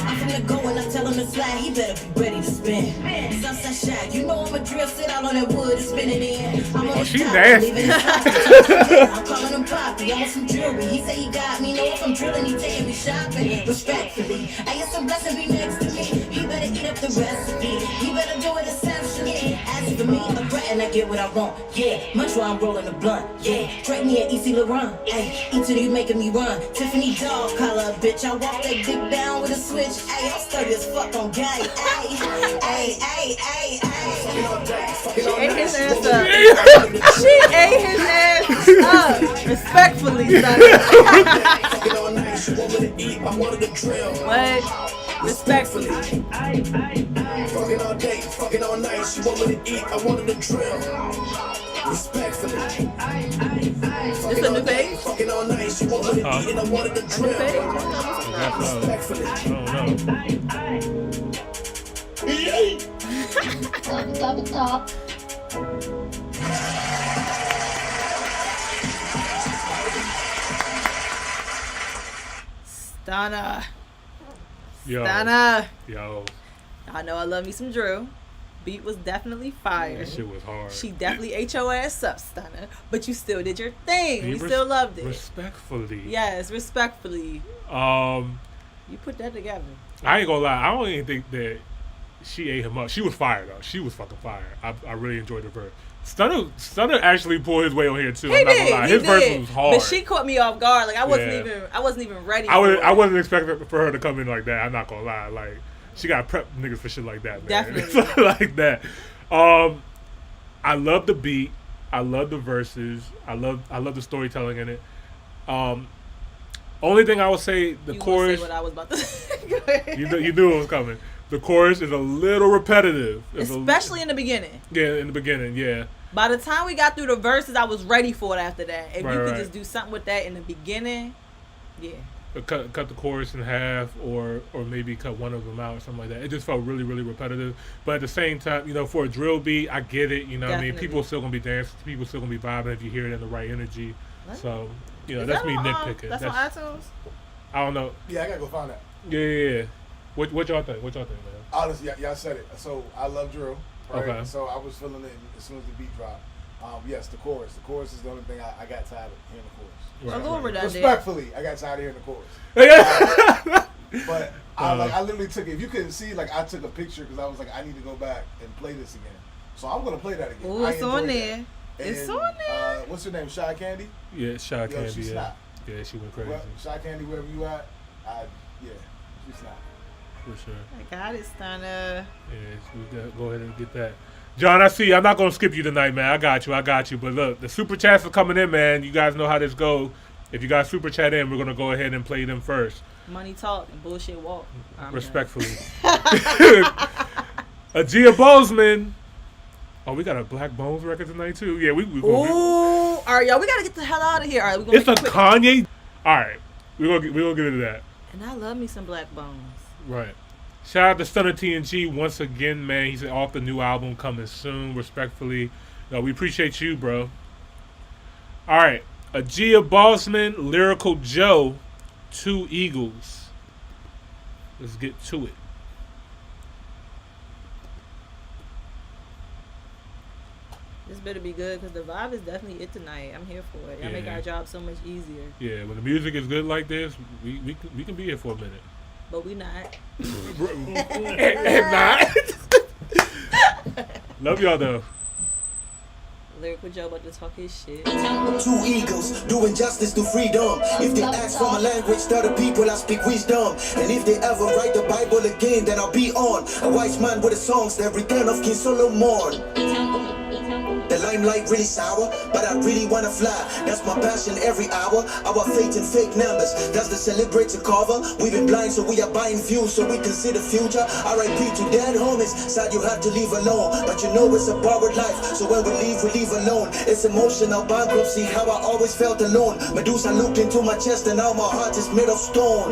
I'm finna go and I tell him to slide. He better be ready to spin. Southside shot, you know I'm a drill. Sit out on that wood and spin it in. I'm on she top, nasty. leaving his I'm calling him Poppy. I want some jewelry. He say he got me. Know if I'm drilling, he taking me shopping. Respectfully, I guess some blessing be next to me. He better eat up the recipe. He better do it essentially. As for me, a brat and I get what I want. Yeah, much while I'm rolling the blunt. Yeah, trade me at EC Laurent. Ay, each of you making me run. Tiffany dog collar, bitch. I walk that dick down with a switch. Ay, I'm sturdy as fuck on gay. Ay, ay, ay, ay, ay. She ate his ass up. She ate his ass up. Respectfully, son. What? Respectfully. Fucking all day, fucking all night. She want me to eat, I wanted to drill. Respectfully. This a new page? Fucking all night. She want me to eat and I wanted to drill. Respectfully. Top. Stunner. Yo. Stunner. Yo. I know I love me some Drew. Beat was definitely fire. That shit was hard. She definitely ate your ass up, Stunner. But you still did your thing. We still loved it. Respectfully. Yes, respectfully. You put that together. I ain't gonna lie. I don't even think that she ate him up. She was fire though. She was fucking fire. I really enjoyed the verse. Stunner actually pulled his weight on here too. He I'm not did. gonna lie. He His verse did. was hard. But she caught me off guard. Like I wasn't even ready. I wasn't expecting for her to come in like that. I'm not gonna lie. Like she got prep niggas for shit like that, man. Definitely. Like that. I love the beat. I love the verses. I love the storytelling in it. Only thing I would say, the chorus. Say what I was about to say. you knew it was coming. The chorus is a little repetitive, especially in the beginning. Yeah, in the beginning, yeah. By the time we got through the verses, I was ready for it. After that, if right, you could right. just do something with that in the beginning, yeah. Cut the chorus in half, or maybe cut one of them out or something like that. It just felt really, really repetitive. But at the same time, you know, for a drill beat, I get it. You know, what I mean, people are still gonna be dancing, people are still gonna be vibing if you hear it in the right energy. What? So, you know, that's me nitpicking. That's on iTunes. I don't know. Yeah, I gotta go find that. Yeah. What y'all think? What y'all think, man? Honestly, y'all said it. So I love drill. Right? Okay. So I was feeling it as soon as the beat dropped. Yes, the chorus. The chorus is the only thing I got tired of hearing the chorus. Right. A little redundant. Respectfully, I got tired of hearing the chorus. But I literally took it. If you couldn't see, like I took a picture because I was like, I need to go back and play this again. So I'm gonna play that again. Ooh, it's on there. It's on there. What's her name? Shy Candy. Yeah, Shy Candy. She snapped. Yeah, she went crazy. Well, Shy Candy, wherever you at, she snapped. For sure. I got it, Stunner. Yeah, we gotta go ahead and get that. John, I see you. I'm not gonna skip you tonight, man. I got you. But look, the super chats are coming in, man. You guys know how this goes. If you guys super chat in, we're gonna go ahead and play them first. Money talk and bullshit walk. Respectfully. Agia Bozeman. Oh, we got a Black Bones record tonight too. Yeah, we Ooh, all right, y'all. We gotta get the hell out of here. All right, we gonna it's a Kanye. All right, we're gonna get into that. And I love me some Black Bones. Right. Shout out to Stunner TNG once again, man. He said off the new album coming soon. Respectfully, we appreciate you, bro. All right, Agia Bossman, Lyrical Joe, 2 Eagles. Let's get to it. This better be good because the vibe is definitely it tonight. I'm here for it. Y'all make our job so much easier. Yeah, when the music is good like this, we can be here for a minute. But we not. And not. Love y'all though. Lyrical Joe about to talk his shit. 2 eagles doing justice to freedom. If they ask for my language, tell the people I speak wisdom. And if they ever write the Bible again, then I'll be on. A wise man with the songs, the return of King Solomon. The limelight really sour, but I really wanna fly. That's my passion every hour. Our faith in fake numbers, that's the celebrated cover. We've been blind, so we are buying views, so we can see the future. R.I.P. to dead homies. Sad you had to leave alone, but you know it's a borrowed life. So when we leave alone. It's emotional bankruptcy, how I always felt alone. Medusa looked into my chest, and now my heart is made of stone.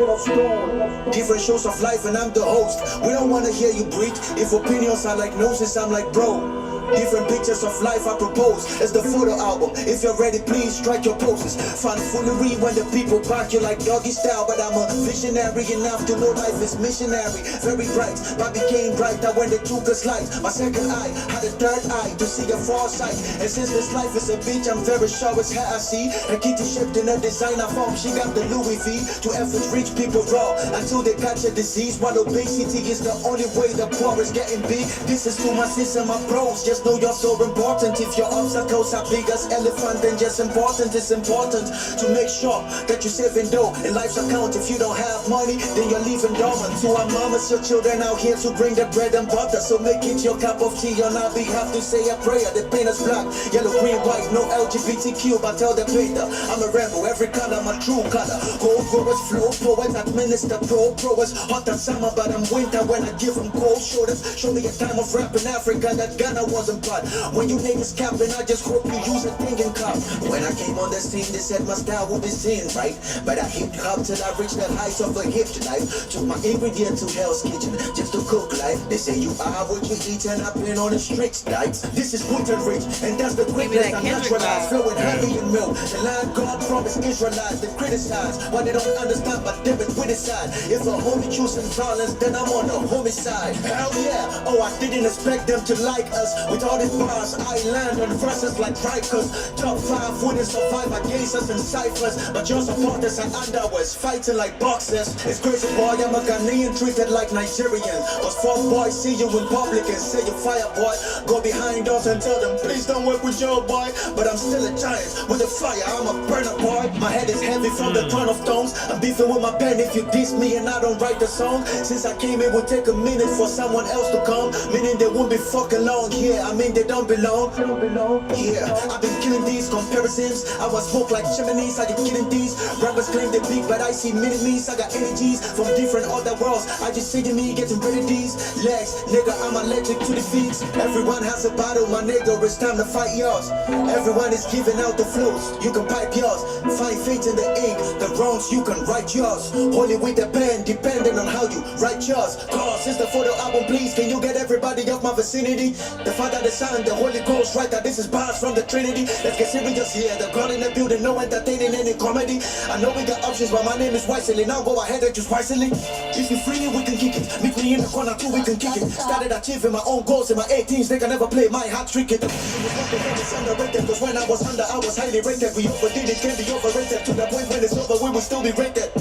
Different shows of life, and I'm the host. We don't wanna hear you breathe. If opinions are like noses, I'm like bro. Different pictures of life I propose. It's the photo album. If you're ready, please strike your poses. Fun foolery when the people bark you like doggy style. But I'm a visionary enough to know life is missionary. Very bright, but became brighter when they took us light. My second eye had a third eye to see a foresight. And since this life is a bitch, I'm very sure it's how I see. A kitty shaped in a designer form. She got the Louis V. To efforts reach people raw until they catch a disease. While obesity is the only way the poor is getting big. This is to my sister, my bros. Just know you're so important. If your obstacles are big as elephant, then just important. It's important to make sure that you're saving dough in life's account. If you don't have money, then you're leaving dormant. To our mamas, your children out here to bring the bread and butter. So make it your cup of tea on our behalf to say a prayer. The paint is black, yellow, green, white, no LGBTQ. But tell the painter, I'm a rebel, every color, my true color. Gold growers, flow poets, administer pro-growers. Hot as summer, but I'm winter when I give them cold shoulders. Show me a time of rap in Africa that Ghana wasn't part. When you name is capping, I just hope you use a thinking cup. When I came on the scene, they said my style would be seen, right? But I hip hop till I reached the heights of a hip knife. Took my ingredient to Hell's Kitchen just to cook life. They say you are what you eat, and I've been on the strict diet. This is winter rich, and that's the greatness I'm naturalized. Flowing heavy in milk. The line God promised Israelites, they criticize why they don't understand my debit with his side. If a homie choosing violence, then I'm on the homicide. Hell yeah, oh I didn't expect them to like us. With all these bars, I land on verses like Rikers. Top 5 wouldn't survive against us in ciphers. But your supporters are underwears, fighting like boxers. It's crazy boy, I'm a Ghanaian treated like Nigerian. Cause fuck boys see you in public and say you fire boy. Go behind us and tell them please don't work with your boy. But I'm still a giant with a fire, I'm a burner boy. My head is heavy from the ton of stones. I'm beefing with my pen if you diss me and I don't write the song. Since I came it would take a minute for someone else to come. Meaning they won't be fucking long here, I mean they don't belong. Yeah, I've been killing these comparisons. I was smoke like chimneys, I get killing these. Rappers claim they big, but I see mini-me's. I got energies from different other worlds. I just see me getting rid of these legs. Nigga, I'm allergic to defeats. Everyone has a battle, my nigga, it's time to fight yours. Everyone is giving out the flows, you can pipe yours. Find faith in the ink, the wrongs, you can write yours. Holy with the pen, depending on how you write yours. Cause it's the photo album, please, can you get everybody off my vicinity? The Father, the Son, the Holy Ghost, right there, this is bars from the Trinity. Let's get serious here, the God in the building, no entertaining any comedy. I know we got options, but my name is Wisely. Now go ahead and choose wisely. If you're free, we can kick it. Meet me in the corner too, we can kick it. Started achieving my own goals in my 18s, they can never play my hat trick it. It's underrated, cause when I was under, I was highly rated. We overdid it, can be overrated. To the point when it's over, we will still be rated.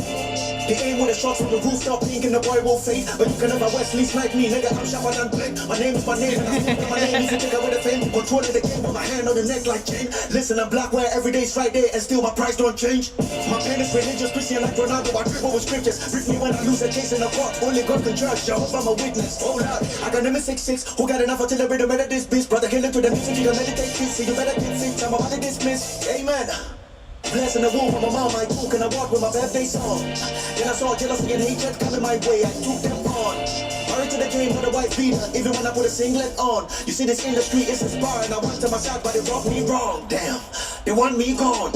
They aim with a shot from the rooftop, pink and the boy will fade. But you can never Wesley snipe me, nigga, I'm sharper than Blake. My name is my name, and I'm my name. If you take away the fame, controlling the game with my hand on the neck like chain. Listen, I'm black where every day's Friday, and still my price don't change. My pen is religious, Christian like Ronaldo, I dribble with scriptures. Brief me when I lose a case in a court, only God can judge, Jehovah I'm a witness. Hold up, I got number 6'6", who got enough until the rhythm of this bitch. Brother, heal into the music, you can meditate, peace, so you better get fit, I'm about to dismiss. Amen. Blessing the womb of my mom, I took and I walked with my birthday song. Then I saw jealousy and hatred coming my way, I took them on. Married to the game with a white beater, even when I put a singlet on. You see this industry is inspiring, I went to my side but they brought me wrong. Damn, they want me gone.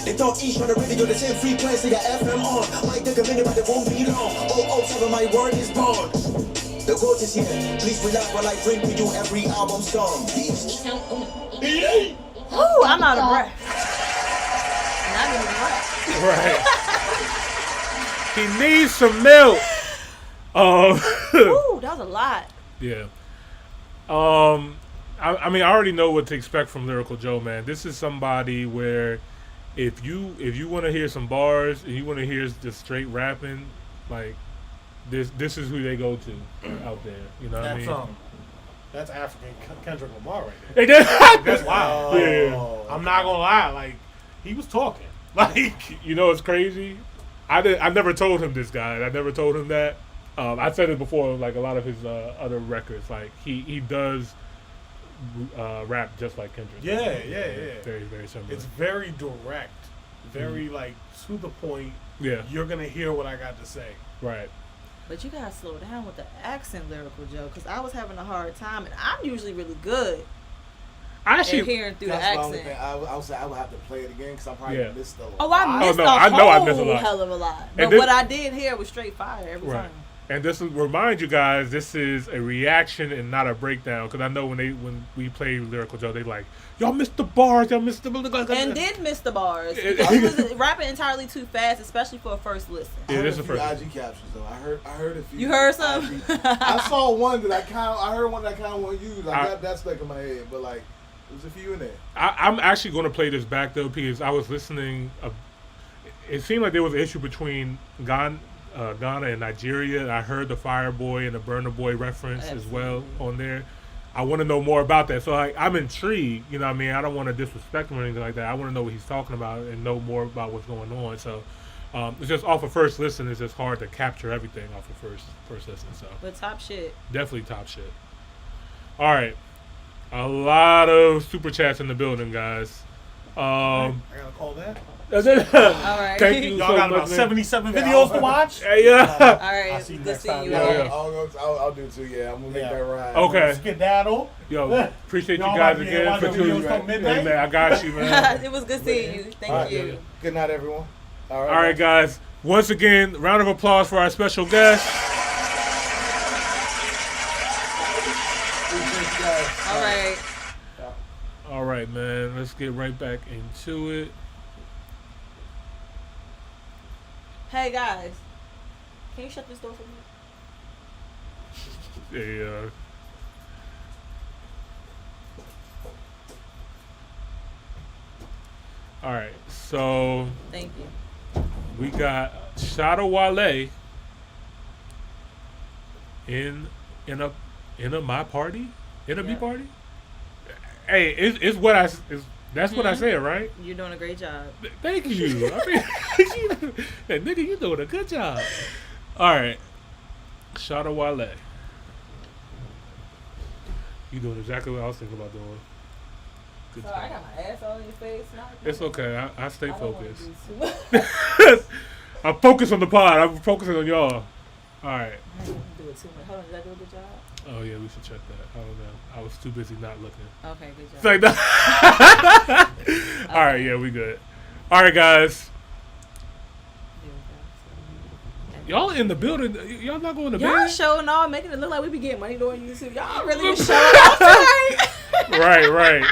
They talk each on the radio, the same free place, they got FM on. Might take a minute but it won't be long. Oh, seven, my word is born. The goat is here, please relax while I bring to you every album song. Peace. Ooh, I'm out of breath. Not even breath. Right. He needs some milk. Ooh, that was a lot. Yeah. I mean, I already know what to expect from Lyrical Joe, man. This is somebody where if you want to hear some bars and you want to hear just straight rapping, like this is who they go to out there. You know what I mean? That's African Kendrick Lamar right there. That's wild. Yeah. I'm not gonna lie, like he was talking. Like, you know, it's crazy. I never told him this guy. I never told him that. I said it before, like a lot of his other records. Like he does rap just like Kendrick. Yeah. Very, very similar. It's very direct, very like to the point. Yeah. You're gonna hear what I got to say. Right. But you gotta slow down with the accent lyrical, Joe, because I was having a hard time, and I'm usually really good I at actually. hearing through the That's the only accent. thing. I would say I would have to play it again because I probably Yeah. missed a lot. Oh, I missed no, a I whole know I missed a lot. hell of a lot. And But this- what I did hear was straight fire every Right. time. And this is remind you guys, this is a reaction and not a breakdown. Because I know when we play Lyrical Joe, they like, y'all missed the bars, y'all missed the. And did miss the bars. It- Because he was rapping entirely too fast, especially for a first listen. I Yeah, heard this a is few the first. IG captions though. I heard a few. You heard some? IG I saw one that I heard one that I kind of want to use. I I- got that stuck in my head, but like, there's a few in there. I'm actually going to play this back though because I was listening. It seemed like there was an issue between Ghana and Nigeria. I heard the Fireboy and the Burna Boy reference as well on there. I want to know more about that. So I'm intrigued. You know what I mean? I don't want to disrespect him or anything like that. I want to know what he's talking about and know more about what's going on. So it's just off of first listen. It's just hard to capture everything off of first listen. So But top shit. definitely top shit. All right. A lot of super chats in the building, guys. I gotta call that. All right. Thank you Y'all so got much, about man. 77 videos to watch. Yeah. All right. I'll see you Good next seeing time. you. Yeah. I'll do too. Yeah, I'm gonna make that ride. Okay. Skedaddle. Yo, appreciate you Y'all guys might be again for watching videos tuning till in. midnight. Hey, man, I got you, man. It was good seeing you. Thank All right, you. Good night, everyone. All right, guys. Once again, round of applause for our special guest. Appreciate you guys. All right. All right, man. Let's get right back into it. Hey, guys. Can you shut this door for me? Yeah. All right, so Thank you. we got Shadow Wale in a my party, in a me Yep. party. Hey, it's what that's what I said, right? You're doing a great job. Thank you. I mean, hey, nigga, you doing a good job. All right, Shadow Wale. You doing exactly what I was thinking about doing. Good So I job. got my ass all in your face. Now. It's okay. I stay I don't wanna focused. do too much. I'm focused on the pod. I'm focusing on y'all. All right. I don't wanna do it too much. Hold on, did I do a good job? Oh yeah, we should check that. I don't know. I was too busy not looking. Okay, good job. It's like that. All right. Yeah, we good. All right, guys. Y'all in the building. Y'all not going to Y'all bed? showing off, making it look like we be getting money doing YouTube. Y'all really was showing off tonight. Right.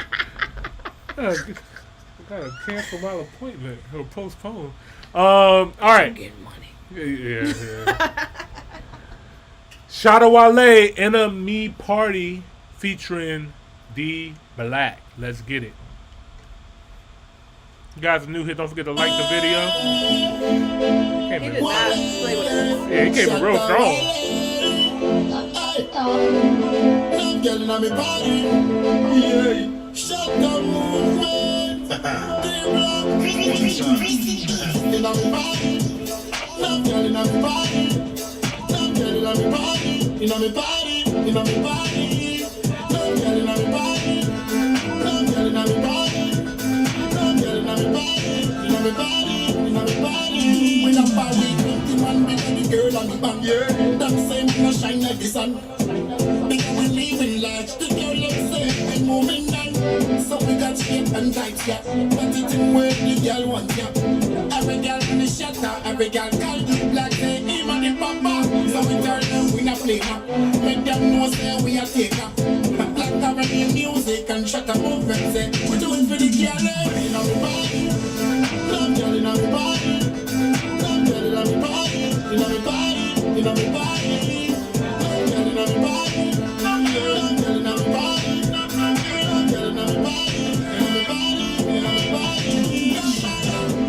I gotta cancel my appointment or postpone. All right. I'm getting money. Yeah. Shadow Wale in a me party featuring D Black. Let's get it. You guys are new here. Don't forget to like the video. He did not play with us. Yeah, he came in real strong. Girl inna me body, yeah. Shut down movement. Inna me body, love girl inna me body, love girl inna me body, inna me body, inna me body, love girl inna me body, love girl inna me body, love girl inna me body, inna me body, inna me body. When I'm body, 21 million girl on me band, yeah. That same no shine like the sun. Because we living large, the girl looks safe and moving on. So we got shape and tight, yeah. But it in where the girl want, yeah. Every girl in the shutter, every girl call you black, say him and the papa. So we tell them we not play now. Make them know say we are taker. Black Caribbean music and shut up movement, say we do it for the girl, in our body. Love girl in our body. Love girl in our body. In our body, in our body.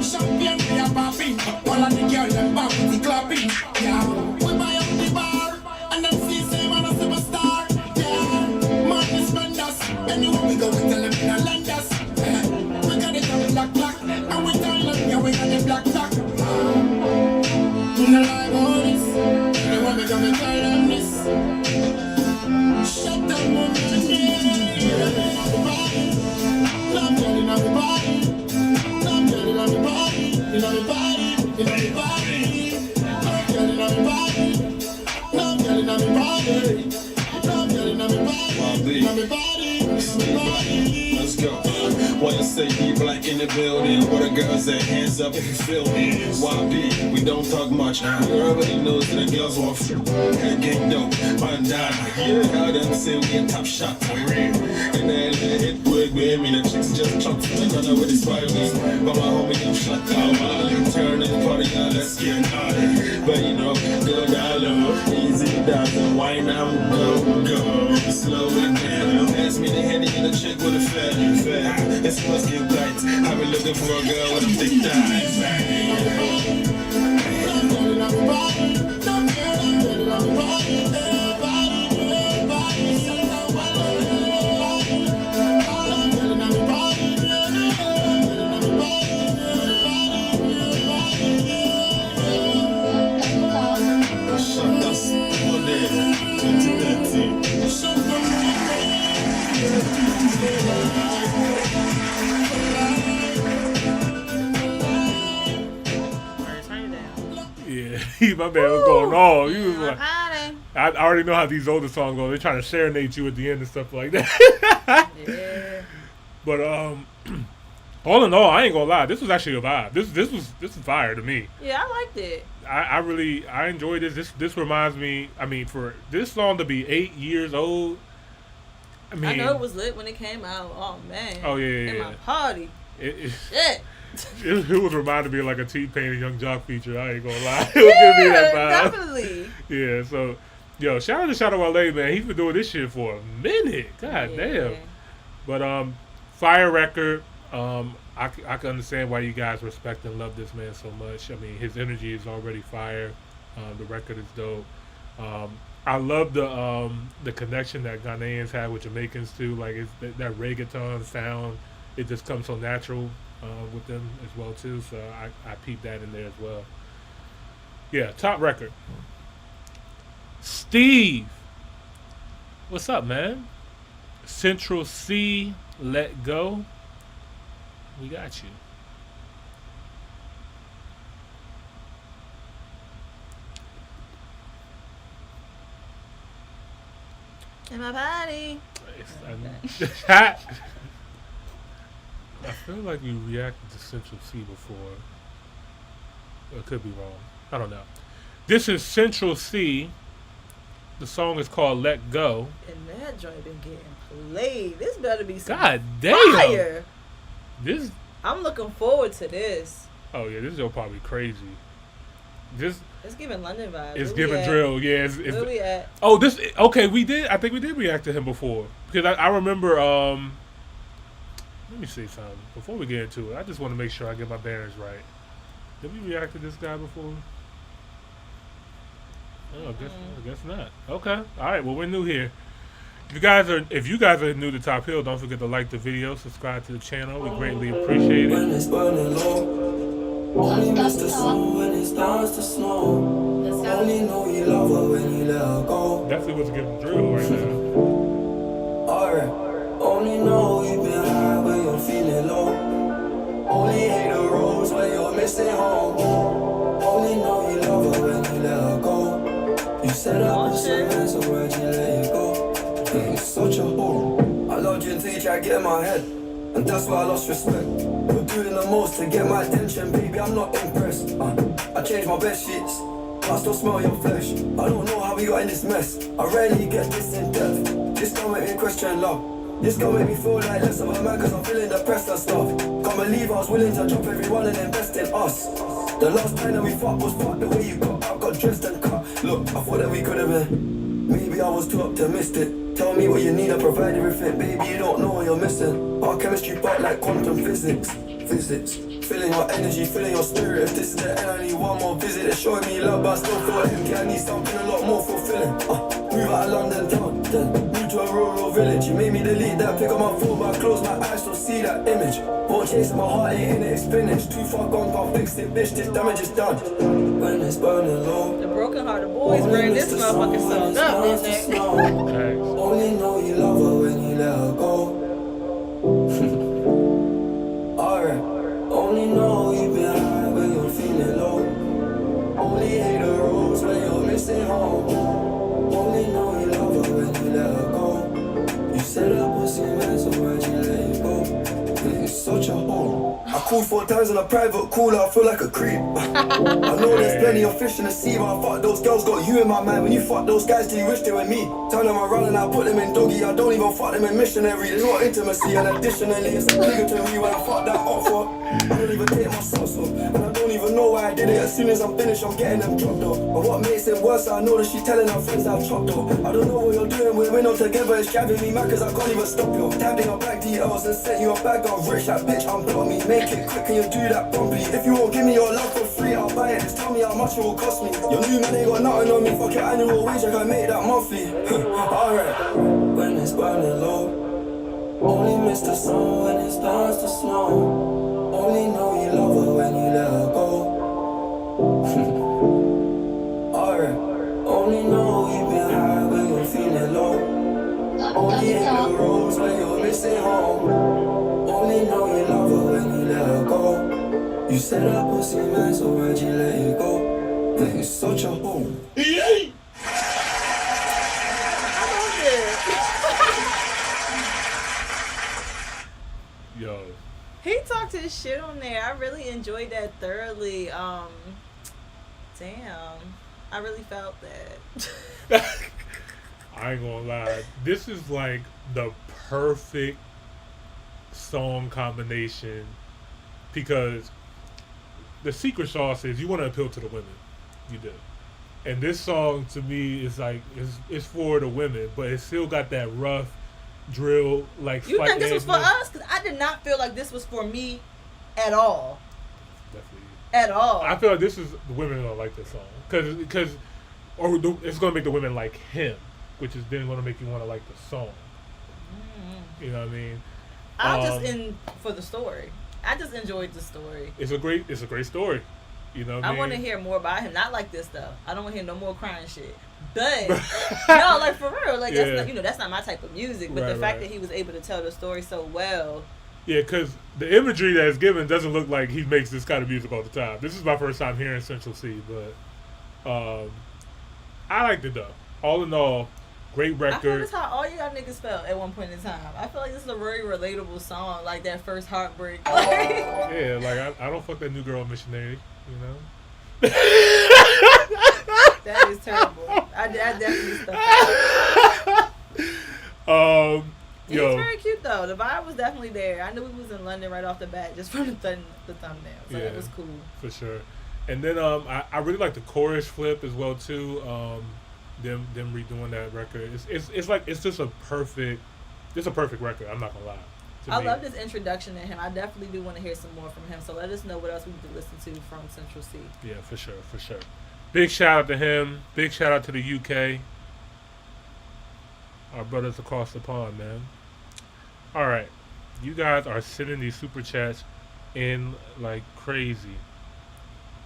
Champion, we are popping. All of the girls them pop with the clapping. Yeah, we buy up the bar and then see say man a superstar. Yeah, man is spend us. Anywhere we go, we tell them in a London. in the building. Where the girls say hands up if you feel me. YB, we don't talk much. Everybody knows that the girls want head gang dope, bandana. Now them say we in top shot. And then hit quick with me. The chicks just chop to the corner with the spiders. But my homie them shut down. Turn this party on, let's get naughty. But you know, go down low, easy down and wine out, go. Slow it down. Pass me the handy and the chick with a fat. It's must get light. I've been looking for a girl with a thick thighs. My man was going on. He was like, I already know how these older songs go. They're trying to serenade you at the end and stuff like that. Yeah. But all in all, I ain't gonna lie. This was actually a vibe. This was fire to me. Yeah, I liked it. I enjoyed this. This reminds me. I mean, for this song to be 8 years old. I know it was lit when it came out. Oh man. Oh yeah. In my party. Shit. It was reminding me of like a T-Pain and Young Jock feature. I ain't gonna lie. It was giving me that vibe. Definitely. Yeah, so, yo, shout out to Shadow LA, man. He's been doing this shit for a minute. God damn. But, fire record. I can understand why you guys respect and love this man so much. I mean, his energy is already fire. The record is dope. I love the connection that Ghanaians have with Jamaicans, too. Like, it's that reggaeton sound. It just comes so natural. With them as well too, so I peeped that in there as well. Yeah, top record. Steve, what's up, man? Central C, Let Go. We got you. In my body. I feel like you reacted to Central C before. It could be wrong. I don't know. This is Central C. The song is called Let Go. And that joint been getting played. This better be some God damn. fire. This. I'm looking forward to this. Oh yeah, this is probably crazy. This. It's giving London vibes. It's giving drill. Yeah. Where we at? Oh, this. Okay, we did. I think we did react to him before because I remember. Let me see something before we get into it. I just want to make sure I get my bearings right. Did we react to this guy before? Oh, I guess not. Okay. All right. Well, we're new here. If you guys are new to Top Hill, don't forget to like the video, subscribe to the channel. We greatly appreciate it. When it's burning low, only miss the sun when it starts to snow. Only know you love her when you let her go. Definitely was giving drill right now. Alright. Only know you've been high when you're feeling low. Only hate the roads when you're missing home. Only know you love her when you let her go. You said I was serious, so where'd you let it go? It's such a hole. I loved you until you tried to get in my head, and that's why I lost respect. You're doing the most to get my attention, baby, I'm not impressed. I changed my bed sheets, but I still smell your flesh. I don't know how we got in this mess. I rarely get this in depth. This don't make me question love. This gon' make me feel like less of a man cause I'm feeling depressed and stuff. Can't believe I was willing to drop everyone and invest in us. The last time that we fucked was fucked. The way you got out, got dressed and cut. Look, I thought that we could've been. Maybe I was too optimistic. Tell me what you need, I provide everything. Baby, you don't know what you're missing. Our chemistry part like quantum physics. Feeling your energy, feeling your spirit. If this is the end, I need one more visit. They're showing me love, but I still feel empty. I need something a lot more fulfilling. Move out of London town, then move to a rural village. You made me delete that, pick up my phone, but I close my eyes, still see that image. Won't chase my heart, ain't in it, it's finished. Too far gone, can't fix it, bitch, this damage is done. When it's burning low, the Broken Hearted Boys bring this motherfucking song up, didn't they? Only know you love her when you let her go. Alright, only know you've been high when you're feeling low. Only hate the roads when you're missing home. Only know you love her when you let her go. You said I was your man, so why'd you let it go? It's such a hole. called 4 times on a private call, I feel like a creep. I know there's plenty of fish in the sea, but I fuck those girls, got you in my mind. When you fuck those guys, do you wish they were me? Turn them around and I put them in doggy. I don't even fuck them in missionary. There's no intimacy, and additionally, it's obligatory when I fuck that offer. I don't even take my sauce off, and I don't even know why I did it. As soon as I'm finished, I'm getting them dropped off. And what makes it worse, I know that she's telling her friends that I've chopped off. I don't know what you're doing, we're not together, it's driving me mad cause I can't even stop you. Tapped in your bank details and sent you a bag of rich, that bitch unblock me. Make it quick, can you do that promptly? If you won't give me your love for free, I'll buy it. Just tell me how much it will cost me. Your new man ain't got nothing on me, fuck your annual wage, I can make that monthly. Alright. When it's burning low, only miss the sun when it starts to snow. Only know you love her when you let her go. Alright. Only know you've been high when you're feeling low. Only hit the roads when you're missing home. Only know you love her when you let her go. You said that pussy man, so why'd you let it go? It's such a home. Yo. He talked his shit on there. I really enjoyed that thoroughly. Damn. I really felt that. I ain't gonna lie. This is like the perfect song combination because the secret sauce is you want to appeal to the women. You do. And this song to me is like it's for the women, but it still got that rough drill like. You think this was for us? Because I did not feel like this was for me at all. Definitely. At all. I feel like this is the women gonna like this song because it's gonna make the women like him, which is then gonna make you want to like the song. Mm-hmm. You know what I mean? I'm just in for the story. I just enjoyed the story. It's a great story. You know what I mean? want to hear more about him. Not like this though. I don't want to hear no more crying shit. But no, like for real, like that's not, that's not my type of music. But the fact that he was able to tell the story so well. Yeah, because the imagery that is given doesn't look like he makes this kind of music all the time. This is my first time hearing Central C, but I liked it though. All in all, great record. I feel that's how all y'all niggas felt at one point in time. I feel like this is a very relatable song, like that first heartbreak. Yeah, like I don't fuck that new girl missionary, you know? That is terrible. I definitely stuck out. He was very cute though. The vibe was definitely there. I knew he was in London right off the bat just from the thumbnail. So it was cool. For sure. And then I really like the chorus flip as well too. Them redoing that record. It's like it's just a perfect record. I'm not gonna lie. I love this introduction to him. I definitely do want to hear some more from him. So let us know what else we need to listen to from Central C. Yeah, for sure. Big shout out to him. Big shout out to the UK. Our brothers across the pond, man. All right, you guys are sending these super chats in like crazy.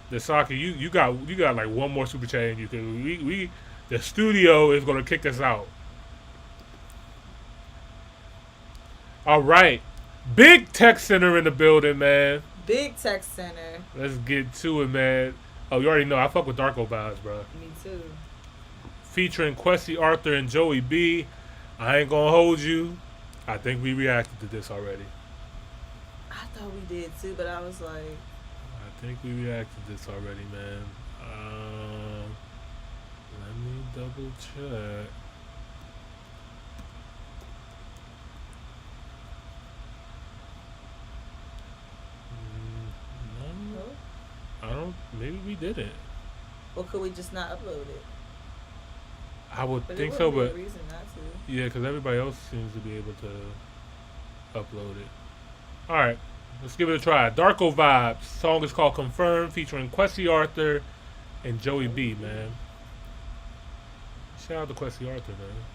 The Saki, you got like one more super chat in you because we the studio is gonna kick us out. All right, Big Tech Center in the building, man. Big Tech Center. Let's get to it, man. Oh, you already know I fuck with Darko vibes, bro. Me too. Featuring Kwesi Arthur and Joey B. I ain't gonna hold you. I think we reacted to this already. I thought we did too, but I was like... I think we reacted to this already, man. Let me double check. No. I don't... Maybe we didn't. Or could we just not upload it? I would think so, but yeah, because everybody else seems to be able to upload it. All right, let's give it a try. Darko Vibes. Song is called Confirm, featuring Kwesi Arthur and Joey B. Man, shout out to Kwesi Arthur, man.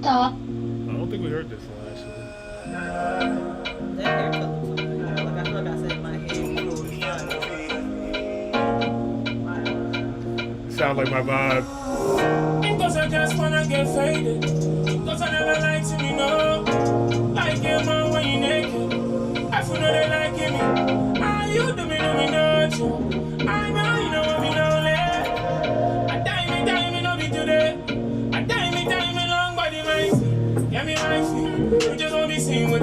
Top. I don't think we heard this one actually. That haircut looks familiar. Like I feel like I said my head. Sound like my vibe. Because I just wanna get faded. Because I never like to be no. Like your mom when you naked. I feel no they liking me. Ah, you do me not you. I know you don't want me no less. I die me no be today. I die me no.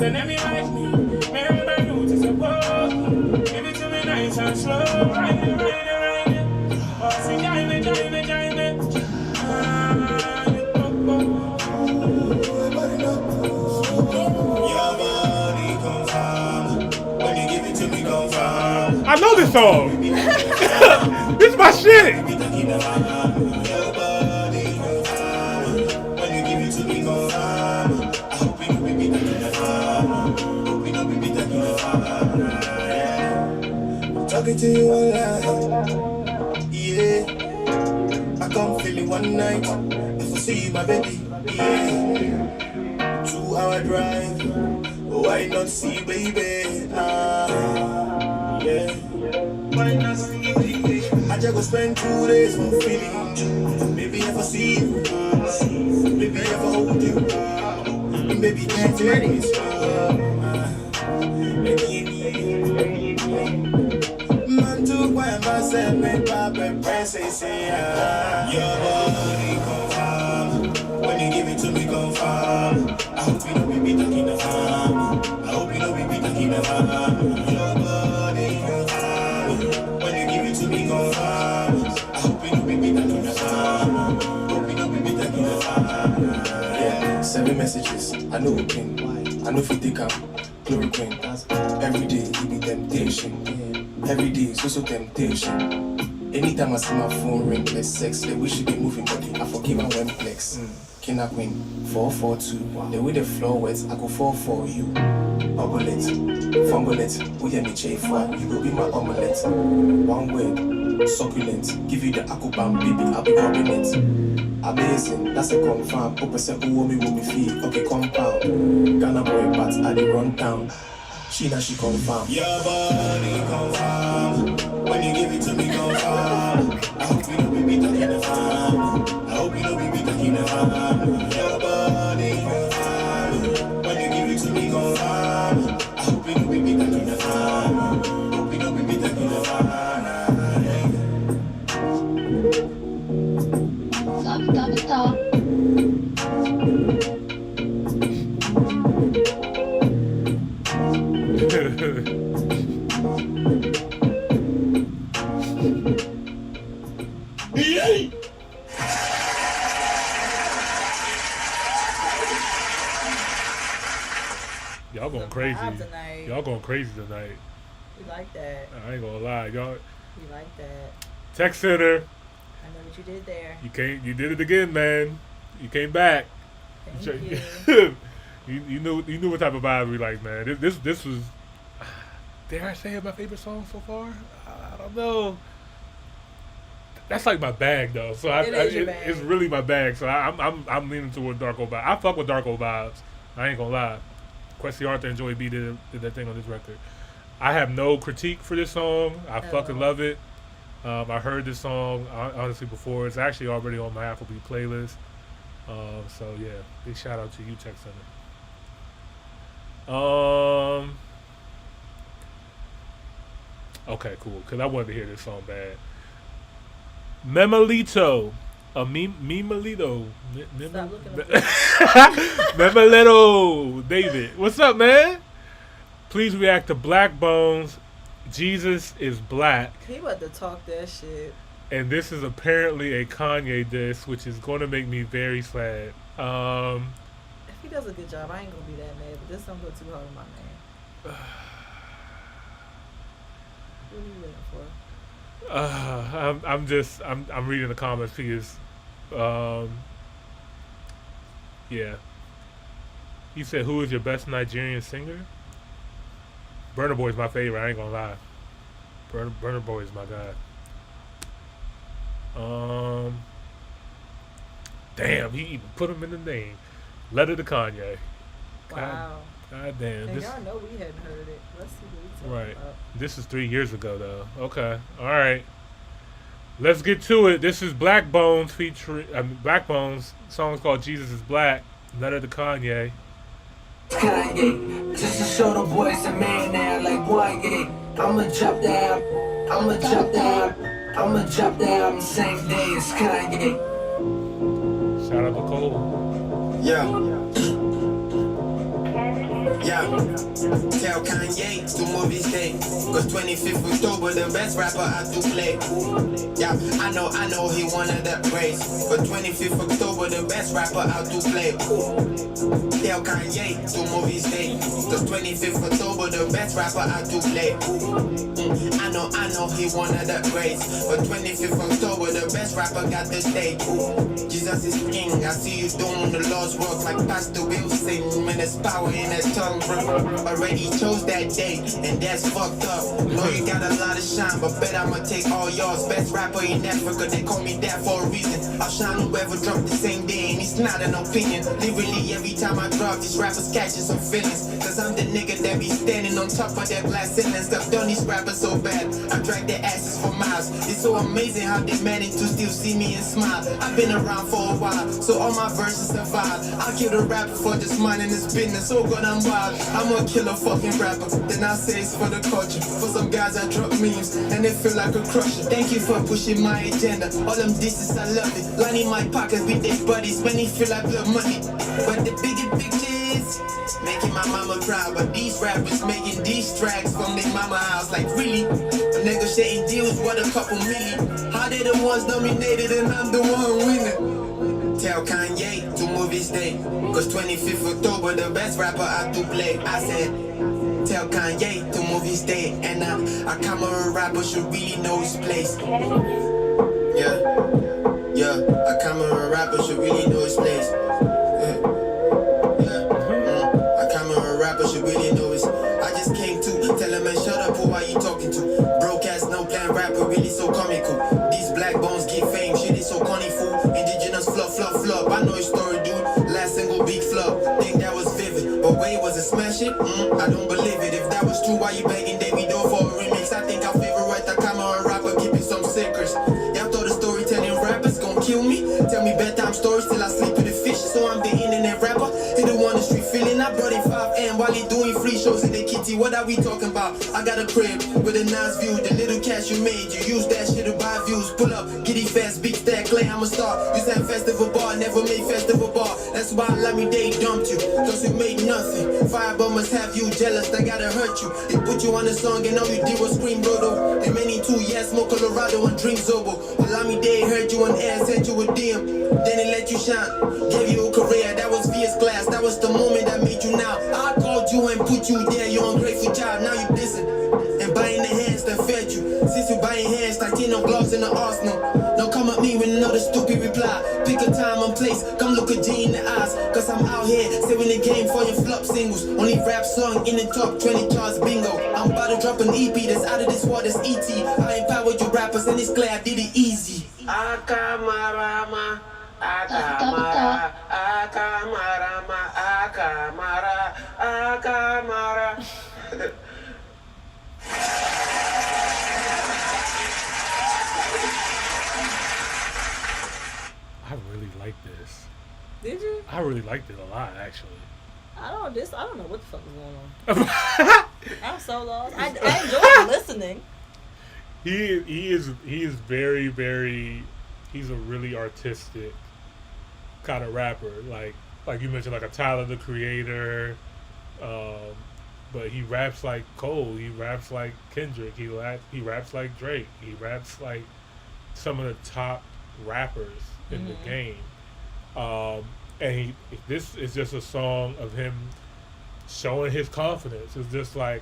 then let me like me. Man, my roots is a wall. Give it to me nice and slow. Ride it. Oh, see, join me. Your body confirm. When you give it to me, confirm. I know this song. This is my shit. Your body confirm. When you give it to me, confirm. I hope we don't be talking to you all night. Yeah. I come feel it one night. If I see you, my baby. Yeah. 2-hour drive. Why not see, baby? Yeah. Why not see, baby? I just go spend 2 days for feeling. Maybe if I see you. Maybe if I hold you. Baby, can't take me slow. Man, took one myself, and Papa Princess, your body confirm. When you give it to me, confirm. I hope you don't be talking the farm. I hope you don't be talking the farm. Your body confirm. When you give it to me, confirm. I hope you don't be talking the farm. Hope you don't be talking the farm. Yeah, 7 messages. I know a pin. I know if you take up chloroquine. Every day, it be temptation. Every day, it's also temptation. Anytime I see my phone ring, let's sex. Like we should be moving body. I forgive and when flex. Kina Queen, 442. The way the floor wet, I go fall for you. Omelette, fumble-it. We hear me chafe one. You go be my omelette. One word, succulent. Give you the akubam, baby, I'll be rubbing it. Amazing, that's a confirm. Open say, who me feel. Okay, compound. Ghana boy, but I dey run down. She confirm. Your body confirm. When you give it to me, confirm. I hope you don't be talking the farm. I hope you don't be talking the farm. Your body confirm. When you give it to me, confirm. I hope you don't be talking the farm. Hope you don't be talking the farm. Stop. Y'all going crazy. Y'all going crazy tonight. We like that. I ain't gonna lie, y'all. We like that. Tech Center. I know what you did there. You did it again, man. You came back. Thank you. you knew what type of vibe we like, man. This was, dare I say it, my favorite song so far? I don't know. That's like my bag though. So it's really my bag. So I'm leaning toward Darko vibes. I fuck with Darko vibes. I ain't gonna lie. Quincy Arthur and Joey B did that thing on this record. I have no critique for this song. I fucking love it. I heard this song honestly before. It's actually already on my Afrobeat playlist. So yeah, big shout out to you, Tech Center. Okay, cool. Cause I wanted to hear this song bad. Memelito. Memelito. Memelito David. What's up, man? Please react to Black Bones. Jesus is Black. He about to talk that shit. And this is apparently a Kanye diss, which is going to make me very sad. If he does a good job, I ain't going to be that mad. But this don't go too hard on my man. What are you waiting for? I'm reading the comments because, yeah. He said, "Who is your best Nigerian singer?" Burna Boy is my favorite. I ain't gonna lie. Burna Boy is my guy. Damn, he even put him in the name. Letter to Kanye. Wow. God damn. And y'all know we hadn't heard it. Let's see what he's talking about. This is 3 years ago, though. Okay. All right. Let's get to it. This is Black Bones featuring Black Bones. Song's called "Jesus is Black." Letter to Kanye. Kanye, just to show the boys a man now, like boy, yeah. I'ma drop down, the same day as Kanye. Shout out to Cole. Yeah. Yeah, tell Kanye to move his date. Cause 25th October, the best rapper I do play. Yeah, I know he wanted that praise. But 25th October, the best rapper I do play. Tell Kanye to move his date. Cause 25th October, the best rapper I do play. I know he wanted that praise. But 25th October, the best rapper got the stage. Jesus is king, I see you doing the Lord's work like Pastor Wilson. Man, there's power in that tongue, bro. Already chose that day, and that's fucked up. Know you got a lot of shine, but bet I'ma take all yours. Best rapper in Africa, they call me that for a reason. I'll shine whoever dropped the same day, and it's not an opinion. Literally, every time I drop, these rappers catching some feelings. Cause I'm the nigga that be standing on top of that glass ceilings. I've done these rappers so bad, I drag their asses for miles. It's so amazing how they manage to still see me and smile. I've been around for a while, so all my verses survive. I kill the rapper for just minding his business. Oh God, I'm wild. I'm gonna kill a fucking rapper. Then I say it's for the culture. For some guys I drop memes and they feel like a crusher. Thank you for pushing my agenda. All them disses I love it. Lining my pockets with their buddies when they feel like blood money. But the bigger picture is making my mama proud. But these rappers making these tracks from their mama house. Like really? Negotiating deals worth a couple million. How they the ones nominated and I'm the one winning? Tell Kanye to move his date. Cause 25th October, the best rapper I do play. I said, tell Kanye to move his date. And a camera rapper should really know his place. Yeah, a camera rapper should really know his place. A camera rapper should really know his. I just came to tell him, man, shut up, who are you talking to? Broke ass, no plan rapper, really so comical. These black bones get fame, shit is so corny, fool. Indigenous flop. I know his story, dude. Last single big flop. Think that was vivid, but wait, was it smash it? I don't believe it. If that was true, why you begging Davido for a remix? I think our favorite the camera rapper keeping some secrets. Y'all thought the storytelling rappers gon' kill me? Tell me bedtime stories till I sleep with the fish. So I'm the internet rapper. He the one the street feeling. I brought in 5 AM while he doing free shows in the kitty. What are we talking about? I got a crib with a nice view. The little cash you made, you use that shit to buy views. Pull up, giddy fast, big stack, clay, I'm a star. You said festival bar, never made festival bar. That's why Lamy Day dumped you, cause you made nothing. Fireball must have you jealous, that gotta hurt you. They put you on a song and all you did was scream Rodo. And many too, yeah, smoke Colorado and drink Zobo. Well, Lamy Day heard you on air, sent you a DM. Then it let you shine, gave you a career, that was VS Class. That was the moment that made you now. I called you and put you there, you ungrateful child. Now you dissing and buying the hands that fed you. Since you buying hands, Titanium gloves in the arsenal. Don't come at me with another stupid reply. Pick a time and place, come look a G in the eyes. Cause I'm out here, saving the game for your flop singles. Only rap song in the top 20 charts, bingo. I'm about to drop an EP that's out of this world, that's ET. I empowered you rappers and it's clear I did it easy. Akamarama, Akamara, Akamarama, Akamara, Akamara. I really like this. Did you? I really liked it a lot, actually. I don't know what the fuck is going on. I'm so lost. I enjoy listening. He is very, very. He's a really artistic kind of rapper. Like you mentioned, like a Tyler the Creator. But he raps like Cole. He raps like Kendrick. He raps like Drake. He raps like some of the top rappers in the game. And this is just a song of him showing his confidence. It's just like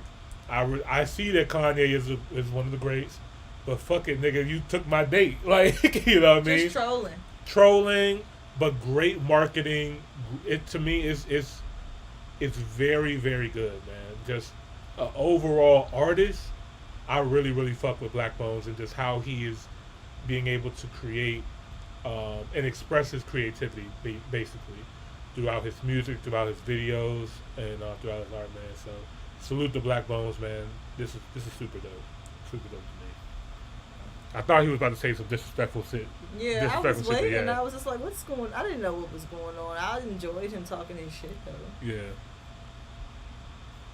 I see that Kanye is one of the greats, but fuck it, nigga, you took my date. Like, you know what I mean? Just Trolling, but great marketing. It to me is it's very, very good, man. Just an overall artist. I really, really fuck with Black Bones and just how he is being able to create and express his creativity basically throughout his music, throughout his videos, and throughout his art, man. So salute to Black Bones, man. This is super dope. Super dope to me. I thought he was about to say some disrespectful shit. Yeah, I was waiting and I was just like, what's going on? I didn't know what was going on. I enjoyed him talking his shit though. Yeah.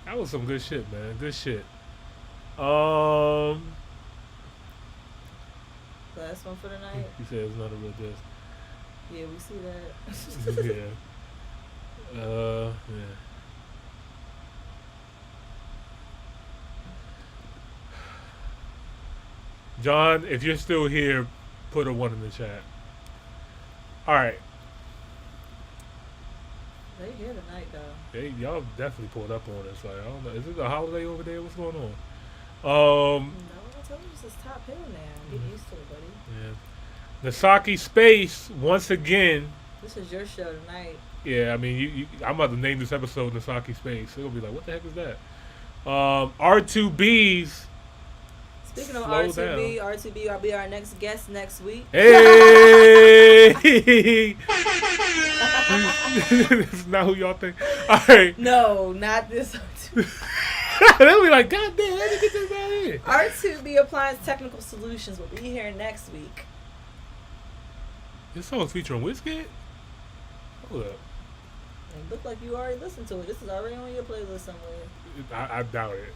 That was some good shit, man. Good shit. Last one for the night. He said it's not a real disc. Yeah, we see that. Yeah. Yeah. John, if you're still here, put a 1 in the chat. All right. They here tonight, though. Y'all definitely pulled up on us. Like, I don't know. Is it a holiday over there? What's going on? No, I told you this is Top Hill now. Get used to it, buddy. Yeah. Nasaki Space, once again. This is your show tonight. Yeah, I mean, I'm about to name this episode Nasaki Space. It'll be like, what the heck is that? R2B's. Speaking of R2B, R2B will be our next guest next week. Hey! This is not who y'all think. All right. No, not this R2B. They'll be like, God damn, let me get this out of here. R2B Appliance Technical Solutions will be here next week. This song's featuring Wizkid? Hold up. It looked like you already listened to it. This is already on your playlist somewhere. I doubt it.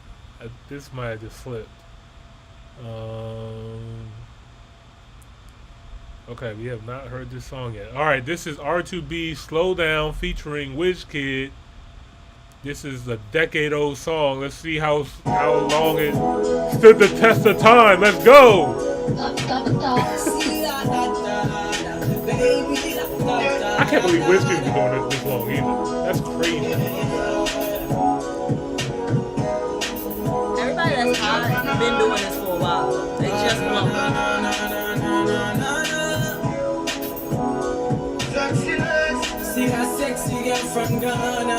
This might have just slipped. Okay, we have not heard this song yet. Alright, this is R2B Slow Down featuring Wizkid. This is a decade-old song. Let's see how long it stood the test of time. Let's go! I can't believe Wizkid's been doing this long either. That's crazy. Everybody that's hot been doing this for a while. They just love See that sexy girl from Ghana.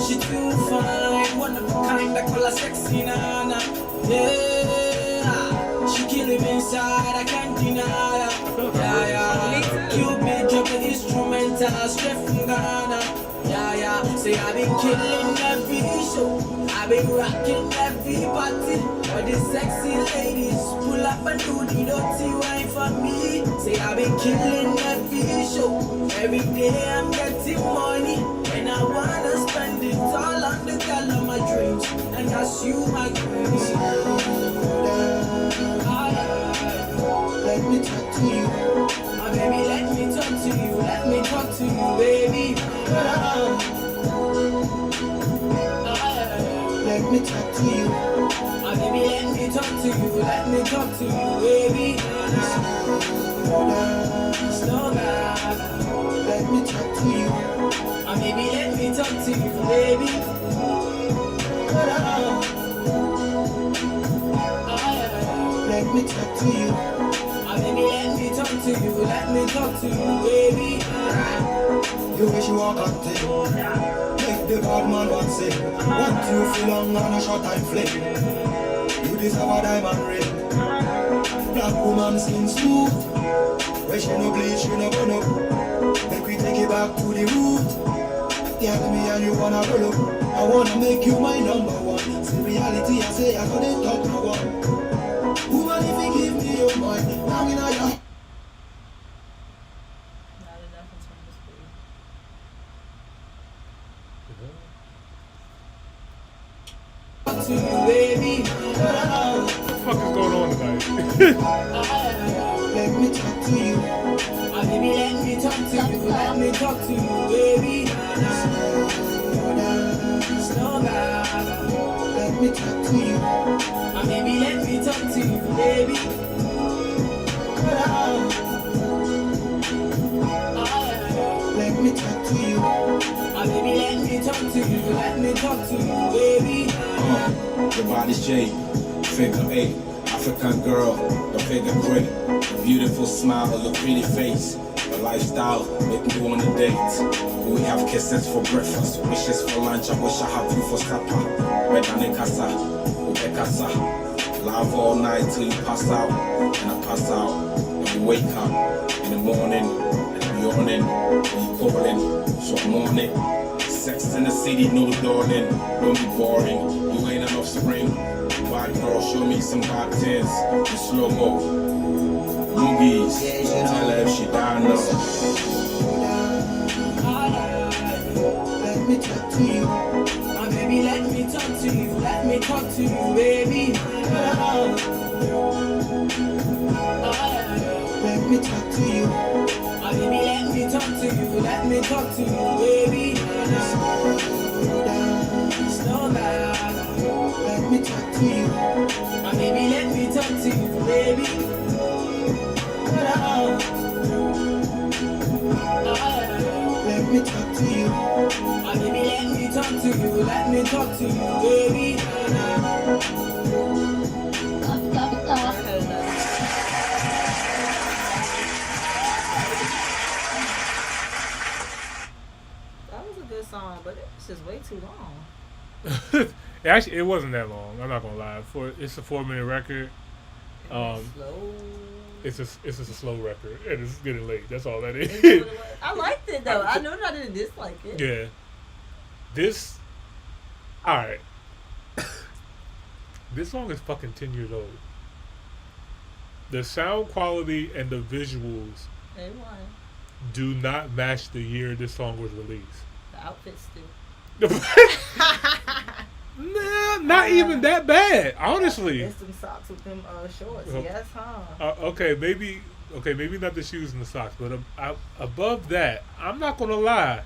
She too fine, one of a kind, I call her sexy nana. Yeah, she killing me inside, I can't deny her. Yeah. Cupid jumping instrumental, straight from Ghana. Yeah, say I've been killing every show, I've been rocking every party. All these sexy ladies pull up and do the dirty wine for me. Say I've been killing every show, every day I'm getting money, and I wanna spend it all on the girl of my dreams, and that's you, my queen. Let me talk to you, my baby. Let me talk to you. Let me talk to you, baby. Let me talk to you, my baby. Let me talk to you. Let me talk to you, baby. Slow down. Let me talk to you, my baby. Let me talk to you, baby. Let me talk to you, my baby. Let me talk to you. Let me talk to you, baby. You wish you were content. Make the bad man want say. Want you feel long on a short time flame. You deserve a diamond ring. Black woman skin smooth. Where she no bleach, she no burn up. Make we take it back to the root. Tell me and you wanna roll up. I wanna make you my number one. See reality, I say I couldn't talk no one. Woman, if you give me your mind, now me know you. To you, baby. What the fuck is going on tonight? Let me talk to you. Baby, let me talk to you. Let me talk to you, baby. Slow down. Let me talk to you. Baby, let me talk to you, baby. Let me talk to you. Baby, let me talk to you. Let me talk to you, baby. Your body's shape, figure 8, African girl, the figure great, a beautiful smile, a pretty face, a lifestyle, make me want a date. We have kisses for breakfast, wishes for lunch, I wish I had you for supper. Better casa, ube casa, love all night till you pass out, and I pass out, and you wake up in the morning, and I'm yawning, and you calling, so I'm on it. Sex in the city, no darling, don't be boring. You ain't enough spring. Bad girl, show me some bad things. In slow mo. Movies, tell her if she down now. Let me talk to you, my baby. Let me talk to you. Let me talk to you, baby. Let me talk to you, my baby. Let me talk to you. Let me talk to you, baby. Slow down. Let me talk to you, my baby. Let me talk to you, Baby, let me talk to you, baby. That was a good song, but it's just way too long. Actually, it wasn't that long. I'm not gonna lie. It's a 4-minute record. Slow. It's a slow record, and it's getting late. That's all that is. I liked it though. I know that I didn't dislike it. Yeah. All right. This song is fucking 10 years old. The sound quality and the visuals do not match the year this song was released. The outfits do. Nah, not even that bad, honestly. It's some socks with them shorts. Yes, huh? Okay, maybe not the shoes and the socks, but above that, I'm not gonna lie.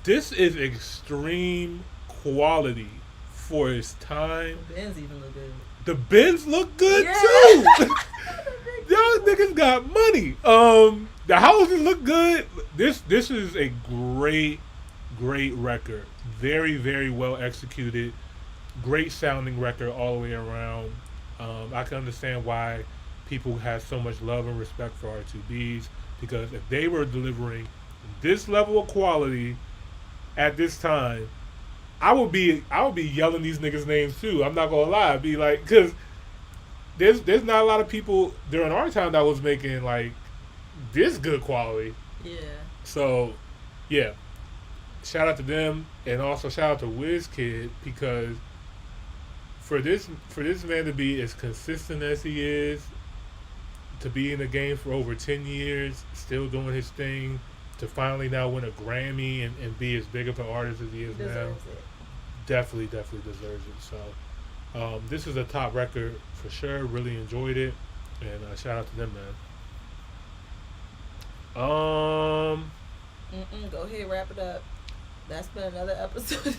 This is extreme quality for its time. The Benz even look good. The Benz look good too. Y'all niggas got money. The houses look good. This is a great record. Very, very well executed. Great sounding record all the way around. I can understand why people have so much love and respect for R2Bs, because if they were delivering this level of quality at this time, I would be yelling these niggas' names too. I'm not gonna lie. I'd be like, because there's not a lot of people during our time that was making like this good quality. Yeah. So, yeah. Shout out to them, and also shout out to WizKid, because for this man to be as consistent as he is, to be in the game for over 10 years, still doing his thing, to finally now win a Grammy and be as big of an artist as he is now, definitely deserves it. So this is a top record for sure. Really enjoyed it, and shout out to them, man. Go ahead, wrap it up. That's been another episode.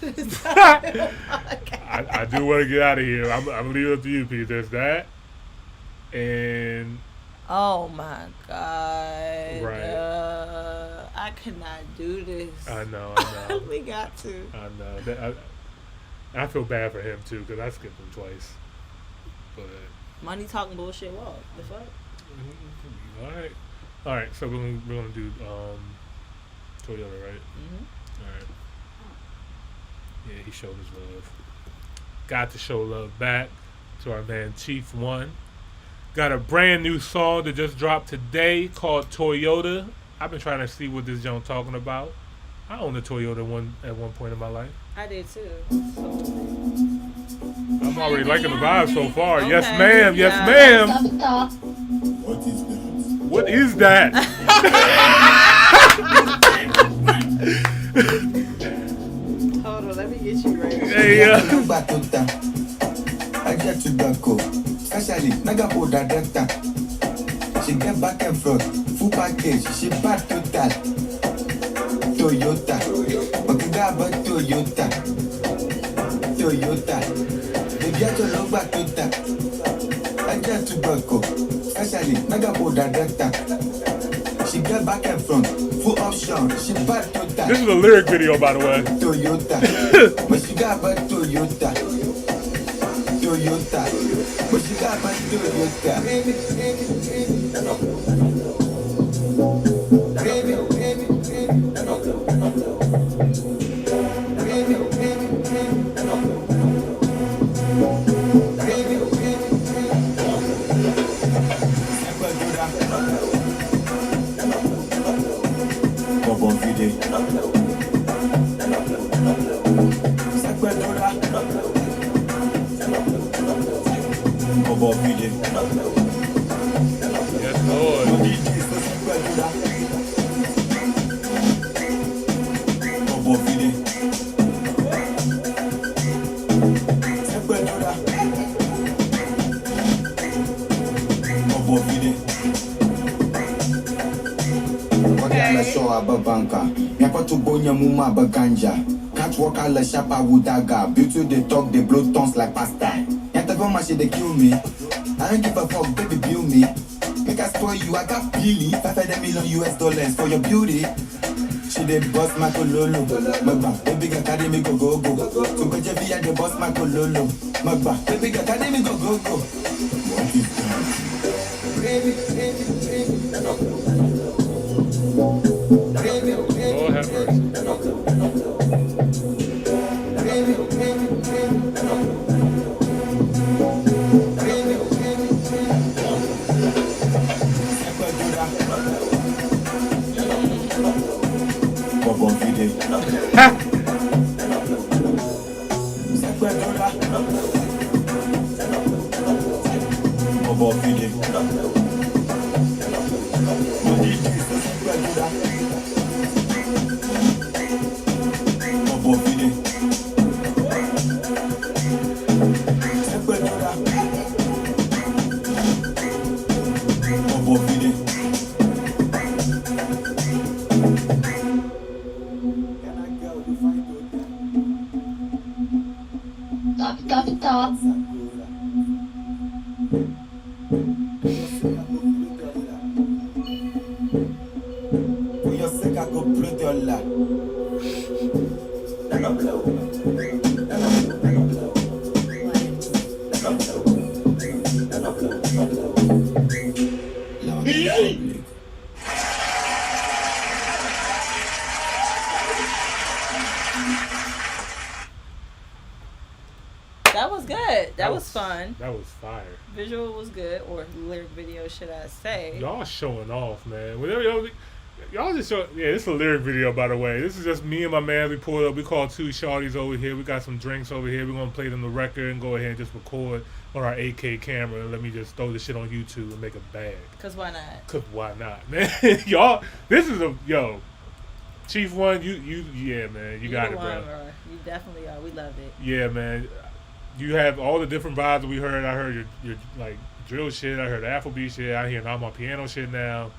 I do want to get out of here. I'm gonna leave it up to you, Pete. There's that, and oh my God, right? I cannot do this. I know. We got to. I know. I feel bad for him too, because I skipped him twice. But money talking bullshit. What the fuck? All right. So we're gonna do Toyota, right? Mm-hmm. All right. Yeah, he showed his love. Got to show love back to our man Chief One. Got a brand new song that just dropped today called Toyota. I've been trying to see what this young talking about. I owned a Toyota at one point in my life. I did too. I'm already liking the vibe so far. Okay. Yes, ma'am. Yes, ma'am. What is that? Hold on, let me get you right. Hey, I get tobacco, especially Nagapo Director. She get back and front, full package, she bad total. Toyota, Okigaba Toyota. They get to look back total. I get tobacco, especially Nagapo Director. She get back and front, full option, she bad total. This is a lyric video, by the way. Toyota, but she got back Toyota, but she got back Toyota. Yes, Lord. Can't walk out like Shapa Wudaga. Beauty they talk, they blow tongues like pasta. They kill me. I don't give a fuck, baby, bill me. Make I spoil you, I got Billy. $500 million US for your beauty. She she did boss my cololo. Magba, baby girl carry me go go go. So go Jeff, I the boss my cololo. Magba, baby girl carry me go go go. Lord have mercy. Top. That was good. That was fun. That was fire. Visual was good, or lyric video, should I say? Y'all showing off, man. Whenever y'all just show. Yeah, this is a lyric video, by the way. This is just me and my man. We pulled up. We called two shorties over here. We got some drinks over here. We're gonna play them the record and go ahead and just record on our 8K camera and let me just throw this shit on YouTube and make a bag. Cause why not? Cause why not, man? Y'all, this is a Chief One. Yeah, man. You got it, bro. You definitely are. We love it. Yeah, man. You have all the different vibes that we heard. I heard your like drill shit. I heard the Afrobeat shit. I hear all my piano shit now.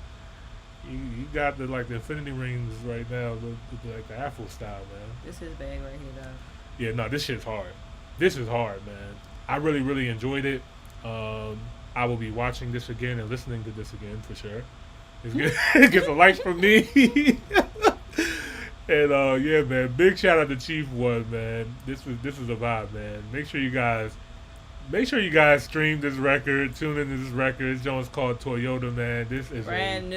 You got the infinity rings right now, like the Afro style, man. This is bag right here, though. Yeah, no, this shit's hard. This is hard, man. I really, really enjoyed it. I will be watching this again and listening to this again for sure. It's good. It gets a like from me. And yeah, man, big shout out to Chief One, man. This is a vibe, man. Make sure you guys stream this record, tune into this record. This joint's called Toyota, man. This is brand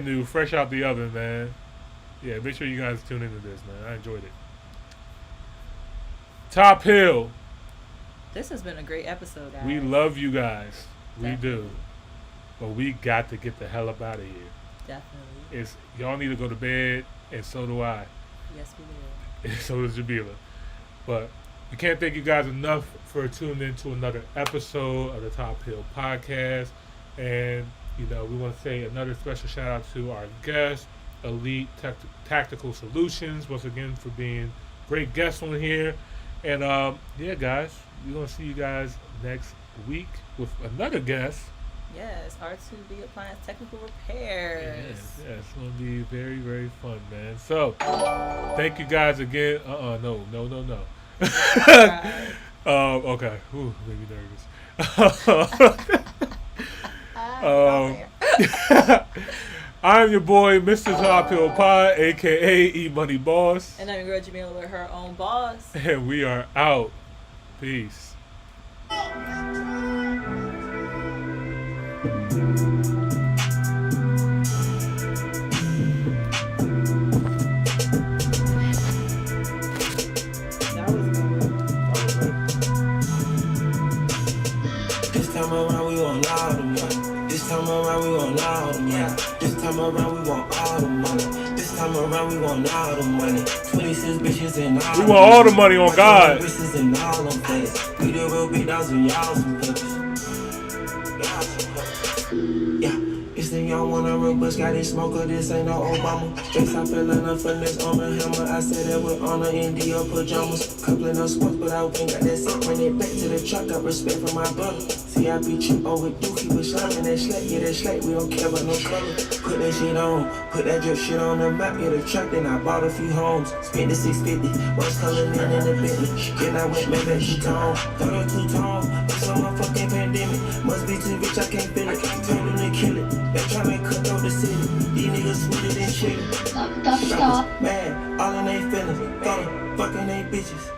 new, fresh out the oven, man. Yeah, make sure you guys tune into this, man. I enjoyed it. Top Hill. This has been a great episode, guys. We love you guys. Definitely. We do. But we got to get the hell up out of here. Definitely. Y'all need to go to bed. And so do I. Yes, we do. And so does Jamila. But we can't thank you guys enough for tuning in to another episode of the Top Hill Podcast. And, we want to say another special shout out to our guest, Elite Tactical Solutions, once again for being great guests on here. And, yeah, guys, we're going to see you guys next week with another guest. Yes, R2B Appliance Technical Repairs. Yes, it's going to be very, very fun, man. So, thank you guys again. No. Okay. Ooh, made me nervous. I'm your boy, Mr. Top Hill Pod, a.k.a. E-Money Boss. And I'm your girl, Jamila, with her own boss. And we are out. Peace. This time around we want all the money. This time around we want all the money. This time around we want all the money. This time around we want all the money. 26 bitches and all. We want all the money on God. Bitches and all them things. We the real big dogs and y'all some bitches. It's the young one on real bush, got this smoker, this ain't no Obama. Dress I fell enough for this on the hammer. I said that with honor in Dior pajamas. Couple no sports, but I ain't got that set. Bring it back to the truck, got respect for my brother. See, I beat you overdue, he was slamming that slack, yeah, that slack, we don't care about no color. Put that shit on, put that drip shit on the map, yeah, the track, then I bought a few homes. Spent the 650, what's coming in the Bentley. Then I went back that two-tone, thought of two-tone. It's a motherfucking pandemic, must be too rich, I can't feel it. Told them to kill it, they try to cut through the city. These niggas sweeter than shit. Stop. bitches.